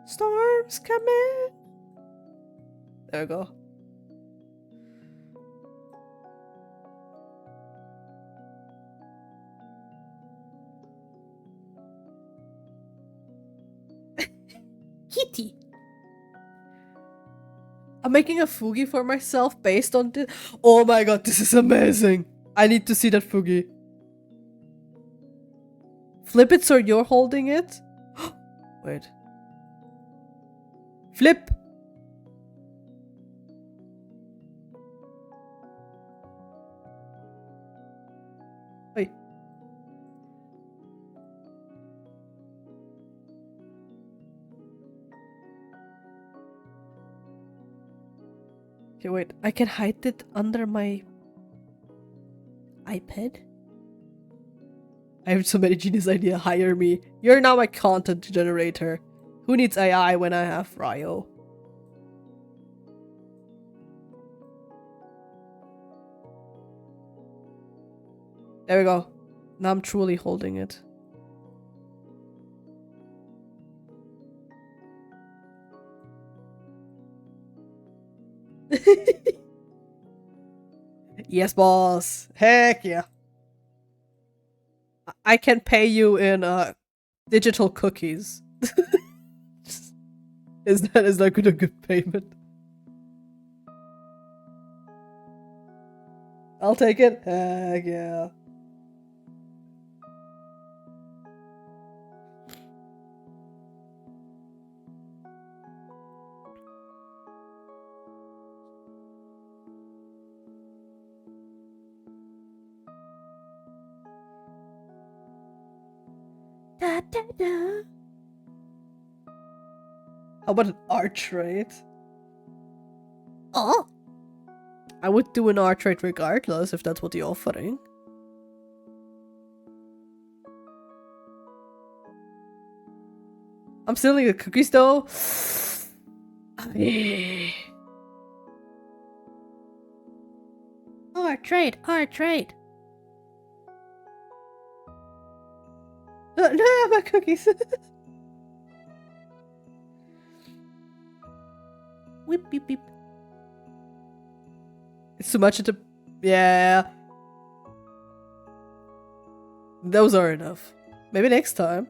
Storms coming. There we go. Kitty. I'm making a fugi for myself based on this. Oh my god, this is amazing. I need to see that fugi. Flip it so you're holding it. Wait. Flip. Wait. Okay, wait. I can hide it under my iPad? I have so many genius ideas. Hire me. You're now my content generator. Who needs AI when I have Ryo? There we go. Now I'm truly holding it. Yes, boss. Heck yeah. I can pay you in digital cookies. Is that a good payment? I'll take it. Heck yeah. Da, da, da. How about an arch rate? Oh! I would do an ArtFight regardless if that's what you're offering. I'm stealing the cookies though. ArtFight. No, my cookies. Whip, beep, beep. It's too much to... Yeah. Those are enough. Maybe next time.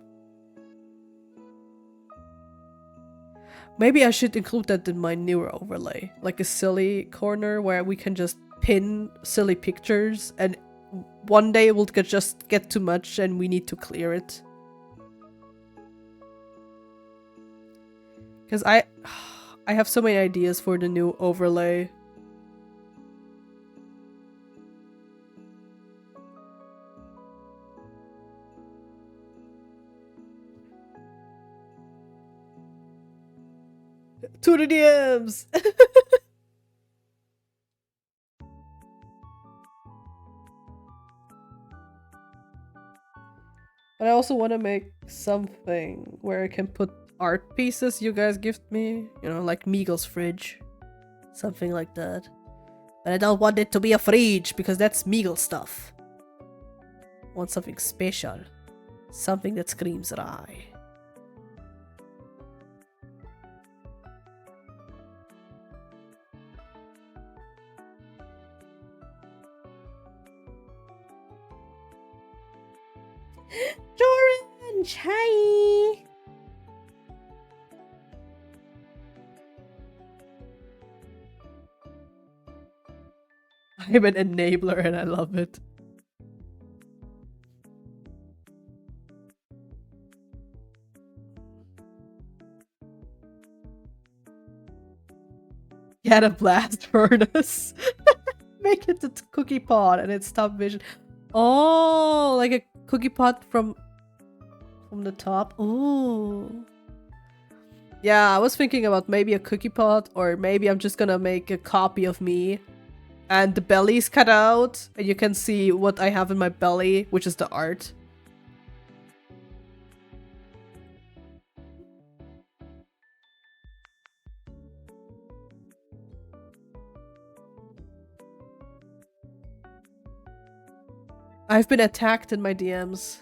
Maybe I should include that in my newer overlay. Like a silly corner where we can just pin silly pictures and one day it will just get too much and we need to clear it. Because I have so many ideas for the new overlay. To the DMs! But I also want to make something where I can put art pieces you guys gift me. You know, like Meagle's fridge. Something like that. But I don't want it to be a fridge because that's Meagle stuff. I want something special. Something that screams rye. Orange, hi! I'm an enabler and I love it. Get a blast furnace. Make it the cookie pot and it's top vision. Oh, like a cookie pot from the top. Ooh. Yeah, I was thinking about maybe a cookie pot, or maybe I'm just gonna make a copy of me and the belly's cut out and you can see what I have in my belly, which is the art. I've been attacked in my DMs.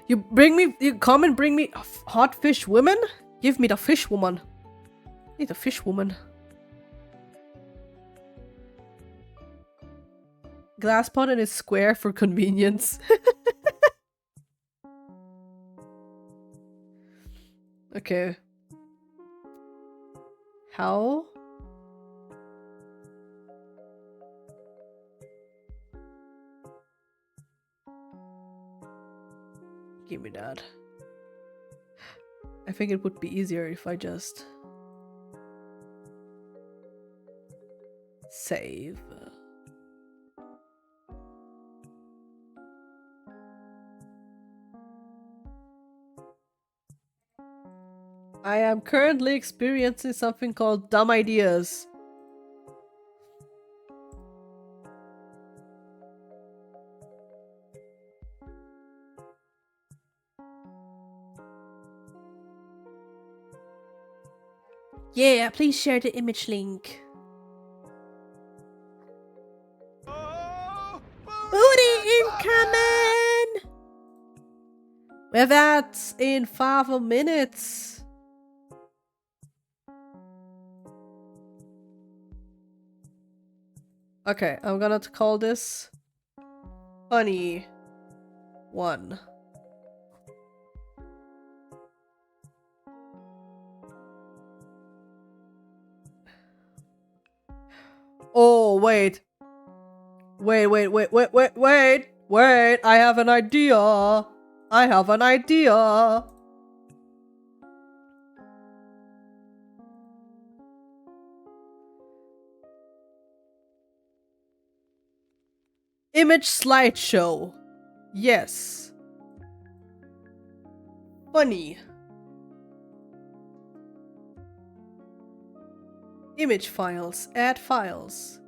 You come and bring me hot fish woman? Give me the fish woman. I need a fish woman. Glass pot and it's square for convenience. Okay. How? Give me that. I think it would be easier if I just save. I am currently experiencing something called dumb ideas. Yeah, please share the image link.
Oh,
Booty incoming! We have that in 5 minutes. Okay, I'm gonna call this Honey 1. Oh, wait. Wait. I have an idea. Image slideshow. Yes. Funny. Image files. Add files.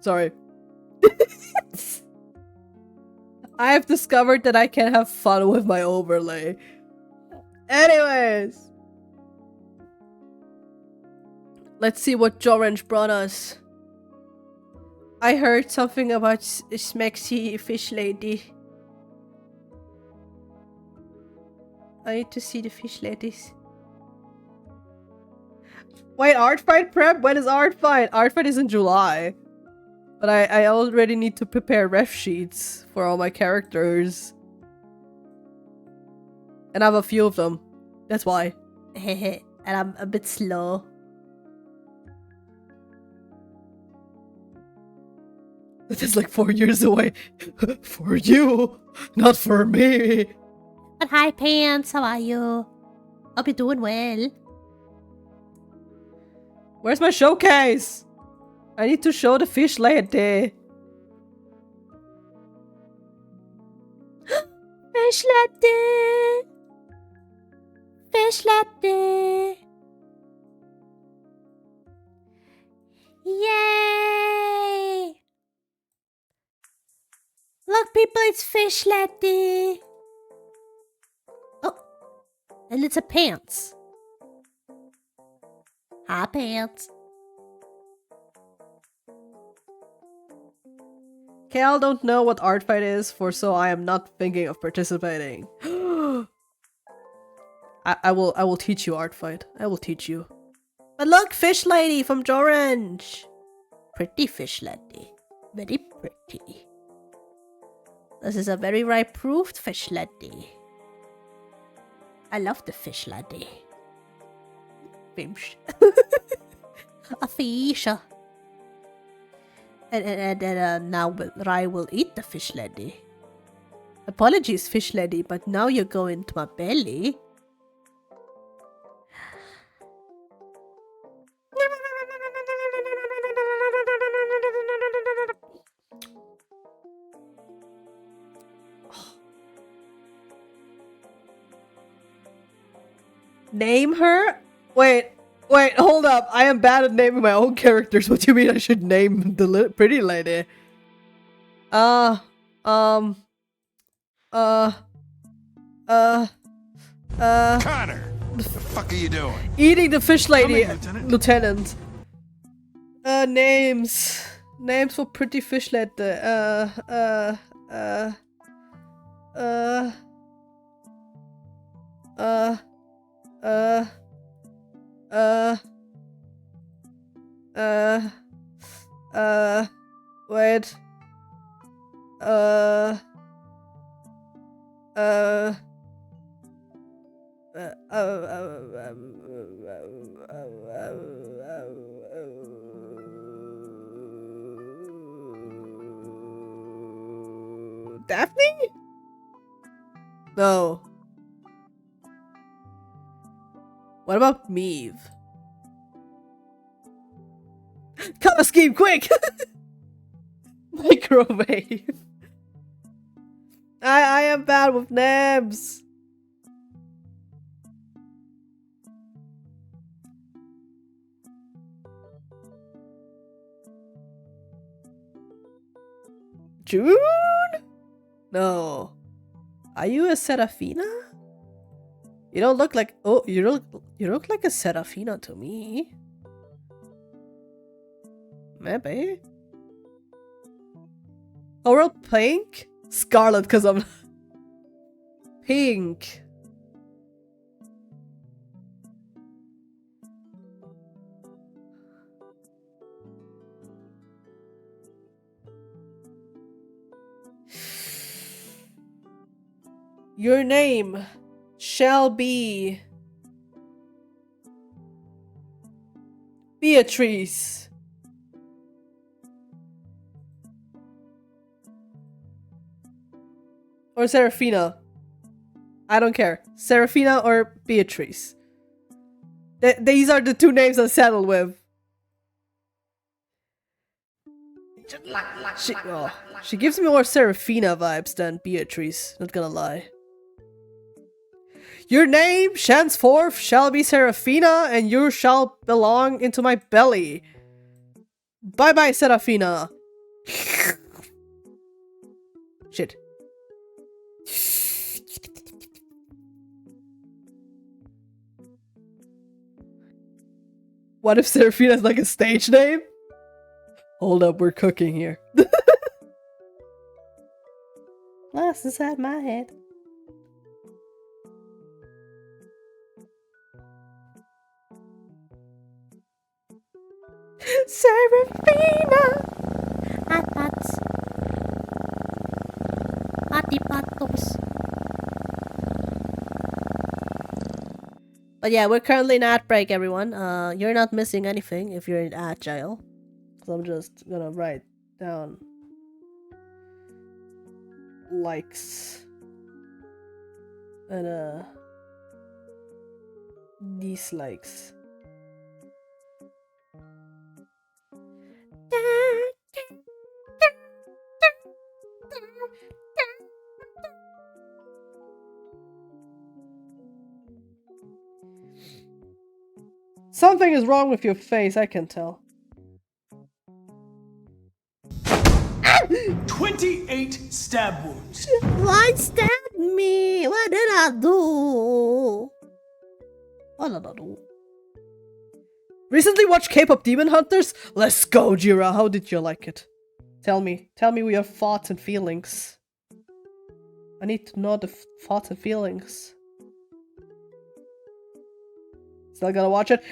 Sorry. I have discovered that I can have fun with my overlay. Anyways. Let's see what Jorange brought us. I heard something about Smexy Fish Lady. I need to see the fish ladies. Wait, ArtFight prep? When is ArtFight? ArtFight is in July. But I already need to prepare ref sheets for all my characters. And I have a few of them. That's why. And I'm a bit slow. This is like 4 years away. For you, not for me.
But hi, Pants. How are you? Hope you're doing well.
Where's my showcase? I need to show the fish lady.
Fish latte. Fish latte. Yay! Look, people, it's fish latte. Oh, and it's a Pants. Hi, Pants.
Cal don't know what ArtFight is, for so I am not thinking of participating. I will teach you ArtFight. I will teach you. But look, fish lady from Jorange.
Pretty fish latte. Very pretty.
This is a very ripe-proofed fish latte.
I love the fish latte.
Fish.
A fish.
And now Rai will eat the fish lady. Apologies, fish lady, but now you go into my belly. Name her? Wait, hold up. I am bad at naming my own characters. What do you mean I should name the pretty lady?
Connor, the fuck are you doing?
Eating the fish lady,
Coming,
Lieutenant. Names. Names for pretty fish lady. Wait. Daphne? No. What about Meave? Color scheme, quick! Microwave. I am bad with names. June? No. Are you a Serafina? You don't look like— oh, you look like a Serafina to me. Maybe. Coral pink? Scarlet, because I'm pink. Your name shall be Beatrice. Or Serafina. I don't care. Serafina or Beatrice. These are the two names I settled with. She gives me more Serafina vibes than Beatrice, not gonna lie. Your name, henceforth, shall be Serafina, and you shall belong into my belly. Bye-bye, Serafina. Shit. What if Serafina's like a stage name? Hold up, we're cooking here. Glass inside my head. Serafina!
At-ats. Ati-patos.
But yeah, we're currently in ad break, everyone. You're not missing anything if you're in Agile. So I'm just gonna write down likes and dislikes. Something is wrong with your face, I can tell.
28 stab wounds.
Why stab me? What did I do?
What did I do? Recently watched K-pop Demon Hunters? Let's go, Jira. How did you like it? Tell me your thoughts and feelings. I need to know the thoughts and feelings. Still gotta watch it.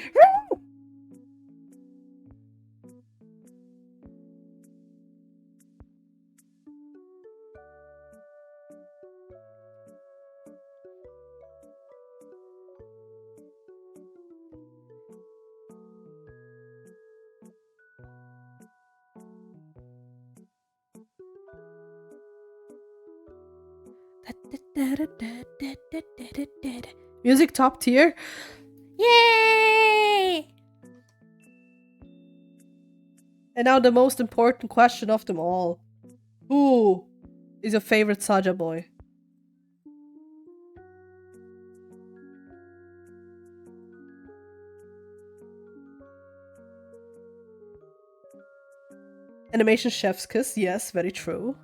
Music top tier.
Yay!
And now the most important question of them all. Who is your favorite Saja boy? Animation chef's kiss, yes, very true.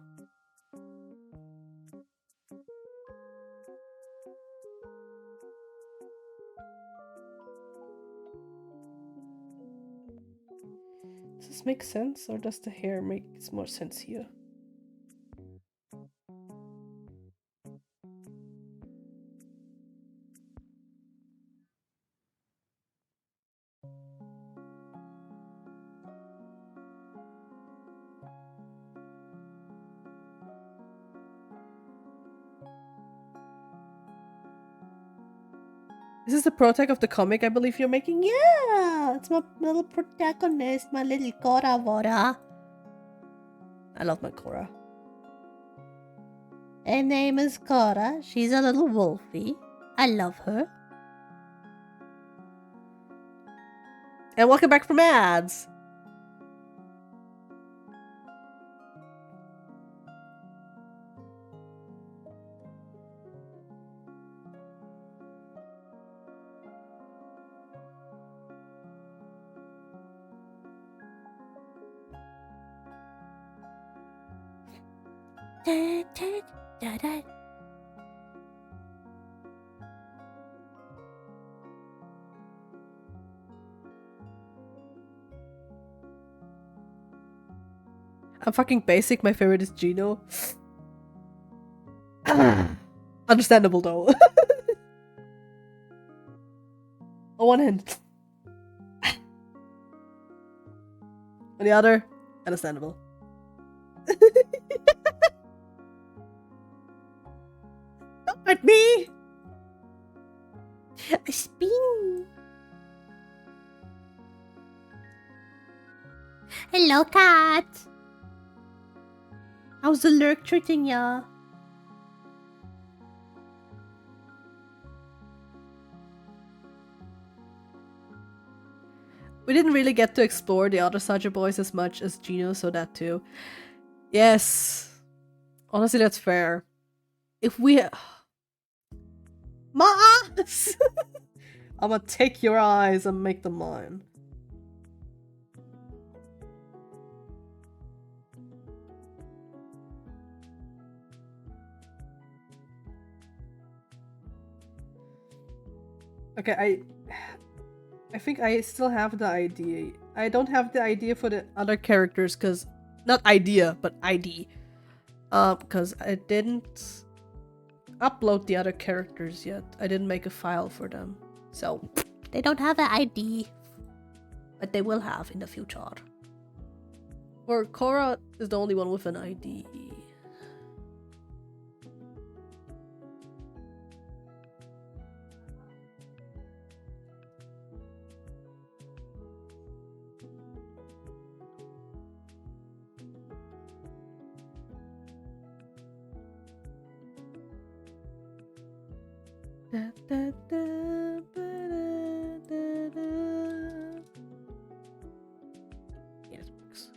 Does this make sense, or does the hair make more sense here? Is this the protag of the comic I believe you're making?
Yeah, it's my little protagonist, my little Cora Vora.
I love my Korra.
Her name is Cora. She's a little wolfie. I love her.
And welcome back from ads!
Da, da, da, da.
I'm fucking basic, my favorite is Gino. Understandable though. On one hand. On the other, understandable. At me! A spin! Hello, cat! How's the lurk treating ya? We didn't really get to explore the other Saja boys as much as Gino, so that too. Yes. Honestly, that's fair. If we... My eyes! I'm gonna take your eyes and make them mine. Okay, I think I still have the idea. I don't have the idea for the other characters because... Not idea, but ID. Because I didn't upload the other characters yet. I didn't make a file for them. So, they don't have an ID. But they will have in the future. Or Korra is the only one with an ID. Da, da, da, ba, da, da, da. Yeah, this works.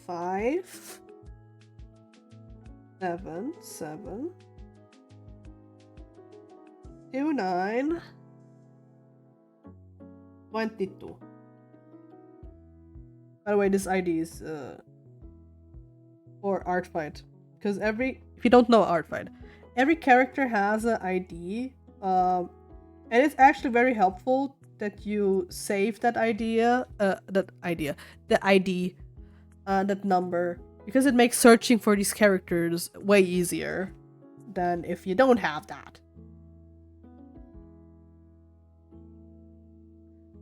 5, 7, 7, 2, 9, 22. By the way, this ID is for ArtFight. Because if you don't know ArtFight, every character has an ID, and it's actually very helpful that you save that that number, because it makes searching for these characters way easier than if you don't have that.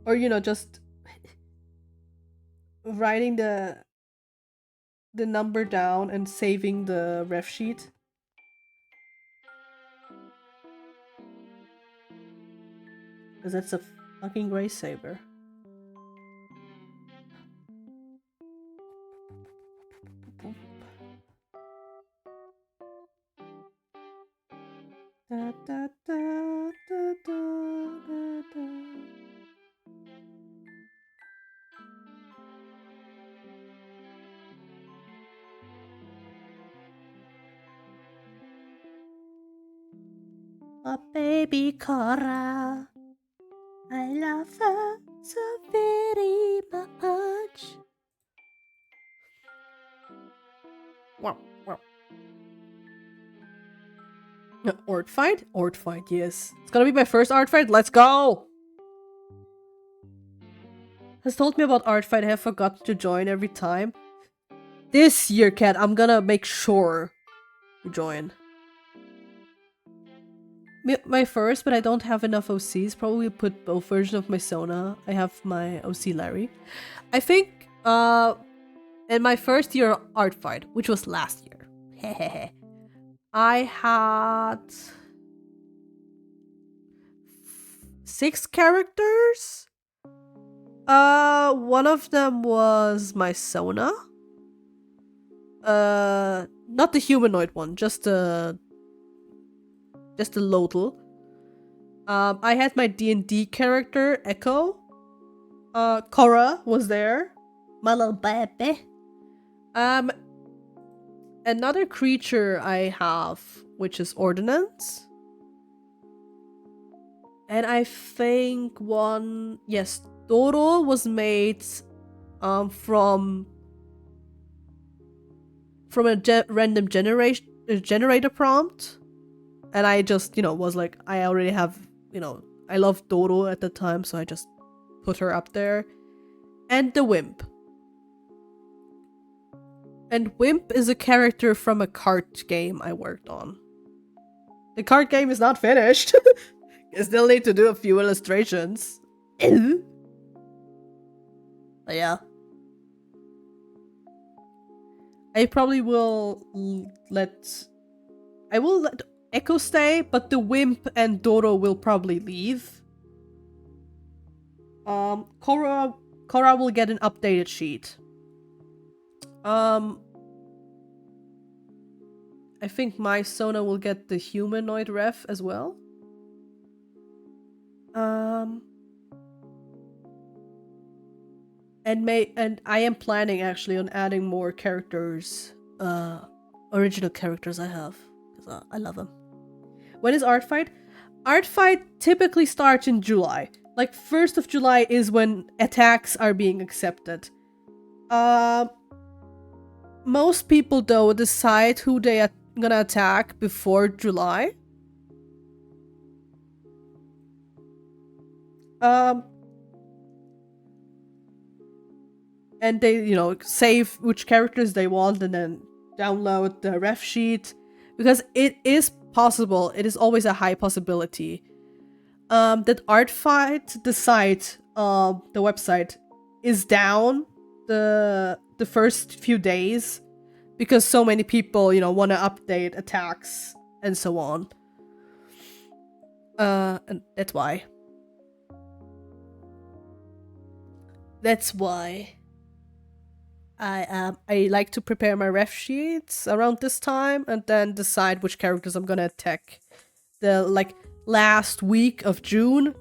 Or, you know, just writing the number down and saving the ref sheet. Because that's a fucking race saver. Da, da, da, da, da, da. Oh, baby Cora, I love her so very much. Wow, wow. ArtFight? ArtFight, yes. It's gonna be my first ArtFight. Let's go! Has told me about ArtFight. I have forgotten to join every time. This year, Cat, I'm gonna make sure you join. My first, but I don't have enough OCs. Probably put both versions of my Sona. I have my OC Larry. I think, in my first year of ArtFight, which was last year, I had 6 characters. One of them was my Sona. Not the humanoid one, just the Lodel. I had my D&D character, Echo. Korra was there. My little baby. Another creature I have, which is Ordnance. And I think yes, Doro was made from a random generator prompt. And I just, was like, I already have, I loved Doro at the time, so I just put her up there. And the Wimp. And Wimp is a character from a card game I worked on. The card game is not finished. I still need to do a few illustrations. But yeah. I probably will let I will let Echo stay, but the Wimp and Doro will probably leave. Korra will get an updated sheet. I think my Sona will get the humanoid ref as well. And I am planning actually on adding more characters, original characters I have, because I love them. When is ArtFight? ArtFight typically starts in July. Like 1st of July is when attacks are being accepted. Most people though decide who they are gonna attack before July. And they, you know, save which characters they want and then download the ref sheet. Because it is possible, it is always a high possibility, that ArtFight, the site, the website, is down the first few days because so many people, you know, want to update attacks and so on. And that's why. That's why I like to prepare my ref sheets around this time and then decide which characters I'm gonna attack the like last week of June,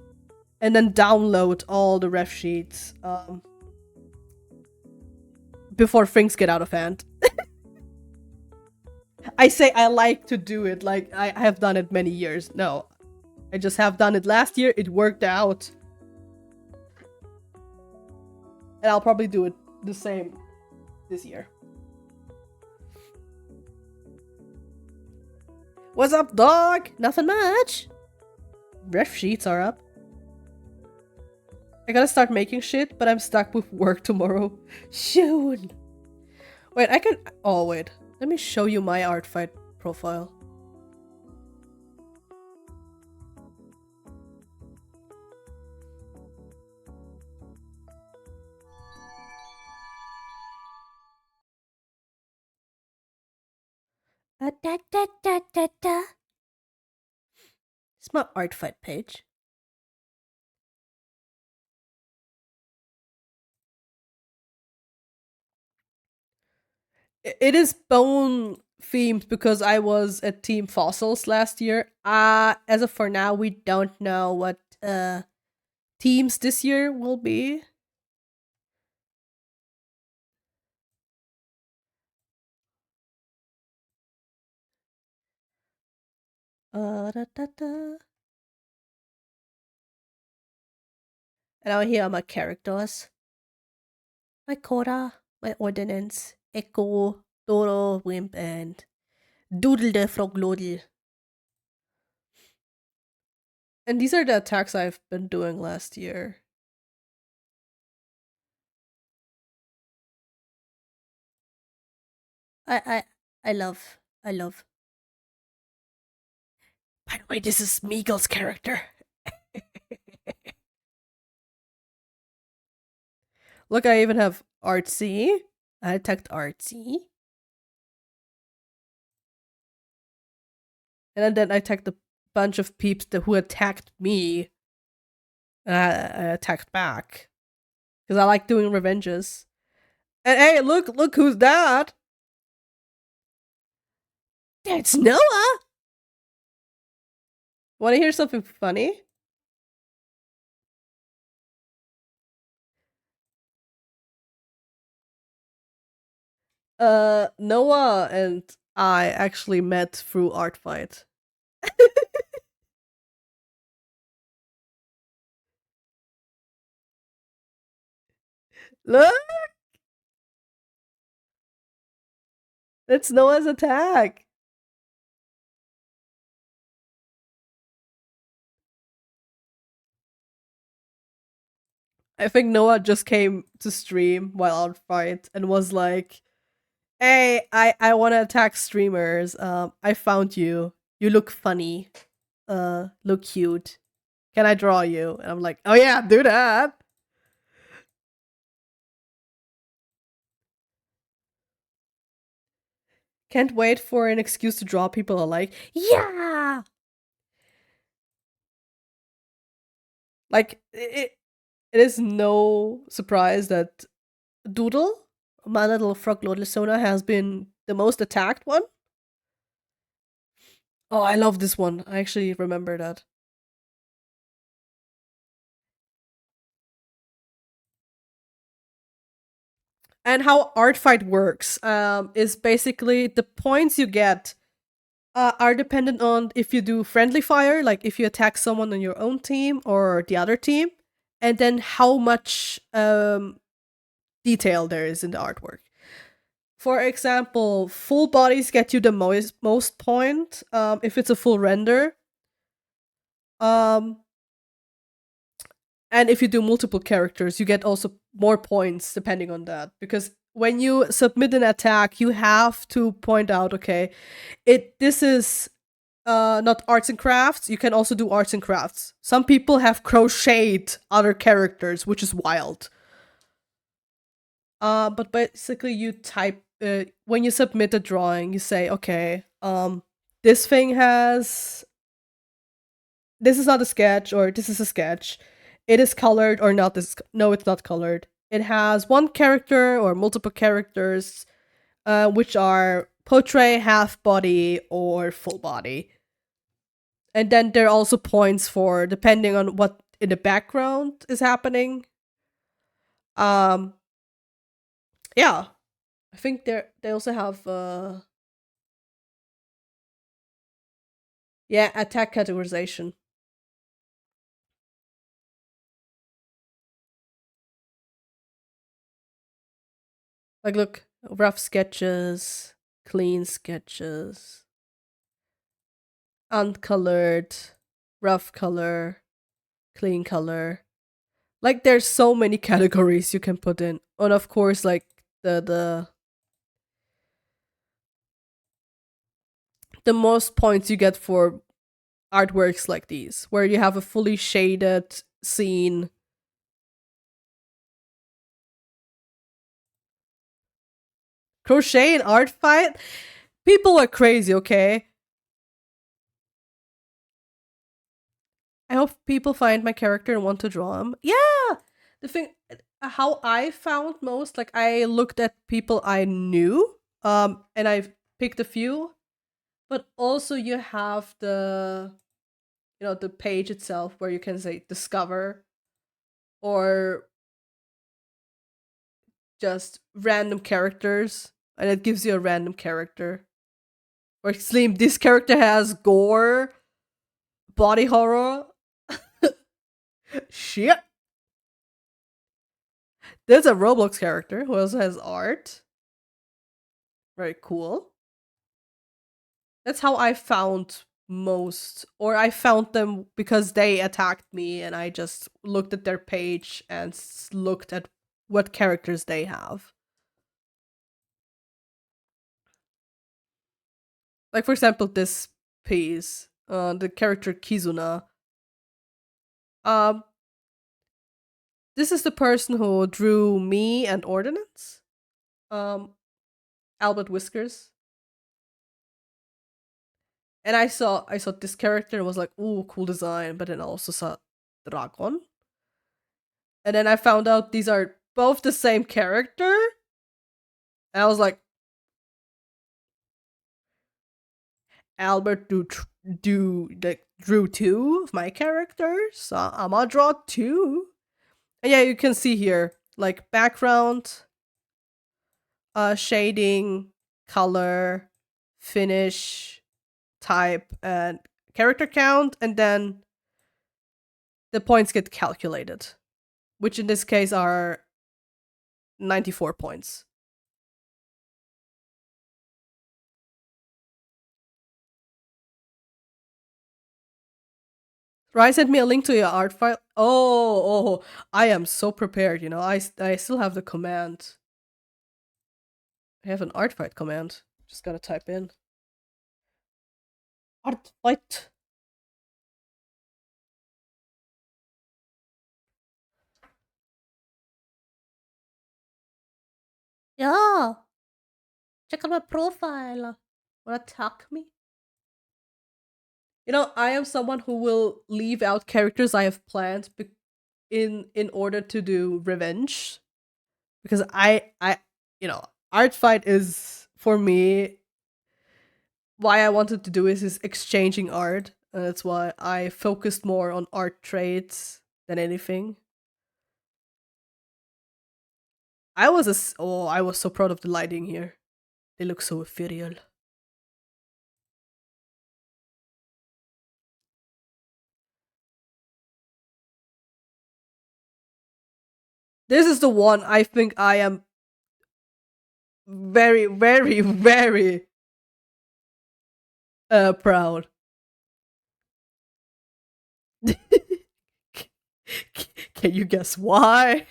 and then download all the ref sheets before things get out of hand. I say I like to do it like I have done it many years. No, I just have done it last year. It worked out. And I'll probably do it the same this year. What's up, dog? Nothing much. Ref sheets are up. I gotta start making shit, but I'm stuck with work tomorrow. Shoot. Wait, I can... Oh, wait. Let me show you my ArtFight profile. It's my ArtFight page. It is bone themed because I was at Team Fossils last year. As of for now, we don't know what teams this year will be. And now here are my characters. My Korra, my Ordinance, Echo, Doro, Wimp, and Doodle the Froglodle. And these are the attacks I've been doing last year. I love. By the way, this is Meagle's character. Look, I even have Artsy. I attacked Artsy. And then I attacked a bunch of peeps who attacked me. And I attacked back. Because I like doing revenges. And hey, look who's that! That's Noah! Wanna hear something funny? Noah and I actually met through ArtFight. Look! That's Noah's attack! I think Noah just came to stream while ArtFight and was like, hey, I want to attack streamers. I found you. You look funny. Look cute. Can I draw you? And I'm like, oh yeah, do that. Can't wait for an excuse to draw people alike. Yeah! Like, it is no surprise that Doodle, My Little Frog Lord Lesona, has been the most attacked one. Oh, I love this one. I actually remember that. And how ArtFight works is basically the points you get are dependent on if you do friendly fire, like if you attack someone on your own team or the other team, and then how much detail there is in the artwork. For example, full bodies get you the most point if it's a full render. And if you do multiple characters, you get also more points depending on that. Because when you submit an attack, you have to point out, okay, this is not arts and crafts. You can also do arts and crafts. Some people have crocheted other characters, which is wild. But basically you type when you submit a drawing, you say, okay, this thing has, this is not a sketch, or this is a sketch. It is colored or not. No, it's not colored. It has one character or multiple characters, which are portrait, half body, or full body. And then there are also points for depending on what in the background is happening. Yeah, I think they also have yeah, attack categorization. Like, look, rough sketches, clean sketches, uncolored, rough color, clean color. Like, there's so many categories you can put in. And of course, like the most points you get for artworks like these, where you have a fully shaded scene. Crochet and ArtFight? People are crazy, okay? I hope people find my character and want to draw him. Yeah! The thing, how I found most, like, I looked at people I knew, and I picked a few, but also you have the, the page itself where you can say discover, or just random characters, and it gives you a random character. Or Slim, this character has gore, body horror. Shit. There's a Roblox character who also has art. Very cool. That's how I found most, or I found them because they attacked me and I just looked at their page and looked at what characters they have. Like, for example, this piece, the character Kizuna. This is the person who drew me and Ordinance. Albert Whiskers. And I saw this character and was like, ooh, cool design, but then I also saw Dragon. And then I found out these are both the same character. And I was like, Albert drew two of my characters, so I'm gonna draw two. And yeah, you can see here, like, background, shading, color, finish, type, and character count, and then the points get calculated, which in this case are 94 points. Ryan sent me a link to your art file. Oh, I am so prepared, I still have the command. I have an ArtFight command. Just gotta type in ArtFight.
Yeah.
Check out my profile. Wanna talk me? You know, I am someone who will leave out characters I have planned in order to do revenge, because I you know, ArtFight is for me why I wanted to do is exchanging art, and that's why I focused more on art traits than anything. I was I was so proud of the lighting here. They look so ethereal. This is the one I think I am very, very, very proud. Can you guess why?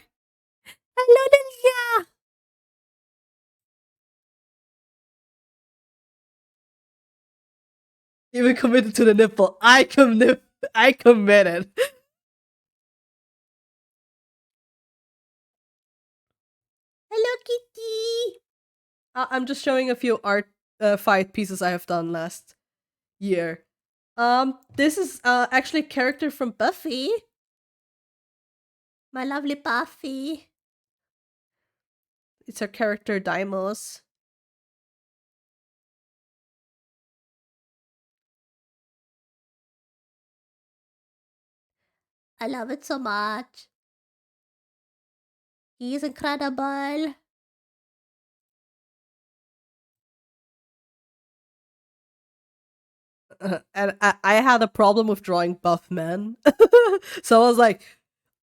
Hello, Delia. Even committed to the nipple. I committed. Hello, kitty. I'm just showing a few art fight pieces I have done last year. This is actually a character from Buffy. My lovely Buffy. It's her character Deimos. I love it so much. He is incredible. And I had a problem with drawing buff men. So I was like,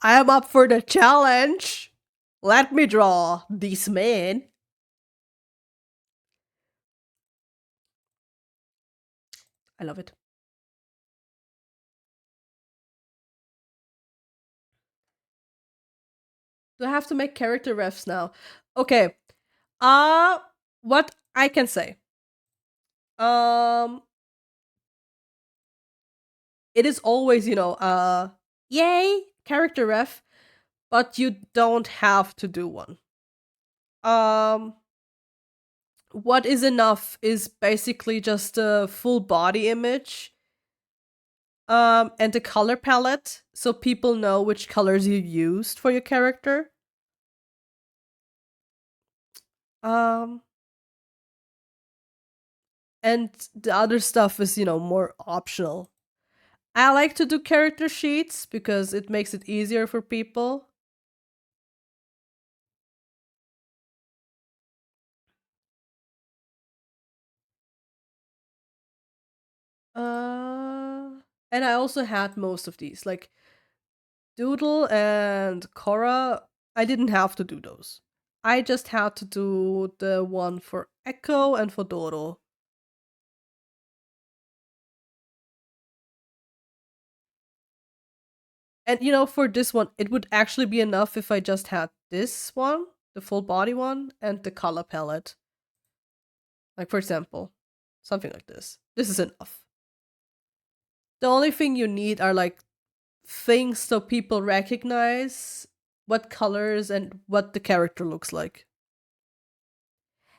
I am up for the challenge. Let me draw these men. I love it. Do I have to make character refs now? Okay. What I can say. It is always, yay, character ref, but you don't have to do one. What is enough is basically just a full body image, and the color palette, so people know which colors you used for your character. And the other stuff is, more optional. I like to do character sheets because it makes it easier for people. And I also had most of these, like Doodle and Cora. I didn't have to do those. I just had to do the one for Echo and for Doro. And for this one, it would actually be enough if I just had this one, the full body one, and the color palette. Like, for example, something like this. This is enough. The only thing you need are like things so people recognize what colors and what the character looks like.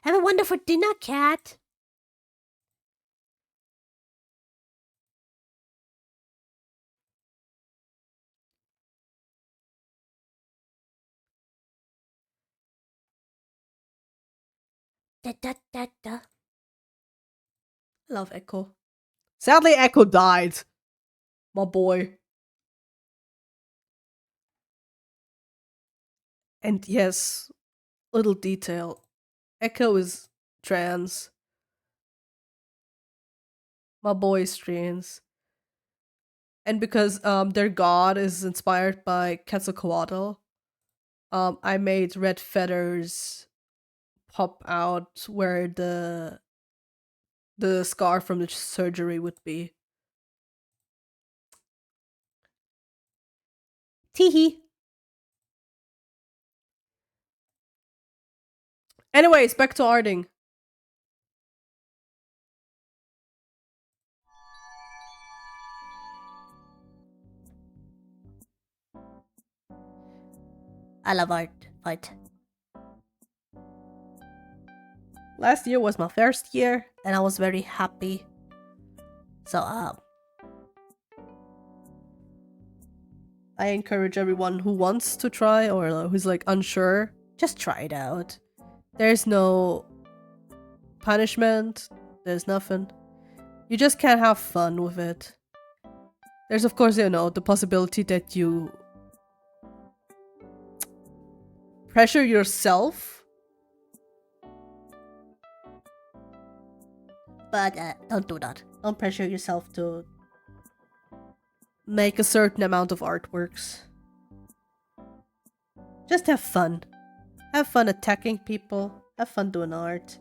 Have a wonderful dinner, cat. Da, da, da, da. Love Echo. Sadly, Echo died. My boy. And yes, little detail. Echo is trans. My boy is trans. And because their god is inspired by Quetzalcoatl, I made red feathers pop out where the scar from the surgery would be. Teehee. Anyways, back to arting. I love art. Fight. Last year was my first year, and I was very happy. So, I encourage everyone who wants to try or who's like unsure, just try it out. There's no punishment, there's nothing. You just can't have fun with it. There's of course, you know, the possibility that you pressure yourself. But don't do that. Don't pressure yourself to make a certain amount of artworks. Just have fun. Have fun attacking people. Have fun doing art.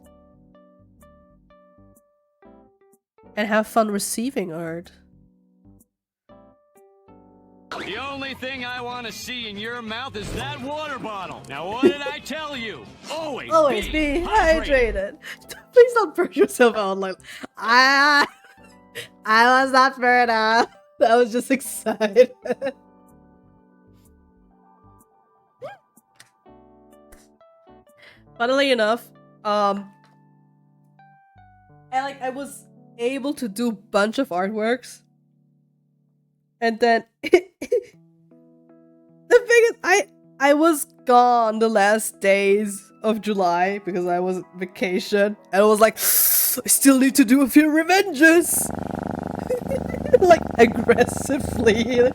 And have fun receiving art.
The only thing I want to see in your mouth is that water bottle. Now, what did I tell you? Always
be hydrated. Please don't burn yourself out like I was not burned out. I was just excited. Funnily enough, I was able to do a bunch of artworks. And then the thing is, I was gone the last days of July because I was on vacation, and I was like, I still need to do a few revenges, like aggressively.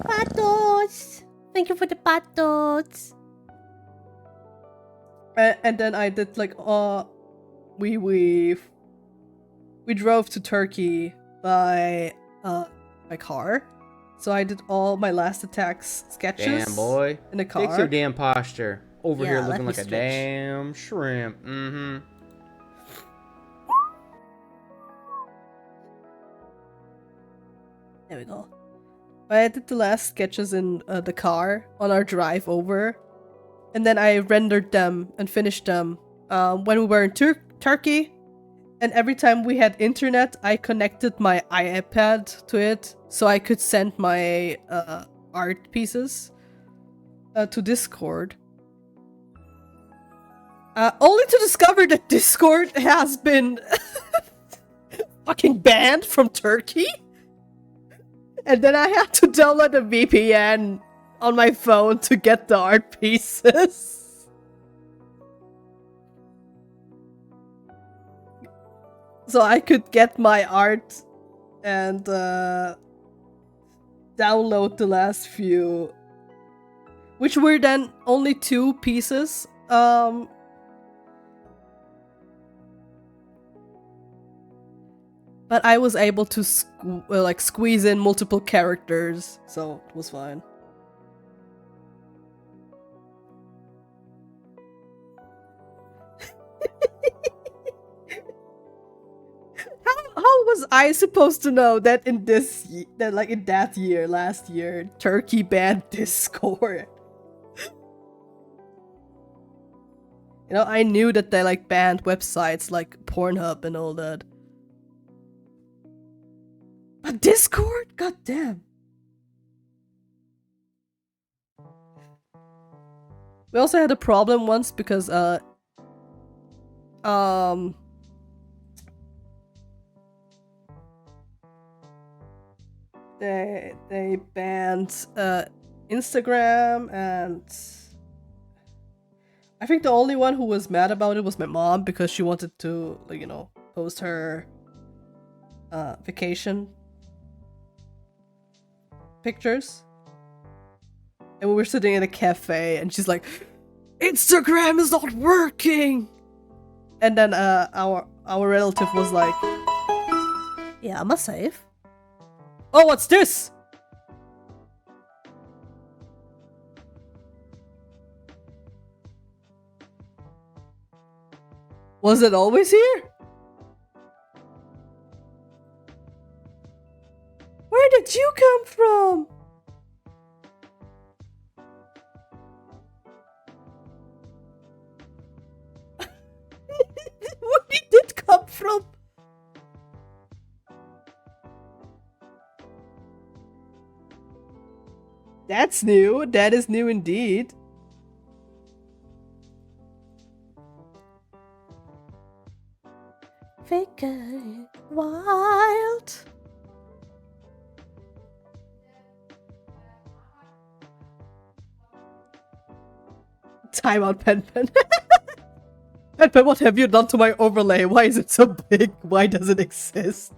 Patos, thank you for the patos. And then I did like we drove to Turkey by car, so I did all my last attacks sketches.
Damn, boy.
In the car.
Fix your damn posture. Over
Yeah,
here
let
looking
me
like a
switch.
damn shrimp. Mm-hmm.
There we go. I did the last sketches in the car on our drive over, and then I rendered them and finished them when we were in Turkey. And every time we had internet, I connected my iPad to it so I could send my art pieces to Discord. Only to discover that Discord has been fucking banned from Turkey. And then I had to download a VPN on my phone to get the art pieces. So I could get my art and download the last few, which were then only 2 pieces. But I was able to squeeze in multiple characters, so it was fine. How was I supposed to know that in that year, last year, Turkey banned Discord? You know, I knew that they like banned websites like Pornhub and all that. But Discord? God damn. We also had a problem once because they banned Instagram, and I think the only one who was mad about it was my mom because she wanted to, like, you know, post her vacation pictures. And we were sitting in a cafe and she's like, Instagram is not working. And then our relative was like, yeah, I'm a safe. Oh, what's this? Was it always here? Where did you come from? Where did it come from? That's new. That is new indeed. Figure it wild. Time out, Pen Pen. Pen Pen, what have you done to my overlay? Why is it so big? Why does it exist?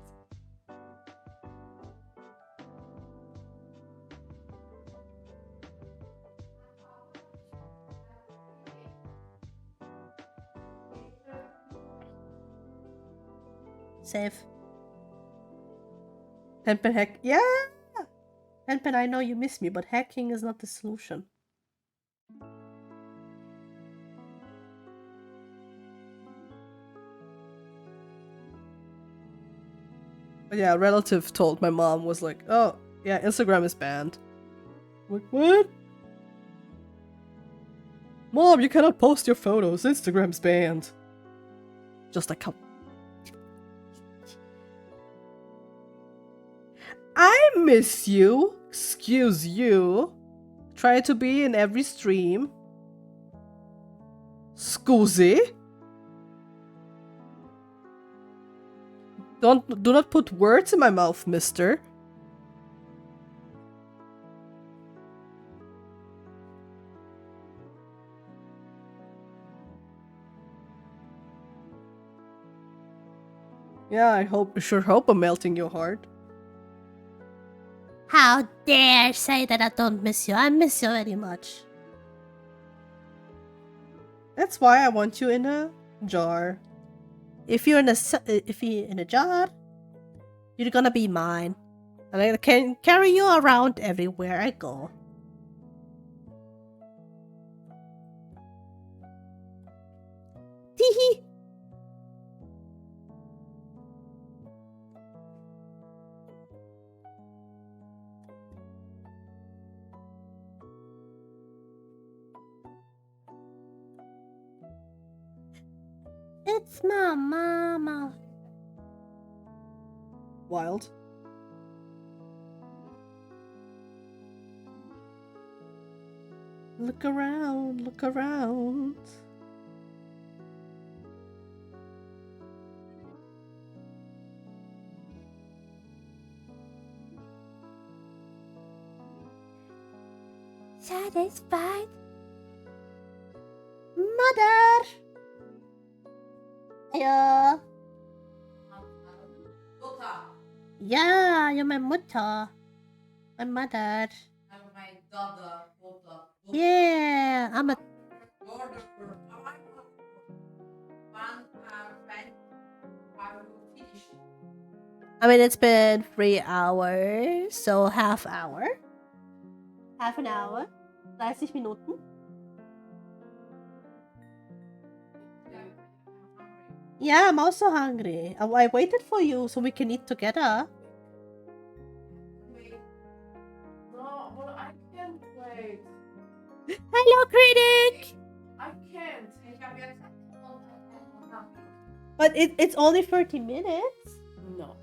Save. Pen Pen hack. Yeah! Pen Pen, I know you miss me, but hacking is not the solution. But yeah, a relative told my mom, was like, oh, yeah, Instagram is banned. I'm like, what? Mom, you cannot post your photos. Instagram's banned. Just like, come. I miss you. Excuse you. Try to be in every stream. Scusi. Do not put words in my mouth, mister. Yeah, I sure hope I'm melting your heart.
How dare say that I don't miss you? I miss you very much.
That's why I want you in a jar. If you're in a jar, you're gonna be mine, and I can carry you around everywhere I go. Teehee.
It's my mama.
Wild. Look around, look around.
Satisfied?
Mother!
Yeah. Yeah, you're my mother. My mother. Yeah, I'm a. I mean, it's been 3 hours, so half hour. Half an hour. 30 Minuten. Yeah, I'm also hungry. I waited for you so we can eat together.
No, but I can't wait.
Hello, critic!
I can't.
But it's only 30 minutes.
No.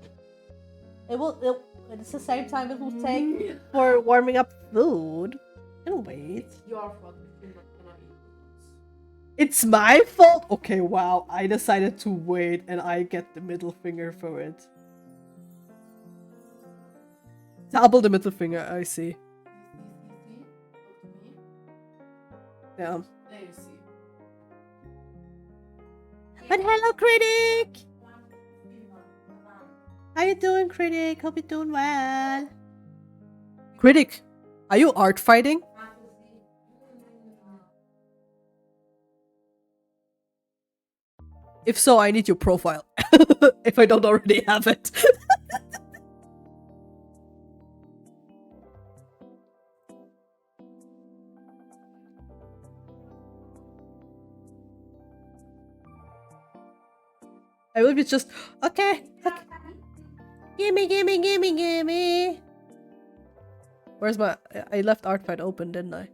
It's the same time it will take for warming up food. Can wait.
Your fault if you're not gonna eat.
It's my fault? Okay, wow. I decided to wait and I get the middle finger for it. Double the middle finger, I see. Yeah.
There you see.
But hello, critic!
How you doing, critic? Hope you're doing well. Critic, are you art fighting? If so, I need your profile. If I don't already have it. I will be just okay.
Gimme.
Where's my? I left ArtFight open, didn't I?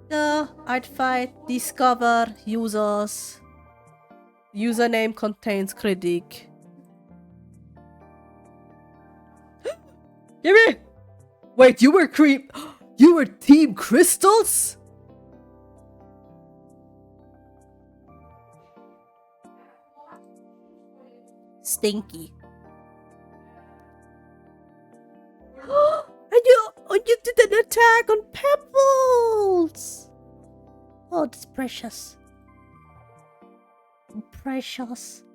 The ArtFight discover users. Username contains critic. Gimme! Wait, you were You were Team Crystals?
Stinky. And you did an attack on Pebbles! Oh, that's precious. Precious.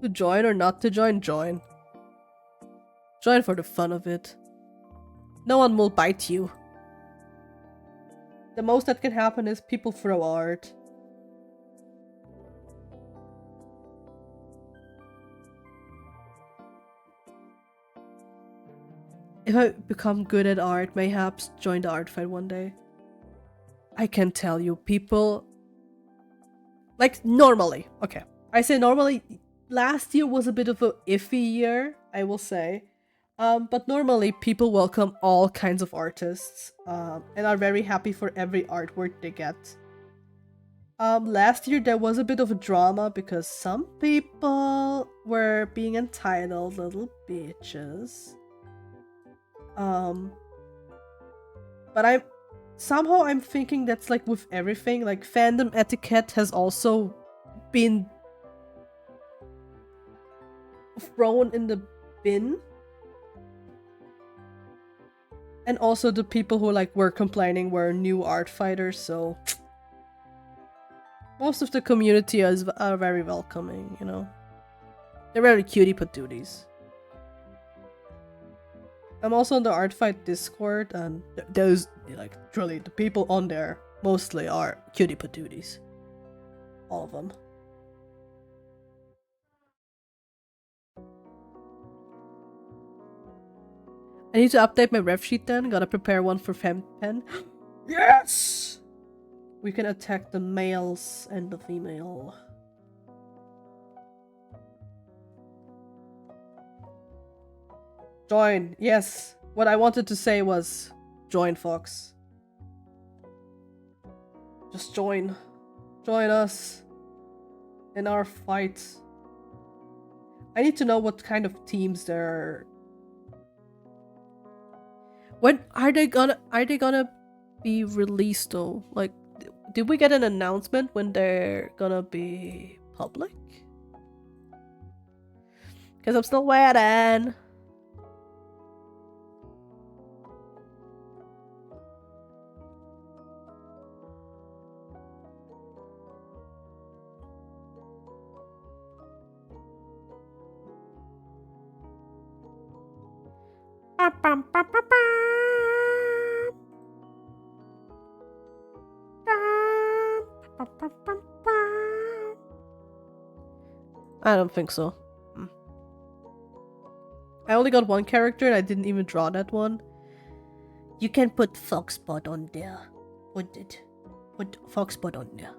To join or not to join? Join. Join for the fun of it. No one will bite you. The most that can happen is people throw art. If I become good at art, mayhaps join the ArtFight one day. I can tell you, people... Like, normally. Okay. I say normally, last year was a bit of a iffy year, I will say. But normally, people welcome all kinds of artists. And are very happy for every artwork they get. Last year there was a bit of a drama because some people were being entitled little bitches. But I'm thinking that's like with everything, like fandom etiquette has also been thrown in the bin. And also the people who like were complaining were new art fighters, so most of the community are very welcoming, you know. They're very cutie patooties. I'm also on the ArtFight Discord, and those, like, truly, the people on there mostly are cutie patooties. All of them. I need to update my ref sheet then. Gotta prepare one for FemPen. Yes! We can attack the males and the female. Join. Yes. What I wanted to say was join, Fox. Just join. Join us in our fight. I need to know what kind of teams there are. When are they gonna be released though? Like, did we get an announcement when they're gonna be public? Because I'm still waiting. I don't think so. I only got one character and I didn't even draw that one. You can put Foxbot on there. Put Foxbot on there.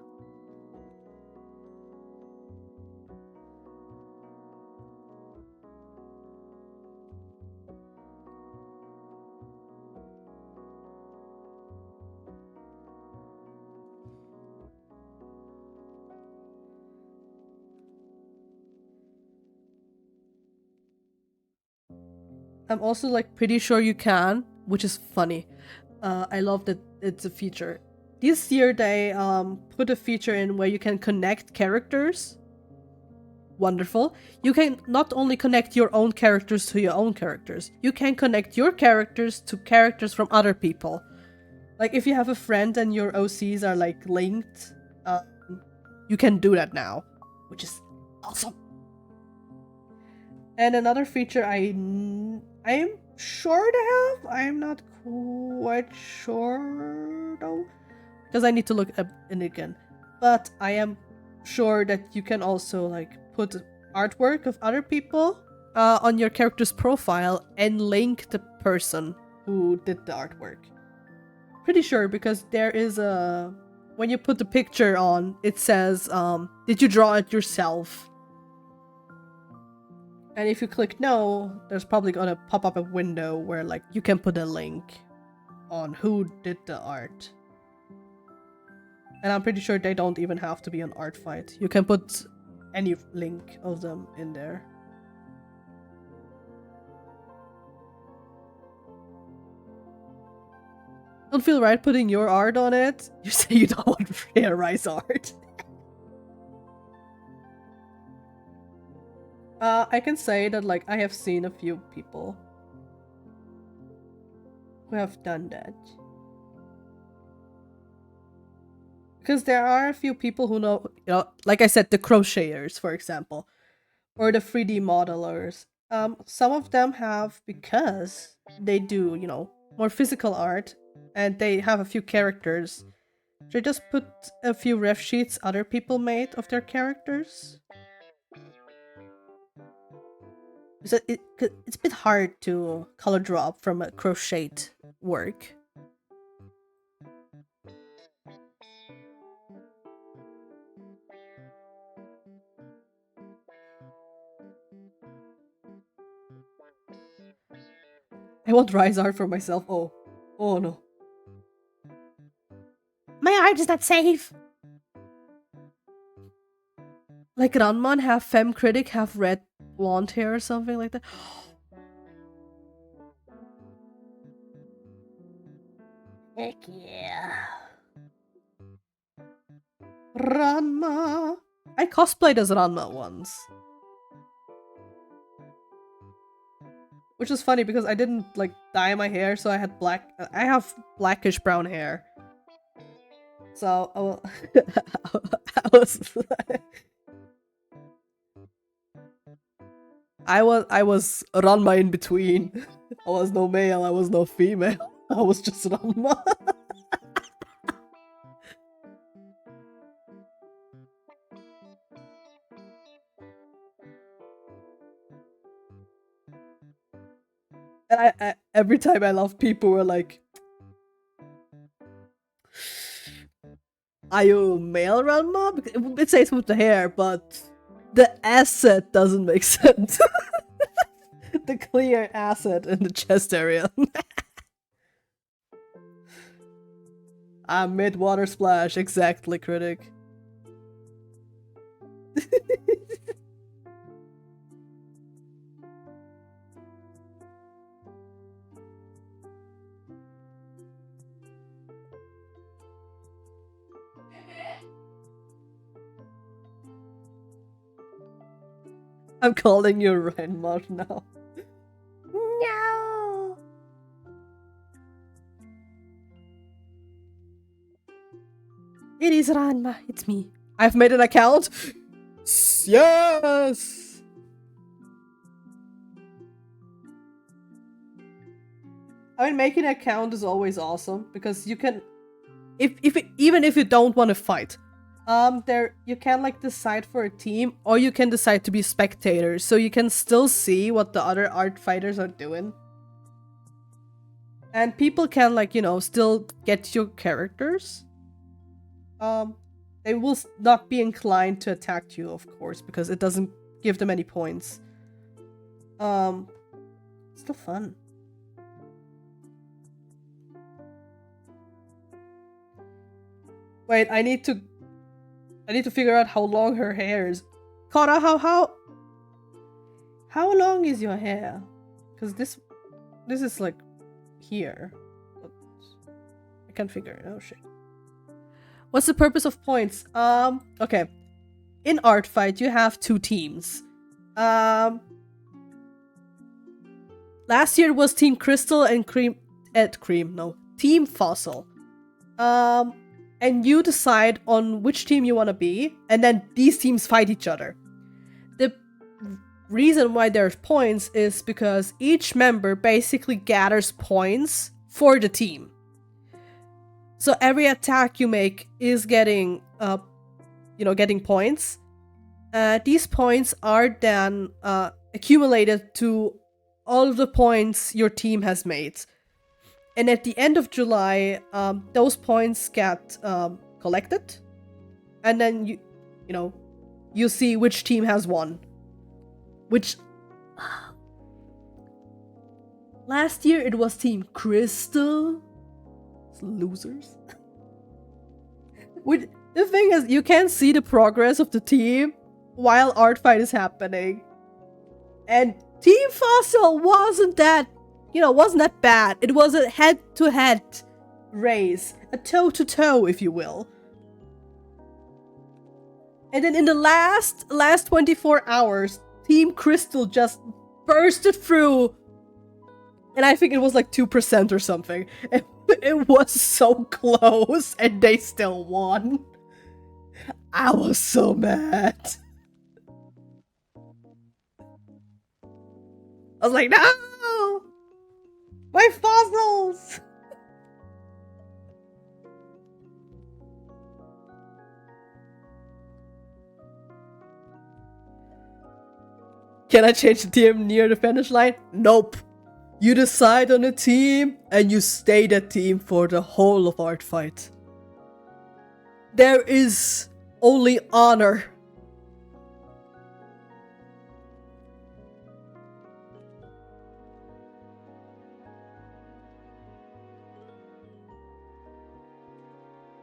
I'm also like pretty sure you can, which is funny. I love that it's a feature. This year they put a feature in where you can connect characters. Wonderful. You can not only connect your own characters to your own characters, you can connect your characters to characters from other people. Like if you have a friend and your OCs are like linked, you can do that now, which is awesome. And another feature I'm sure to have. I'm not quite sure though, because I need to look up it again. But I am sure that you can also like put artwork of other people on your character's profile and link the person who did the artwork. Pretty sure, because there is a when you put the picture on, it says, "Did you draw it yourself?" And if you click no, there's probably gonna pop up a window where like you can put a link on who did the art. And I'm pretty sure they don't even have to be on ArtFight. You can put any link of them in there. Don't feel right putting your art on it. You say you don't want Freya Rice art. I can say that, like, I have seen a few people who have done that. Because there are a few people who know, you know, like I said, the crocheters, for example, or the 3D modelers. Some of them have, because they do, you know, more physical art, and they have a few characters. They just put a few ref sheets other people made of their characters. So it's a bit hard to color drop from a crocheted work. I want Rise art for myself. Oh. Oh no. My art is not safe! Like Ranman, half femme critic, half red blonde hair or something like that. Heck yeah. Ranma. I cosplayed as Ranma once. Which is funny because I didn't like dye my hair, so I had I have blackish brown hair. So I was Ranma in between. I was no male, I was no female. I was just Ranma. And I every time I laugh, people were like, "Are you male, Ranma?" It says with the hair, but the asset doesn't make sense. The clear asset in the chest area. Mid water splash, exactly, critic. I'm calling you Ranma now. No. It is Ranma. It's me. I've made an account. Yes. I mean, making an account is always awesome because you can, even if you don't want to fight, you can like decide for a team, or you can decide to be spectators, so you can still see what the other art fighters are doing. And people can, like, you know, still get your characters. They will not be inclined to attack you, of course, because it doesn't give them any points. Still fun. Wait, I need to figure out how long her hair is. Kara, how long is your hair? Because this is like here. But I can't figure it out. Oh shit. What's the purpose of points? Okay. In ArtFight, you have two teams. Last year was Team Crystal and Team Fossil. And you decide on which team you want to be, and then these teams fight each other. The reason why there's points is because each member basically gathers points for the team. So every attack you make is getting points. These points are then accumulated to all of the points your team has made. And at the end of July, those points get collected, and then you see which team has won. Which last year it was Team Crystal. Losers. The thing is, you can see the progress of the team while ArtFight is happening, and Team Fossil wasn't that bad. It was a head-to-head race, a toe-to-toe, if you will. And then in the last 24 hours, Team Crystal just bursted through. And I think it was like 2% or something. It was so close, and they still won. I was so mad. I was like, no! My fossils! Can I change the team near the finish line? Nope. You decide on a team, and you stay that team for the whole of ArtFight. There is only honor.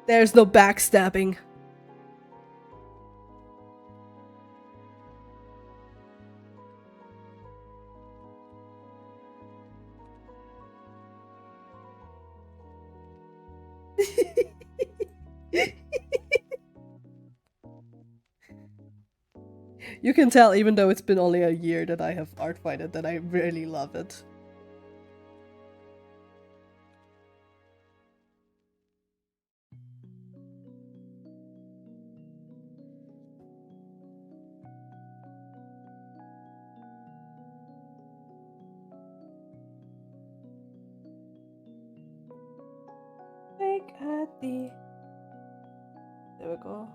There's no backstabbing. You can tell, even though it's been only a year that I have ArtFighted, that I really love it. Look at the... There we go.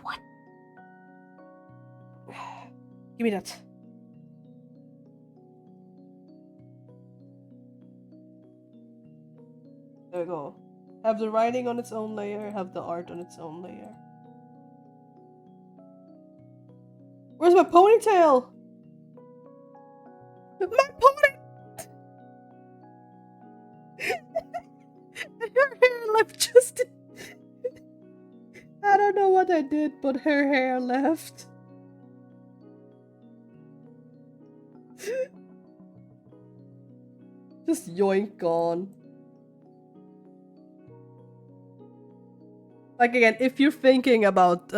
What? Give me that. There we go. Have the writing on its own layer, have the art on its own layer. Where's my ponytail? My pony! Her hair left just... I don't know what I did, but her hair left. Just yoink, gone. Like again, if you're thinking about,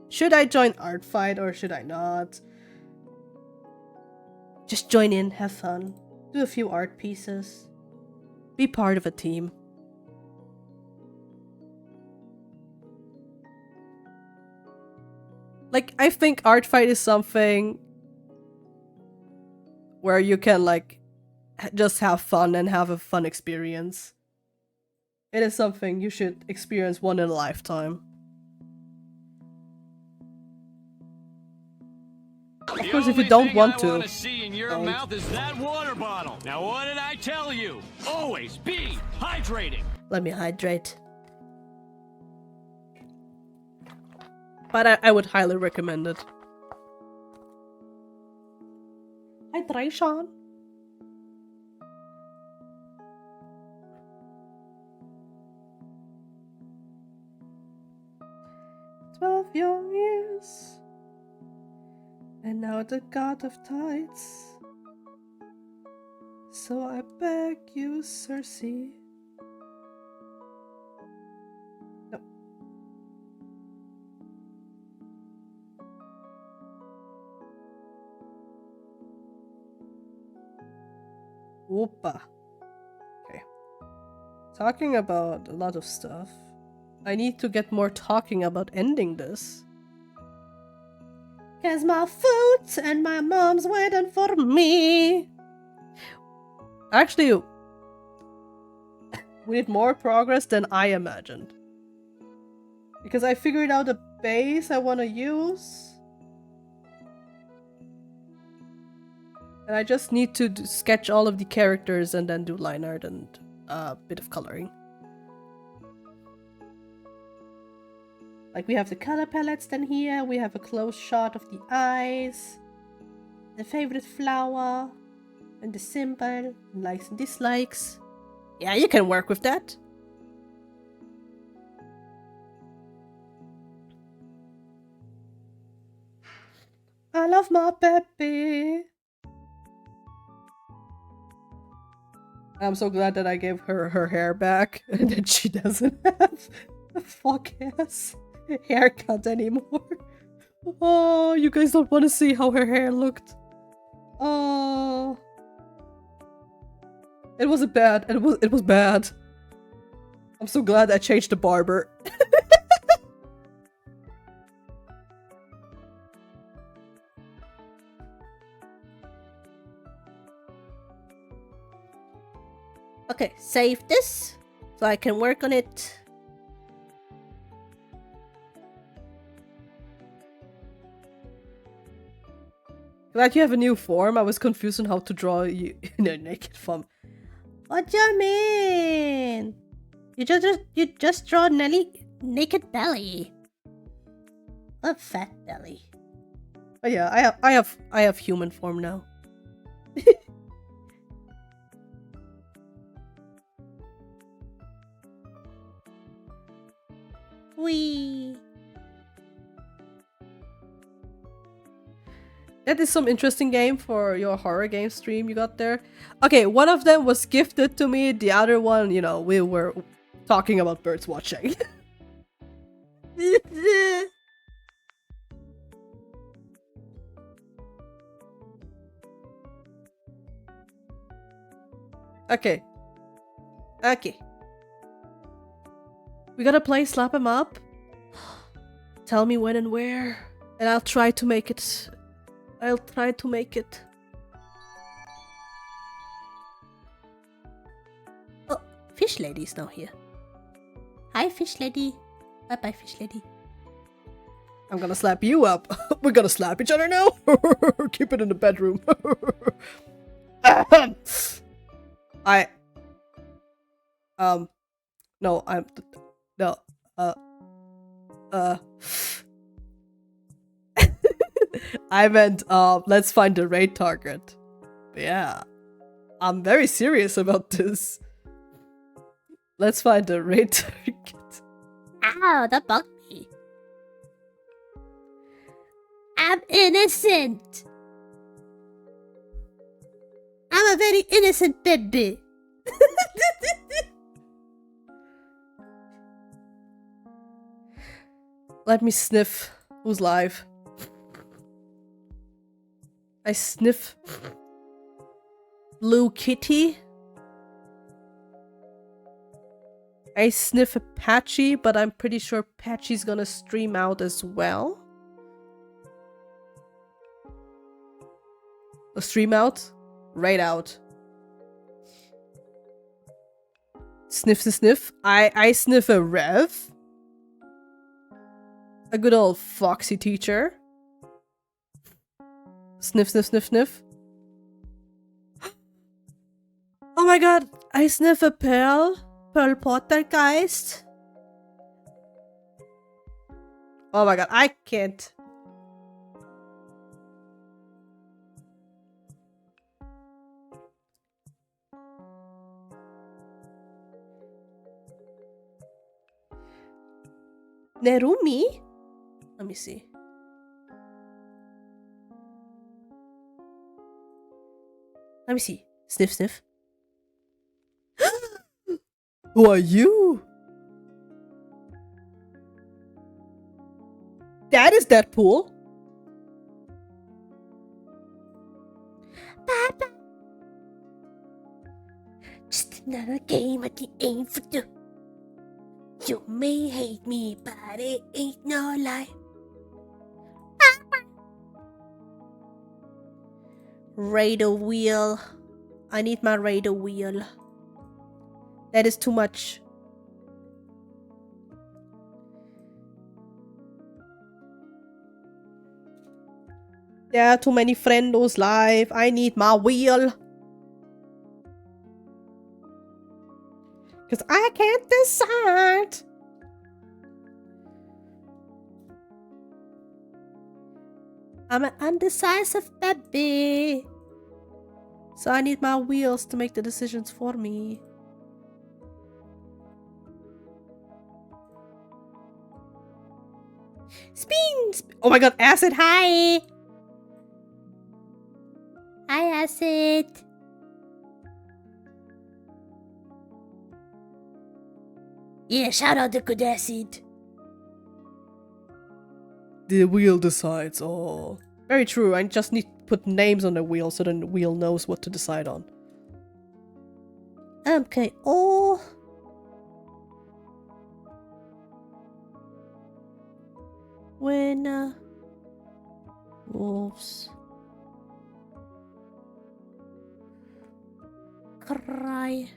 should I join ArtFight or should I not? Just join in, have fun, do a few art pieces, be part of a team. Like, I think ArtFight is something where you can, like, just have fun and have a fun experience. It is something you should experience one in a lifetime. Of course, if you don't want to.
The only thing I want to see in your mouth is that water bottle. Now, what did I tell you? Always be hydrating.
Let me hydrate. But I would highly recommend it. Hydration. Your years, and now the god of tides. So I beg you, Cersei. No. Opa. Okay. Talking about a lot of stuff. I need to get more talking about ending this. 'Cause my food and my mom's waiting for me. Actually, we did more progress than I imagined. Because I figured out a base I want to use. And I just need to sketch all of the characters and then do line art and a bit of coloring. Like, we have the color palettes then here, we have a close shot of the eyes, the favorite flower, and the symbol, likes and dislikes. Yeah, you can work with that. I love my baby. I'm so glad that I gave her her hair back and that she doesn't have a fuck-ass haircut anymore. Oh, you guys don't want to see how her hair looked. Oh. It wasn't bad. It was bad. I'm so glad I changed the barber.
Okay, save this so I can work on it.
Glad you have a new form. I was confused on how to draw you in a naked form.
What do you mean? You just draw naked belly. A fat belly.
Oh yeah, I have human form now.
Wee.
That is some interesting game for your horror game stream you got there. Okay, one of them was gifted to me. The other one, you know, we were talking about birds watching. Okay. Okay. We gotta play Slap 'em Up. Tell me when and where, and I'll try to make it. I'll try to make it.
Oh, Fish Lady's now here. Hi, Fish Lady. Bye-bye, Fish Lady.
I'm gonna slap you up. We're gonna slap each other now. Keep it in the bedroom. No, no, I meant, let's find the raid target. But yeah, I'm very serious about this. Let's find the raid target.
Ow, that bugged me. I'm innocent. I'm a very innocent baby.
Let me sniff who's live. I sniff Blue Kitty. I sniff Apache, but I'm pretty sure Apache's gonna stream out as well. A stream out? Right out. Sniff the sniff. I sniff a Rev. A good old foxy teacher. Sniff, sniff, sniff, sniff. Oh my god, I sniff a Pearl. Pearl Poltergeist. Oh my god, I can't. Nerumi? Let me see. Let me see. Sniff, sniff. Who are you? That is Deadpool.
Papa. Just another game at the end for you. You may hate me, but it ain't no lie. Radar wheel. I need my radar wheel. That is too much.
There are too many friendos live. I need my wheel. Because I can't decide.
I'm an undecisive baby.
So I need my wheels to make the decisions for me.
Spins!
Oh my god, Acid, hi!
Hi, Acid. Yeah, shout out to Good Acid.
The wheel decides all. Very true. I just need to put names on the wheel so then the wheel knows what to decide on. Okay. Oh. When wolves cry.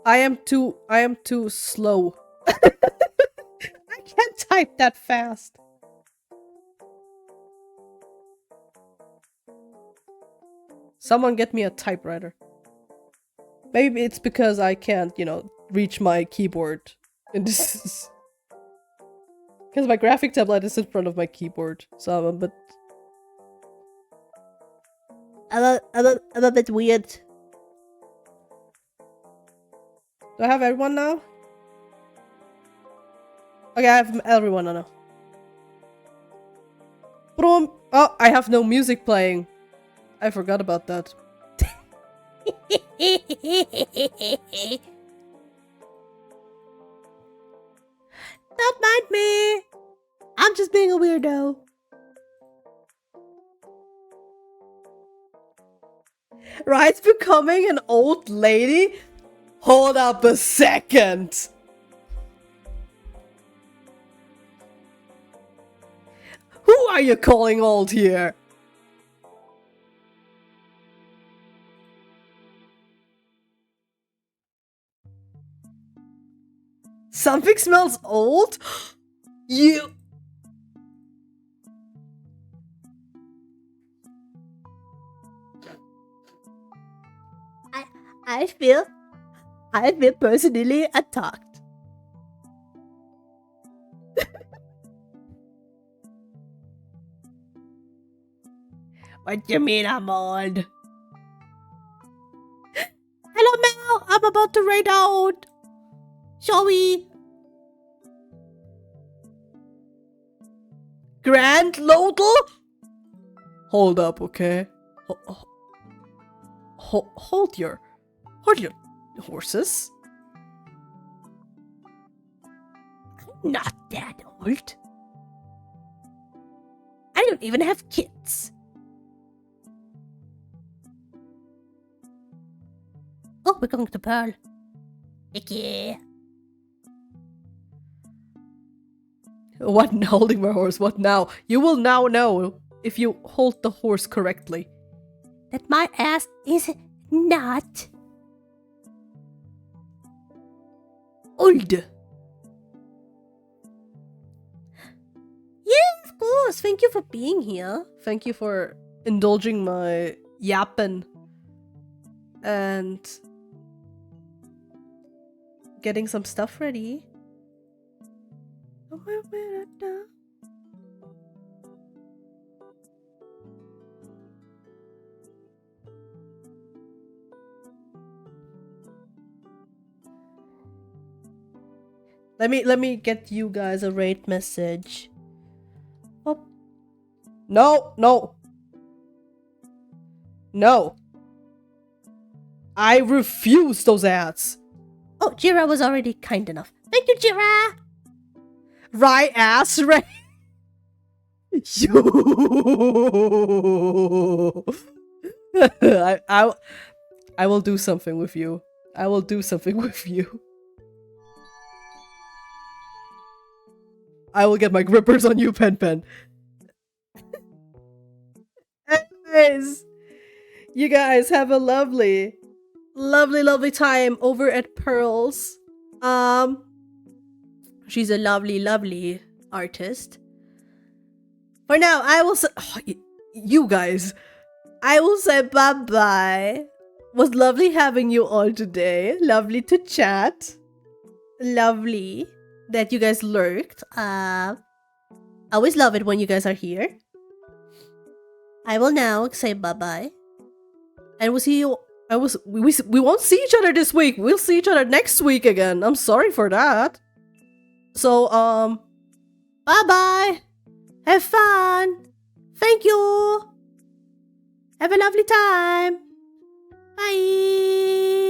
I am too slow. I can't type that fast. Someone get me a typewriter. Maybe it's because I can't, you know, reach my keyboard. And this is... Because my graphic tablet is in front of my keyboard. So I'm a bit... I'm a bit weird. Do I have everyone now? Okay, I have everyone now. Boom! Oh, I have no music playing. I forgot about that. Don't mind me. I'm just being a weirdo. Ride's becoming an old lady? Hold up a second. Who are you calling old here? Something smells old? You... I feel personally attacked. What do you mean I'm old? Hello, Mel. I'm about to raid out. Shall we? Grand Lodel? Hold up, okay? Hold your horses. I'm not that old. I don't even have kids. Oh, we're going to Pearl. Okay. What? Holding my horse? What now? You will now know if you hold the horse correctly. That my ass is not old. Yeah, of course. Thank you for being here. Thank you for indulging my yapping and getting some stuff ready. Let me get you guys a rate message. Oh. No. I refuse those ads. Oh, Jira was already kind enough. Thank you, Jira. Right ass, right? You. I will do something with you. I will do something with you. I will get my grippers on you, Pen. Anyways, you guys have a lovely time over at Pearl's. She's a lovely artist. For now, I will say, you guys, I will say bye-bye. Was lovely having you all today. Lovely to chat. Lovely that you guys lurked. I always love it when you guys are here. I will now say bye-bye. And we'll see you we won't see each other this week. We'll see each other next week again. I'm sorry for that. So, bye-bye. Have fun. Thank you. Have a lovely time. Bye.